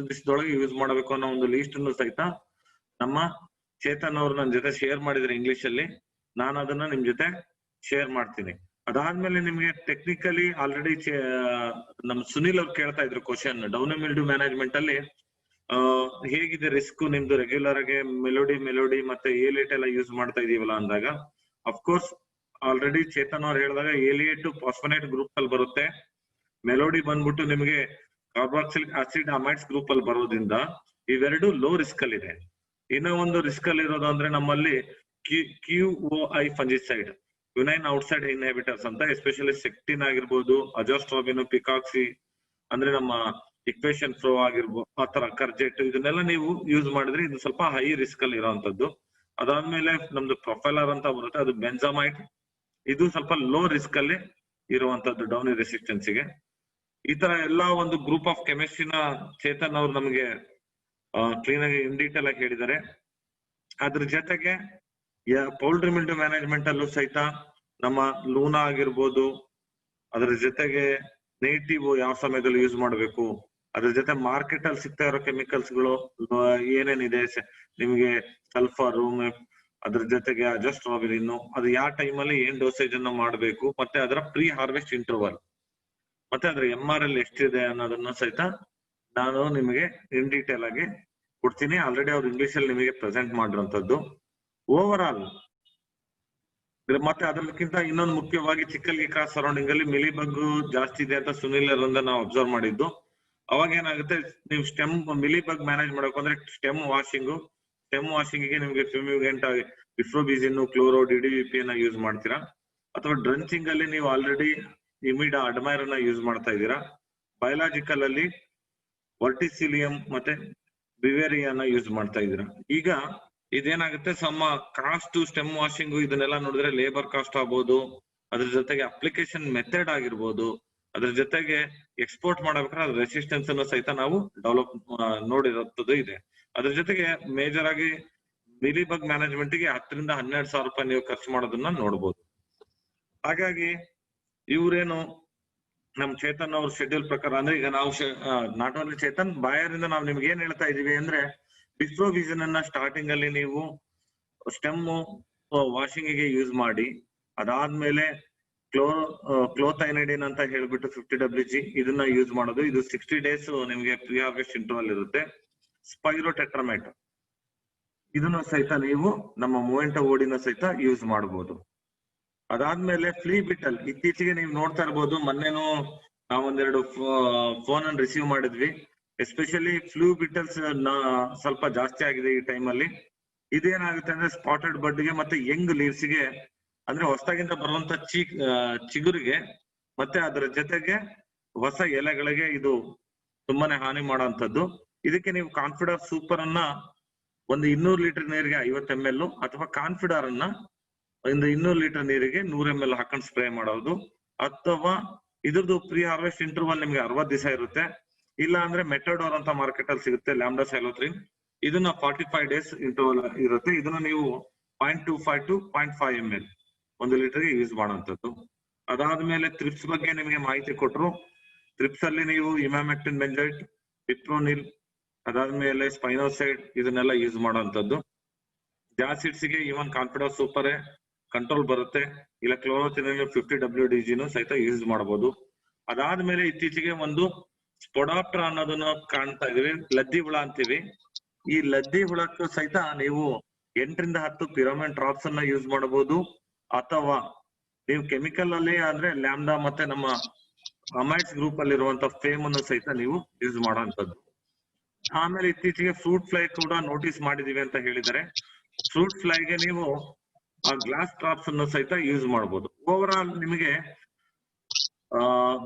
ದಿವಸದೊಳಗೆ ಯೂಸ್ ಮಾಡಬೇಕು ಅನ್ನೋ ಒಂದು ಲೀಸ್ಟ್ ಅನ್ನು ಸಹಿತ ನಮ್ಮ ಚೇತನ್ ಅವರು ನನ್ನ ಜೊತೆ ಶೇರ್ ಮಾಡಿದ್ರೆ ಇಂಗ್ಲಿಷ್ ಅಲ್ಲಿ. ನಾನು ಅದನ್ನ ನಿಮ್ ಜೊತೆ ಶೇರ್ ಮಾಡ್ತೀನಿ. ಅದಾದ್ಮೇಲೆ ನಿಮ್ಗೆ ಟೆಕ್ನಿಕಲಿ ಆಲ್ರೆಡಿ ನಮ್ ಸುನಿಲ್ ಅವ್ರು ಕೇಳ್ತಾ ಇದ್ರು ಕ್ವಶನ್, ಡೌನ್ ಮಿಲ್ಡ್ಯೂ ಮ್ಯಾನೇಜ್ಮೆಂಟ್ ಅಲ್ಲಿ ಹೇಗಿದೆ ರಿಸ್ಕ್ ನಿಮ್ದು ರೆಗ್ಯುಲರ್ ಆಗಿ ಮೆಲೋಡಿ ಮತ್ತೆ ಏಲಿಯಟ್ ಎಲ್ಲ ಯೂಸ್ ಮಾಡ್ತಾ ಇದೀವಲ್ಲ ಅಂದಾಗ, ಅಫ್ಕೋರ್ಸ್ ಆಲ್ರೆಡಿ ಚೇತನ್ ಅವ್ರು ಹೇಳಿದಾಗ ಏಲಿಯಟ್ ಫಾಸ್ಫನೇಟ್ ಗ್ರೂಪ್ ಅಲ್ಲಿ ಬರುತ್ತೆ, ಮೆಲೋಡಿ ಬಂದ್ಬಿಟ್ಟು ನಿಮಗೆ ಕಾರ್ಬಾಕ್ಸಿಲಿಕ್ ಆಸಿಡ್ ಅಮೈಡ್ಸ್ ಗ್ರೂಪ್ ಅಲ್ಲಿ ಬರೋದ್ರಿಂದ ಇವೆರಡು ಲೋ ರಿಸ್ಕ್ ಅಲ್ಲಿ ಇದೆ. ಇನ್ನೂ ಒಂದು ರಿಸ್ಕ್ ಅಲ್ಲಿ ಇರೋದು ಅಂದ್ರೆ ನಮ್ಮಲ್ಲಿ QOI ಫಂಜಿಸೈಡ್, ಯುನೈನ್ ಔಟ್ಸೈಡ್ ಇನ್ಹಿಬಿಟರ್ಸ್ ಅಂತ, ಎಸ್ಪೆಷಲಿ ಸೆಕ್ಟಿನ್ ಆಗಿರ್ಬೋದು, ಅಜೋಸ್ಟ್ರೋಬಿನ್, ಪಿಕಾಕ್ಸಿ ಅಂದ್ರೆ ನಮ್ಮ ಇಕ್ವೇಶನ್ ಫ್ಲೋ ಆಗಿರ್ಬೋದು, ಆ ತರ ಕರ್ಜೆಟ್, ಇದನ್ನೆಲ್ಲ ನೀವು ಯೂಸ್ ಮಾಡಿದ್ರೆ ಇದು ಸ್ವಲ್ಪ ಹೈ ರಿಸ್ಕ್ ಅಲ್ಲಿ ಇರೋಂಥದ್ದು. ಅದಾದ್ಮೇಲೆ ನಮ್ದು ಪ್ರೊಫೈಲರ್ ಅಂತ ಬರುತ್ತೆ, ಅದು ಬೆಂಜಾಮೈಡ್, ಇದು ಸ್ವಲ್ಪ ಲೋ ರಿಸ್ಕ್ ಅಲ್ಲಿ ಇರುವಂತದ್ದು ಡೌನಿ ರೆಸಿಸ್ಟೆನ್ಸ್ ಗೆ. ಈ ತರ ಎಲ್ಲಾ ಒಂದು ಗ್ರೂಪ್ ಆಫ್ ಕೆಮಿಸ್ಟ್ರಿನ ಚೇತನ್ ಅವ್ರು ನಮಗೆ ಕ್ಲೀನ್ ಆಗಿ ಇನ್ ಡೀಟೇಲ್ ಆಗಿ ಹೇಳಿದ್ದಾರೆ. ಅದ್ರ ಜೊತೆಗೆ ಪೌಲ್ಟ್ರಿ ಮಿಲ್ಡ್ಯೂ ಮ್ಯಾನೇಜ್ಮೆಂಟ್ ಅಲ್ಲೂ ಸಹಿತ ನಮ್ಮ ಲೂನಾ ಆಗಿರ್ಬೋದು, ಅದ್ರ ಜೊತೆಗೆ ನೇಟಿವ್ ಯಾವ ಸಮಯದಲ್ಲಿ ಯೂಸ್ ಮಾಡಬೇಕು, ಅದ್ರ ಜೊತೆ ಮಾರ್ಕೆಟ್ ಅಲ್ಲಿ ಸಿಗ್ತಾ ಇರೋ ಕೆಮಿಕಲ್ಸ್ ಗಳು ಏನೇನಿದೆ ನಿಮ್ಗೆ ಸಲ್ಫರ್, ಅದ್ರ ಜೊತೆಗೆ ಅಜೋಸ್ಟ್ರೋಬಿನ್, ಅದು ಯಾವ ಟೈಮ್ ಅಲ್ಲಿ ಏನ್ ಡೋಸೇಜ್ ಅನ್ನ ಮಾಡಬೇಕು, ಮತ್ತೆ ಅದರ ಪ್ರೀ ಹಾರ್ವೆಸ್ಟ್ ಇಂಟರ್ವಲ್, ಮತ್ತೆ ಅದ್ರ MRL ಎಷ್ಟಿದೆ ಅನ್ನೋದನ್ನ ಸಹಿತ ನಾನು ನಿಮಗೆ ಇನ್ ಡೀಟೇಲ್ ಆಗಿ ಕೊಡ್ತೀನಿ. ಆಲ್ರೆಡಿ ಅವ್ರು ಇಂಗ್ಲಿಷ್ ಅಲ್ಲಿ ನಿಮಗೆ ಪ್ರೆಸೆಂಟ್ ಮಾಡಿರುವಂತದ್ದು. ಓವರ್ ಆಲ್ ಮತ್ತೆ ಅದಕ್ಕಿಂತ ಇನ್ನೊಂದು ಮುಖ್ಯವಾಗಿ ಚಿಕ್ಕಲ್ಗಿ ಕ್ರಾಸ್ ಸರೌಂಡಿಂಗ್ ಅಲ್ಲಿ ಮಿಲಿಬಗ್ ಜಾಸ್ತಿ ಇದೆ ಅಂತ ಸುನಿಲ್ ಅವರಿಂದ ನಾವು ಅಬ್ಸರ್ವ್ ಮಾಡಿದ್ದು. ಅವಾಗ ಏನಾಗುತ್ತೆ, ನೀವು ಸ್ಟೆಮ್ ಮಿಲಿಬಗ್ ಮ್ಯಾನೇಜ್ ಮಾಡಬೇಕು ಅಂದ್ರೆ ಸ್ಟೆಮ್ ವಾಷಿಂಗ್ ಗೆ ನಿಮ್ಗೆ ಫ್ಯೂಮಿಗೆಂಟ್ ಬಿಫ್ರೋಬಿಸಿನ್, ಕ್ಲೋರೋ, DDVP ಅನ್ನ ಯೂಸ್ ಮಾಡ್ತೀರಾ, ಅಥವಾ ಡ್ರಂಚಿಂಗ್ ಅಲ್ಲಿ ನೀವು ಆಲ್ರೆಡಿ ಇಮಿಡಾ, ಅಡ್ಮೈರ್ ಅನ್ನ ಯೂಸ್ ಮಾಡ್ತಾ ಇದ್ದೀರಾ. ಬಯೋಲಾಜಿಕಲ್ ಅಲ್ಲಿ ವರ್ಟಿಸಿಲಿಯಂ ಮತ್ತೆ ಬಿವೇರಿಯಾನ ಯೂಸ್ ಮಾಡ್ತಾ ಇದ್ದೀರಾ. ಈಗ ಇದೇನಾಗುತ್ತೆ, ಸಮ ಕಾಸ್ಟ್ ಸ್ಟೆಮ್ ವಾಷಿಂಗ್ ಇದನ್ನೆಲ್ಲ ನೋಡಿದ್ರೆ ಲೇಬರ್ ಕಾಸ್ಟ್ ಆಗ್ಬೋದು, ಅದ್ರ ಜೊತೆಗೆ ಅಪ್ಲಿಕೇಶನ್ ಮೆಥಡ್ ಆಗಿರ್ಬೋದು, ಅದ್ರ ಜೊತೆಗೆ ಎಕ್ಸ್ಪೋರ್ಟ್ ಮಾಡಬೇಕಾದ್ರೆ ಅದ್ರ ರೆಸಿಸ್ಟೆನ್ಸ್ ಅನ್ನು ಸಹಿತ ನಾವು ಡೆವಲಪ್ ನೋಡಿರೋದು ಇದೆ. ಅದ್ರ ಜೊತೆಗೆ ಮೇಜರ್ ಆಗಿ ಮಿಲಿಬಗ್ ಮ್ಯಾನೇಜ್ಮೆಂಟ್ ಗೆ 10,000 ರಿಂದ 12,000 ರೂಪಾಯಿ ನೀವು ಖರ್ಚು ಮಾಡೋದನ್ನ ನೋಡ್ಬೋದು. ಹಾಗಾಗಿ ಇವ್ರೇನು ನಮ್ ಚೇತನ್ ಅವ್ರ ಶೆಡ್ಯೂಲ್ ಪ್ರಕಾರ ಅಂದ್ರೆ ಈಗ ನಾವು ನಾಟ್ ಓನ್ಲಿ ಚೇತನ್ ಬಾಯರಿಂದ ನಾವು ನಿಮ್ಗೆ ಏನ್ ಹೇಳ್ತಾ ಇದೀವಿ ಅಂದ್ರೆ, ಬಿಫ್ರೋವಿಷನ್ ಅನ್ನ ಸ್ಟಾರ್ಟಿಂಗ್ ಅಲ್ಲಿ ನೀವು ಸ್ಟೆಮ್ ವಾಷಿಂಗ್ ಗೆ ಯೂಸ್ ಮಾಡಿ, ಅದಾದ್ಮೇಲೆ ಕ್ಲೋಥೈನೈಡಿನ್ ಅಂತ ಹೇಳ್ಬಿಟ್ಟು 50 WG ಇದನ್ನ ಯೂಸ್ ಮಾಡೋದು. ಇದು 60 days ನಿಮ್ಗೆ ಪ್ರೀ ಹಾರ್ವೆಸ್ಟ್ ಇಂಟರ್ವಲ್ ಇರುತ್ತೆ. ಸ್ಪೈರೋಟೆಟ್ರಾಮೇಟ್ ಇದನ್ನು ಸಹಿತ ನೀವು ನಮ್ಮ ಮೊಮೆಂಟೋ ಓಡಿನ ಸಹಿತ ಯೂಸ್ ಮಾಡಬಹುದು. ಅದಾದ್ಮೇಲೆ ಫ್ಲೀ ಬಿಟಲ್ ಇತ್ತೀಚೆಗೆ ನೀವು ನೋಡ್ತಾ ಇರ್ಬೋದು, ಮೊನ್ನೆನೂ ನಾವೊಂದೆರಡು ಫೋನ್ ಅನ್ನು ರಿಸೀವ್ ಮಾಡಿದ್ವಿ. ಎಸ್ಪೆಷಲಿ ಫ್ಲೂ ಬಿಟಲ್ಸ್ ಸ್ವಲ್ಪ ಜಾಸ್ತಿ ಆಗಿದೆ ಈ ಟೈಮ್ ಅಲ್ಲಿ. ಇದೇನಾಗುತ್ತೆ ಅಂದ್ರೆ ಸ್ಪಾಟೆಡ್ ಬಡ್ಗೆ ಮತ್ತೆ ಯಂಗ್ ಲೀವ್ಸ್ ಗೆ, ಅಂದ್ರೆ ಹೊಸದಾಗಿಂದ ಬರುವಂತ ಚಿಗುರಿಗೆ ಮತ್ತೆ ಅದರ ಜೊತೆಗೆ ಹೊಸ ಎಲೆಗಳಿಗೆ ಇದು ತುಂಬಾನೇ ಹಾನಿ ಮಾಡುವಂತದ್ದು. ಇದಕ್ಕೆ ನೀವು ಕಾನ್ಫಿಡರ್ ಸೂಪರ್ ಅನ್ನ ಒಂದು 200 ಲೀಟರ್ ನೀರಿಗೆ 50 ml ಅಥವಾ ಕಾನ್ಫಿಡರ್ ಅನ್ನ ಒಂದು 200 ಲೀಟರ್ ನೀರಿಗೆ 100 ml ಹಾಕೊಂಡು ಸ್ಪ್ರೇ ಮಾಡೋದು. ಅಥವಾ ಇದ್ರದ್ದು ಪ್ರೀ ಹಾರ್ವೆಸ್ಟ್ ಇಂಟರ್ವಲ್ ನಿಮ್ಗೆ 60 ದಿವಸ ಇರುತ್ತೆ. ಇಲ್ಲ ಅಂದ್ರೆ ಮೆಟಡೋರ್ ಅಂತ ಮಾರ್ಕೆಟ್ ಅಲ್ಲಿ ಸಿಗುತ್ತೆ, ಲ್ಯಾಂಬ್ಡಾ ಸೈಲೋತ್ರಿನ್, ಇದನ್ನ 45 days ಇಂಟರ್ವಲ್ ಇರುತ್ತೆ. ಇದನ್ನ ನೀವು 0.25 to 0.5 ml 1 ಲೀಟರ್ಗೆ ಯೂಸ್ ಮಾಡುವಂತದ್ದು. ಅದಾದ್ಮೇಲೆ ಥ್ರಿಪ್ಸ್ ಬಗ್ಗೆ ನಿಮಗೆ ಮಾಹಿತಿ ಕೊಟ್ರು. ಥ್ರಿಪ್ಸ್ ಅಲ್ಲಿ ನೀವು ಇಮಾಮೆಕ್ಟಿನ್ ಬೆಂಜೈಟ್, ಪಿಪ್ರೋನಿಲ್, ಅದಾದ್ಮೇಲೆ ಸ್ಪೈನೋಸೈಡ್ ಇದನ್ನೆಲ್ಲ ಯೂಸ್ ಮಾಡುವಂತದ್ದು. ಜಾಸಿಡ್ಸ್ ಗೆ ಇವನ್ ಕಾನ್ಫಿಡರ್ ಸೂಪರ್ ಕಂಟ್ರೋಲ್ ಬರುತ್ತೆ. ಇಲ್ಲ ಕ್ಲೋರೋಥಿನಿನ್ 50 WDG ಸಹಿತ ಯೂಸ್ ಮಾಡಬಹುದು. ಅದಾದ್ಮೇಲೆ ಇತ್ತೀಚೆಗೆ ಒಂದು ಸ್ಪೊಡಾಪ್ಟ್ರಾ ಅನ್ನೋದನ್ನ ಕಾಣ್ತಾ ಇದೀವಿ, ಲದ್ದಿ ಹುಳ ಅಂತೀವಿ. ಈ ಲದ್ದಿ ಹುಳಕ್ಕೂ ಸಹಿತ ನೀವು 8 ರಿಂದ 10 ಪಿರೋಮೆನ್ ಡ್ರಾಪ್ಸ್ ಅನ್ನ ಯೂಸ್ ಮಾಡಬಹುದು. ಅಥವಾ ನೀವು ಕೆಮಿಕಲ್ ಅಲ್ಲಿ ಅಂದ್ರೆ ಲ್ಯಾಂಬ್ಡಾ ಮತ್ತೆ ನಮ್ಮ ಅಮೈಡ್ಸ್ ಗ್ರೂಪ್ ಅಲ್ಲಿ ಇರುವಂತ ಫೇಮ್ ಅನ್ನು ಸಹಿತ ನೀವು ಯೂಸ್ ಮಾಡುವಂತದ್ದು. ಆಮೇಲೆ ಇತ್ತೀಚೆಗೆ ಫ್ರೂಟ್ ಫ್ಲೈ ಕೂಡ ನೋಟಿಸ್ ಮಾಡಿದೀವಿ ಅಂತ ಹೇಳಿದ್ದಾರೆ. ಫ್ರೂಟ್ ಫ್ಲೈಗೆ ನೀವು ಆ ಗ್ಲಾಸ್ ಡ್ರಾಪ್ಸ್ ಅನ್ನು ಸಹಿತ ಯೂಸ್ ಮಾಡಬಹುದು. ಓವರ್ ಆಲ್ ನಿಮಗೆ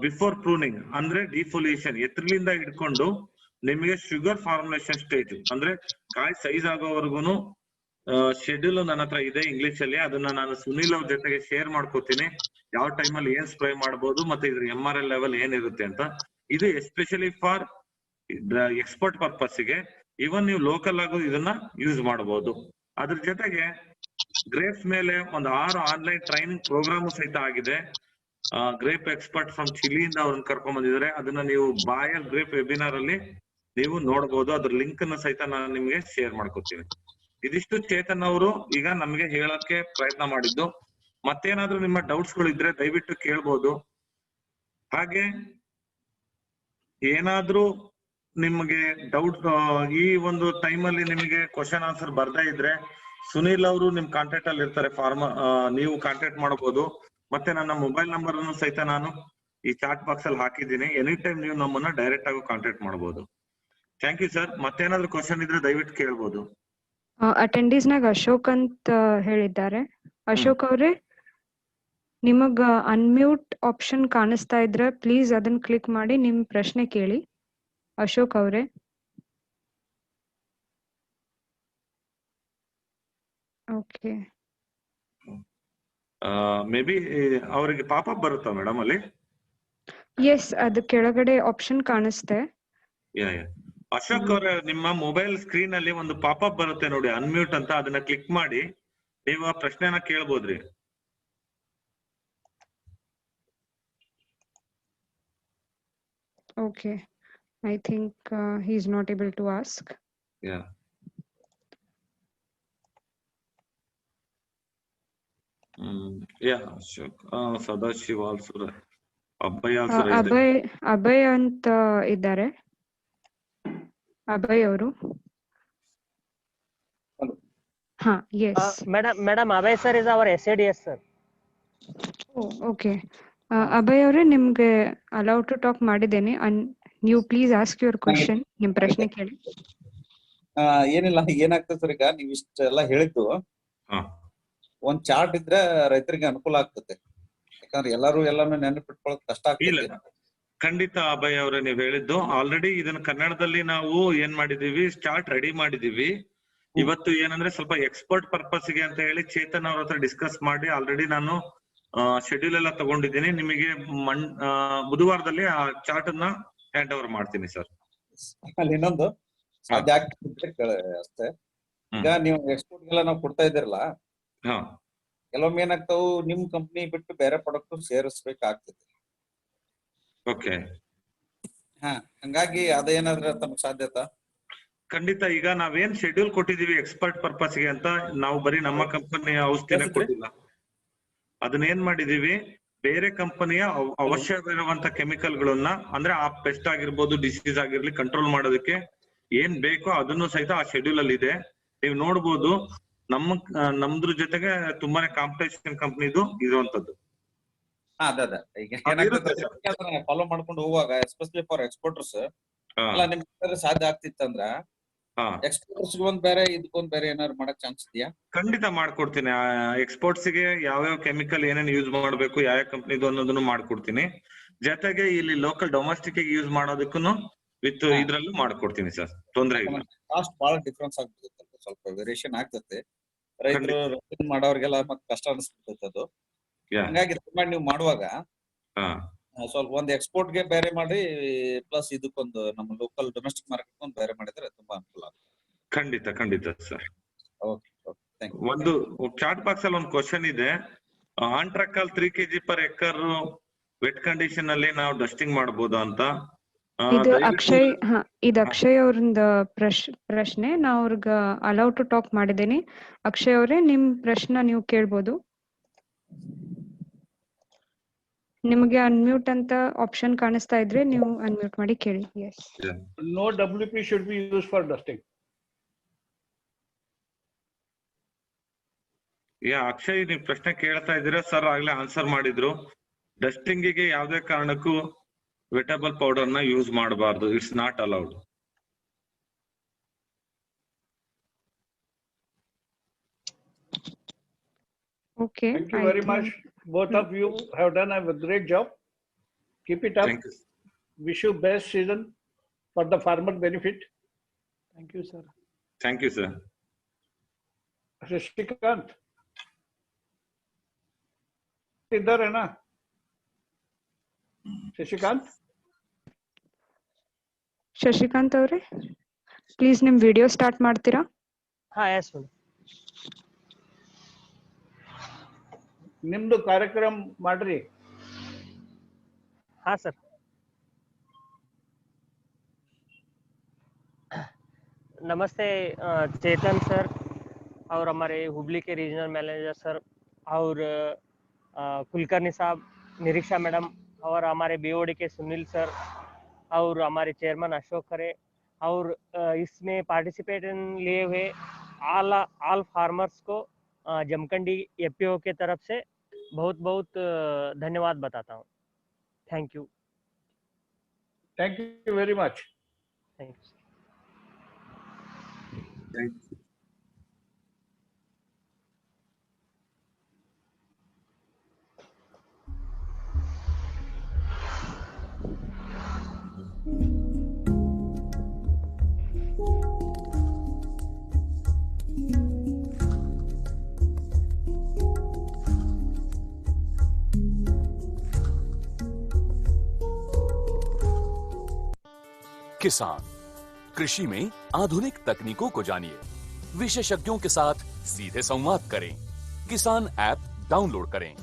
ಬಿಫೋರ್ ಪ್ರೂನಿಂಗ್ ಅಂದ್ರೆ ಡಿಫೋಲಿಯೇಷನ್ ಎತ್ತರಲಿಂದ ಹಿಡ್ಕೊಂಡು ನಿಮಗೆ ಶುಗರ್ ಫಾರ್ಮುಲೇಷನ್ ಸ್ಟೇಜ್ ಅಂದ್ರೆ ಕಾಯಿ ಸೈಜ್ ಆಗೋವರೆಗೂ ಶೆಡ್ಯೂಲ್ ನನ್ನ ಹತ್ರ ಇದೆ ಇಂಗ್ಲಿಷ್ ಅಲ್ಲಿ. ಅದನ್ನ ನಾನು ಸುನಿಲ್ ಅವ್ರ ಜೊತೆಗೆ ಶೇರ್ ಮಾಡ್ಕೋತೀನಿ. ಯಾವ ಟೈಮಲ್ಲಿ ಏನ್ ಸ್ಪ್ರೇ ಮಾಡಬಹುದು ಮತ್ತೆ ಇದ್ರ MRL ಲೆವೆಲ್ ಏನಿರುತ್ತೆ ಅಂತ. ಇದು ಎಸ್ಪೆಷಲಿ ಫಾರ್ ಎಕ್ಸ್ಪೋರ್ಟ್ ಪರ್ಪಸ್ ಗೆ. ಇವನ್ ನೀವು ಲೋಕಲ್ ಆಗು ಇದನ್ನ ಯೂಸ್ ಮಾಡಬಹುದು. ಅದ್ರ ಜೊತೆಗೆ ಗ್ರೇಪ್ಸ್ ಮೇಲೆ ಒಂದು 6 ಆನ್ಲೈನ್ ಟ್ರೈನಿಂಗ್ ಪ್ರೋಗ್ರಾಮ್ ಸಹಿತ ಆಗಿದೆ. ಗ್ರೇಪ್ ಎಕ್ಸ್ಪರ್ಟ್ ಫ್ರಮ್ ಚಿಲಿಯಿಂದ ಅವ್ರನ್ನ ಕರ್ಕೊಂಡ್ ಬಂದಿದ್ದಾರೆ. ಅದನ್ನ ನೀವು ಬಾಯಲ್ ಗ್ರೇಪ್ ವೆಬಿನಾರ್ ಅಲ್ಲಿ ನೀವು ನೋಡಬಹುದು. ಅದ್ರ ಲಿಂಕ್ ಅನ್ನು ಸಹಿತ ನಾನು ನಿಮ್ಗೆ ಶೇರ್ ಮಾಡ್ಕೊತೀನಿ. ಇದಿಷ್ಟು ಚೇತನ್ ಅವರು ಈಗ ನಮ್ಗೆ ಹೇಳಕ್ಕೆ ಪ್ರಯತ್ನ ಮಾಡಿದ್ದು. ಮತ್ತೇನಾದ್ರೂ ನಿಮ್ಮ ಡೌಟ್ಸ್ ಗಳು ಇದ್ರೆ ದಯವಿಟ್ಟು ಕೇಳ್ಬೋದು. ಹಾಗೆ ಏನಾದ್ರೂ ನಿಮ್ಗೆ ಡೌಟ್ ಈ ಒಂದು ಟೈಮ್ ಅಲ್ಲಿ ನಿಮಗೆ ಕ್ವಶನ್ ಆನ್ಸರ್ ಬರ್ದೇ ಇದ್ರೆ ಸುನೀಲ್ ಅವರು ನಿಮ್ ಕಾಂಟ್ಯಾಕ್ಟ್ ಅಲ್ಲಿ ಇರ್ತಾರೆ. ನೀವು ಕಾಂಟ್ಯಾಕ್ಟ್ ಮಾಡಬಹುದು. ಮತ್ತೆ ನನ್ನ ಮೊಬೈಲ್ ನಂಬರ್ ಅನ್ನು ಸಹಿತ ನಾನು ಈ ಚಾಟ್ ಬಾಕ್ಸ್ ಅಲ್ಲಿ ಹಾಕಿದ್ದೀನಿ. ಎನಿ ಟೈಮ್ ನೀವು ನಮ್ಮನ್ನ ಡೈರೆಕ್ಟ್ ಆಗಿ ಕಾಂಟ್ಯಾಕ್ಟ್ ಮಾಡಬಹುದು. Thank you sir. ಮತ್ತೇನಾದ್ರೂ ಕ್ವಶನ್ ಇದ್ರೆ ದಯವಿಟ್ಟು ಕೇಳ್ಬೋದು. ಅಟೆಂಡೀಸ್ ನಾಗ ಅಶೋಕ್ ಅಂತ ಹೇಳಿದ್ದಾರೆ. ಅಶೋಕ್ ಅವ್ರೆ, ನಿಮಗ ಅನ್ಮ್ಯೂಟ್ ಆಪ್ಷನ್ ಕಾಣಿಸ್ತಾ ಇದ್ರೆ ಪ್ಲೀಸ್ ಅದನ್ನ ಕ್ಲಿಕ್ ಮಾಡಿ ನಿಮ್ ಪ್ರಶ್ನೆ ಕೇಳಿ. ಅಶೋಕ್ ಅವ್ರೆ. ಓಕೆ, ಮೇ ಬಿ ಅವರಿಗೆ ಪಾಪಪ್ ಬರುತ್ತಾ ಮೇಡಮ್ ಅಲ್ಲಿ? ಎಸ್, ಅದು ಕೆಳಗಡೆ ಆಪ್ಷನ್ ಕಾಣಿಸ್ತೆ. ಅಶೋಕ್ ಅವರ ನಿಮ್ಮ ಮೊಬೈಲ್ ಸ್ಕ್ರೀನ್ ಅಲ್ಲಿ ಒಂದು ಪಾಪಪ್ ಬರುತ್ತೆ ನೋಡಿ, ಅನ್ಮ್ಯೂಟ್ ಅಂತ. ಅದನ್ನ ಕ್ಲಿಕ್ ಮಾಡಿ ನೀವು ಆ ಪ್ರಶ್ನೆನ ಕೇಳ್ಬೋದ್ರಿ. Okay, I think he is not able to ask. Ashok, Sadashiv also, Abhay ಅಂತ ಇದ್ದಾರೆ. ಅಭಯ್ ಅವರು. ಹಾ, yes madam Abhay sir is our SADS sir. Okay, Abhay ಅವರೇ, ನಿಮ್ಗೆ ಅಲೌ ಟು ಟಾಕ್ ಮಾಡಿದ್ದೇನೆ. ನೀವು ಪ್ಲೀಸ್ ಆಸ್ಕ್ ಯುವರ್ ಕ್ವೆಶ್ಚನ್. ನಿಮ್ ಪ್ರಶ್ನೆ ಕೇಳಿ. ಏನಿಲ್ಲ, ಏನಾಗ್ತದೆ ಸರ್, ಈಗ ನೀವು ಇಷ್ಟೆಲ್ಲ ಹೇಳಿದ್ದು ಒಂದ್ ಚಾರ್ಟ್ ಇದ್ರೆ ರೈತರಿಗೆ ಅನುಕೂಲ ಆಗ್ತದೆ. ಯಾಕಂದ್ರೆ ಎಲ್ಲಾನು ನೆನಪಿಟ್ಕೊಳ್ಳೋದು ಕಷ್ಟ ಆಗ್ತದೆ. ಖಂಡಿತ ಅಭಯ್ ಅವರೇ, ನೀವ್ ಹೇಳಿದ್ದು ಆಲ್ರೆಡಿ ಇದನ್ನ ಕನ್ನಡದಲ್ಲಿ ನಾವು ಏನ್ ಮಾಡಿದೀವಿ, ಚಾರ್ಟ್ ರೆಡಿ ಮಾಡಿದೀವಿ. ಇವತ್ತು ಏನಂದ್ರೆ ಸ್ವಲ್ಪ ಎಕ್ಸ್ಪರ್ಟ್ ಪರ್ಪಸ್ ಗೆ ಅಂತ ಹೇಳಿ ಚೇತನ್ ಅವ್ರ ಹತ್ರ ಡಿಸ್ಕಸ್ ಮಾಡಿ ಆಲ್ರೆಡಿ ನಾನು ಶೆಡ್ಯೂಲ್ ಎಲ್ಲ ತಗೊಂಡಿದ್ದೀನಿ. ನಿಮಗೆ ಬುಧವಾರದಲ್ಲಿ ಆ ಚಾರ್ಟ್ ಅನ್ನ ಹ್ಯಾಂಡ್ ಓವರ್ ಮಾಡ್ತೀನಿ ಸರ್. ಅಲ್ಲಿ ಇನ್ನೊಂದು ಸಾಧ್ಯ ಆಗ್ತದೆ ಅಷ್ಟೇ. ಈಗ ನೀವು ಎಕ್ಸ್ಪೋರ್ಟ್ ಗೆಲ್ಲ ನಾವು ಕೊಡ್ತಾ ಇದ್ದೀರಲ್ಲ, ಕೆಲವೊಮ್ಮೆ ಏನಾಗ್ತಾವು, ನಿಮ್ ಕಂಪ್ನಿ ಬಿಟ್ಟು ಬೇರೆ ಪ್ರಾಡಕ್ಟ್ ಸೇರಿಸ್ಬೇಕಾಗ್ತದೆ. ಓಕೆ, ಹಂಗಾಗಿ ಅದೇನಾದ್ರೆ ತಮ್ಗೆ ಸಾಧ್ಯತಾ? ಖಂಡಿತ. ಈಗ ನಾವೇನ್ ಶೆಡ್ಯೂಲ್ ಕೊಟ್ಟಿದೀವಿ ಎಕ್ಸ್ಪರ್ಟ್ ಪರ್ಪಸ್ ಗೆ ಅಂತ, ನಾವು ಬರೀ ನಮ್ಮ ಕಂಪನಿಯ ಔಷಧಿನ ಕೊಟ್ಟಿಲ್ಲ. ಅದನ್ನ ಏನ್ ಮಾಡಿದೀವಿ, ಬೇರೆ ಕಂಪನಿಯ ಅವಶ್ಯವಿರುವಂತ ಕೆಮಿಕಲ್ ಗಳನ್ನ, ಅಂದ್ರೆ ಆ ಪೆಸ್ಟ್ ಆಗಿರ್ಬೋದು, ಡಿಸೀಸ್ ಆಗಿರ್ಲಿ, ಕಂಟ್ರೋಲ್ ಮಾಡೋದಕ್ಕೆ ಏನ್ ಬೇಕೋ ಅದನ್ನು ಸಹಿತ ಆ ಶೆಡ್ಯೂಲ್ ಅಲ್ಲಿ ಇದೆ. ನೀವು ನೋಡ್ಬೋದು. ನಮ್ದ್ರ ಜೊತೆಗೆ ತುಂಬಾನೇ ಕಾಂಪಿಟೇಷನ್ ಕಂಪನಿದು ಇರುವಂತದ್ದು. ಅದೇ ಈಗ ಫಾಲೋ ಮಾಡ್ಕೊಂಡು ಹೋಗುವಾಗ ಎಸ್ಪೆಷಲಿ ಫಾರ್ ಎಕ್ಸ್ಪೋರ್ಟರ್ಸ್ ಅಲ್ಲ, ನಿಮ್ಗೆ ಸಾಧ್ಯ ಆಗ್ತಿತ್ತಂದ್ರ ಎಕ್ಸ್ಪೋರ್ಟರ್ಸ್ ಒಂದ್ ಬೇರೆ, ಇದಕ್ಕೊಂದ್ ಬೇರೆ ಏನಾದ್ರು ಮಾಡಕ್ ಚಾನ್ಸ್ ಇದೆಯಾ? ಖಂಡಿತ ಮಾಡ್ಕೊಡ್ತೀನಿ. ಎಕ್ಸ್ಪೋರ್ಟ್ಸ್ ಗೆ ಯಾವ್ಯಾವ ಕೆಮಿಕಲ್ ಏನೇನು ಯೂಸ್ ಮಾಡ್ಬೇಕು, ಯಾವ ಕಂಪ್ನಿದು ಅನ್ನೋದನ್ನು ಮಾಡ್ಕೊಡ್ತೀನಿ. ಜೊತೆಗೆ ಇಲ್ಲಿ ಲೋಕಲ್ ಡೊಮೆಸ್ಟಿಕ್ ಯೂಸ್ ಮಾಡೋದಕ್ಕೂ ವಿತ್ ಇದ್ರಲ್ಲೂ ಮಾಡ್ಕೊಡ್ತೀನಿ ಸರ್, ತೊಂದ್ರೆ ಇಲ್ಲ. ಕಾಸ್ಟ್ ಬಹಳ ಡಿಫ್ರೆನ್ಸ್ ಆಗ್ಬಿಡುತ್ತೆ, ಸ್ವಲ್ಪ ವೇರಿಯೇಷನ್ ಆಗ್ತದೆ. ರೈತರು ಮಾಡೋರ್ಗೆಲ್ಲ ಮತ್ತೆ ಕಷ್ಟ ಅನಿಸ್ಬಿಡ್ತೈತೆ ಅದು. ಹಂಗಾಗಿ ನೀವು ಮಾಡುವಾಗ ಸ್ವಲ್ಪ ಒಂದ್ ಎಕ್ಸ್ಪೋರ್ಟ್ ಗೆ ಬೇರೆ ಮಾಡಿ, ಪ್ಲಸ್ ಇದಕ್ಕೊಂದು ನಮ್ಮ ಲೋಕಲ್ ಡೊಮೆಸ್ಟಿಕ್ ಮಾರ್ಕೆಟ್ ಒಂದು ಬೇರೆ ಮಾಡಿದ್ರೆ ತುಂಬಾ ಅನುಕೂಲ ಆಗುತ್ತೆ. ಖಂಡಿತ ಖಂಡಿತ ಸರ್. ಓಕೆ, ಒಂದು ಚಾಟ್ ಬಾಕ್ಸ್ ಅಲ್ಲಿ ಒಂದು ಕ್ವಶನ್ ಇದೆ. Antracol 3 kg per acre wet condition ಅಲ್ಲಿ ನಾವು ಡಸ್ಟಿಂಗ್ ಮಾಡಬಹುದು ಅಂತ. ಇದು ಅಕ್ಷಯ್ ಅವ್ರಿಂದ ಪ್ರಶ್ನೆ. ನಾ ಅವ್ರಿಗೆ ಅಲೌ ಟು ಟಾಕ್ ಮಾಡಿದ್ದೀನಿ. ಅಕ್ಷಯ್ ಅವರೇ, ನಿಮ್ ಪ್ರಶ್ನೆ ನೀವು ಕೇಳ್ಬೋದು. ನಿಮಗೆ ಅನ್ಮ್ಯೂಟ್ ಅಂತ ಆಪ್ಷನ್ ಕಾಣಿಸ್ತಾ ಇದ್ರೆ ನೀವು ಅನ್ಮ್ಯೂಟ್ ಮಾಡಿ ಕೇಳಿ. Yes, No WP should be used for dusting. Akshay, ನೀವು ಪ್ರಶ್ನೆ ಕೇಳ್ತಾ ಇದ್ದೀರಾ ಸರ್, ಆಗ್ಲೇ ಆನ್ಸರ್ ಮಾಡಿದ್ರು. ಡಸ್ಟಿಂಗ್ ಗೆ ಯಾವ್ದೇ ಕಾರಣಕ್ಕೂ ವೆಟಬಲ್ ಪೌಡರ್ ನ ಯೂಸ್ ಮಾಡಬಾರ್ದು. It's not allowed. Okay. Thank you I very think- much. Both of you have done a great job. Keep it up. Thank you. Wish you best season for the farmer benefit. Thank you, sir. Thank you, sir. Shashikant इधर है ना शशिकांत ಶಶಿಕಾಂತ್ ಅವ್ರೆ please ನಿಮ್ video start ಮಾಡ್ತೀರಾ? हाँ yes madam. ನಿಮ್ದು ಕಾರ್ಯಕ್ರಮ ಮಾಡ್ರಿ. हाँ सर। नमस्ते चेतन सर और हमारे हुबली के रीजनल मैनेजर सर और कुलकर्णी साहब, निरीक्षा मैडम और हमारे बीओडी के सुनील सर और हमारे चेयरमैन अशोक खरे और इसमें पार्टिसिपेशन लिए हुए ऑल फार्मर्स को जमखंडी एफपीओ के तरफ से बहुत बहुत धन्यवाद बताता हूँ। Thank you. Thank you very much. Thank you. Thank you. किसान कृषि में आधुनिक तकनीकों को जानिए, विशेषज्ञों के साथ सीधे संवाद करें। किसान ऐप डाउनलोड करें।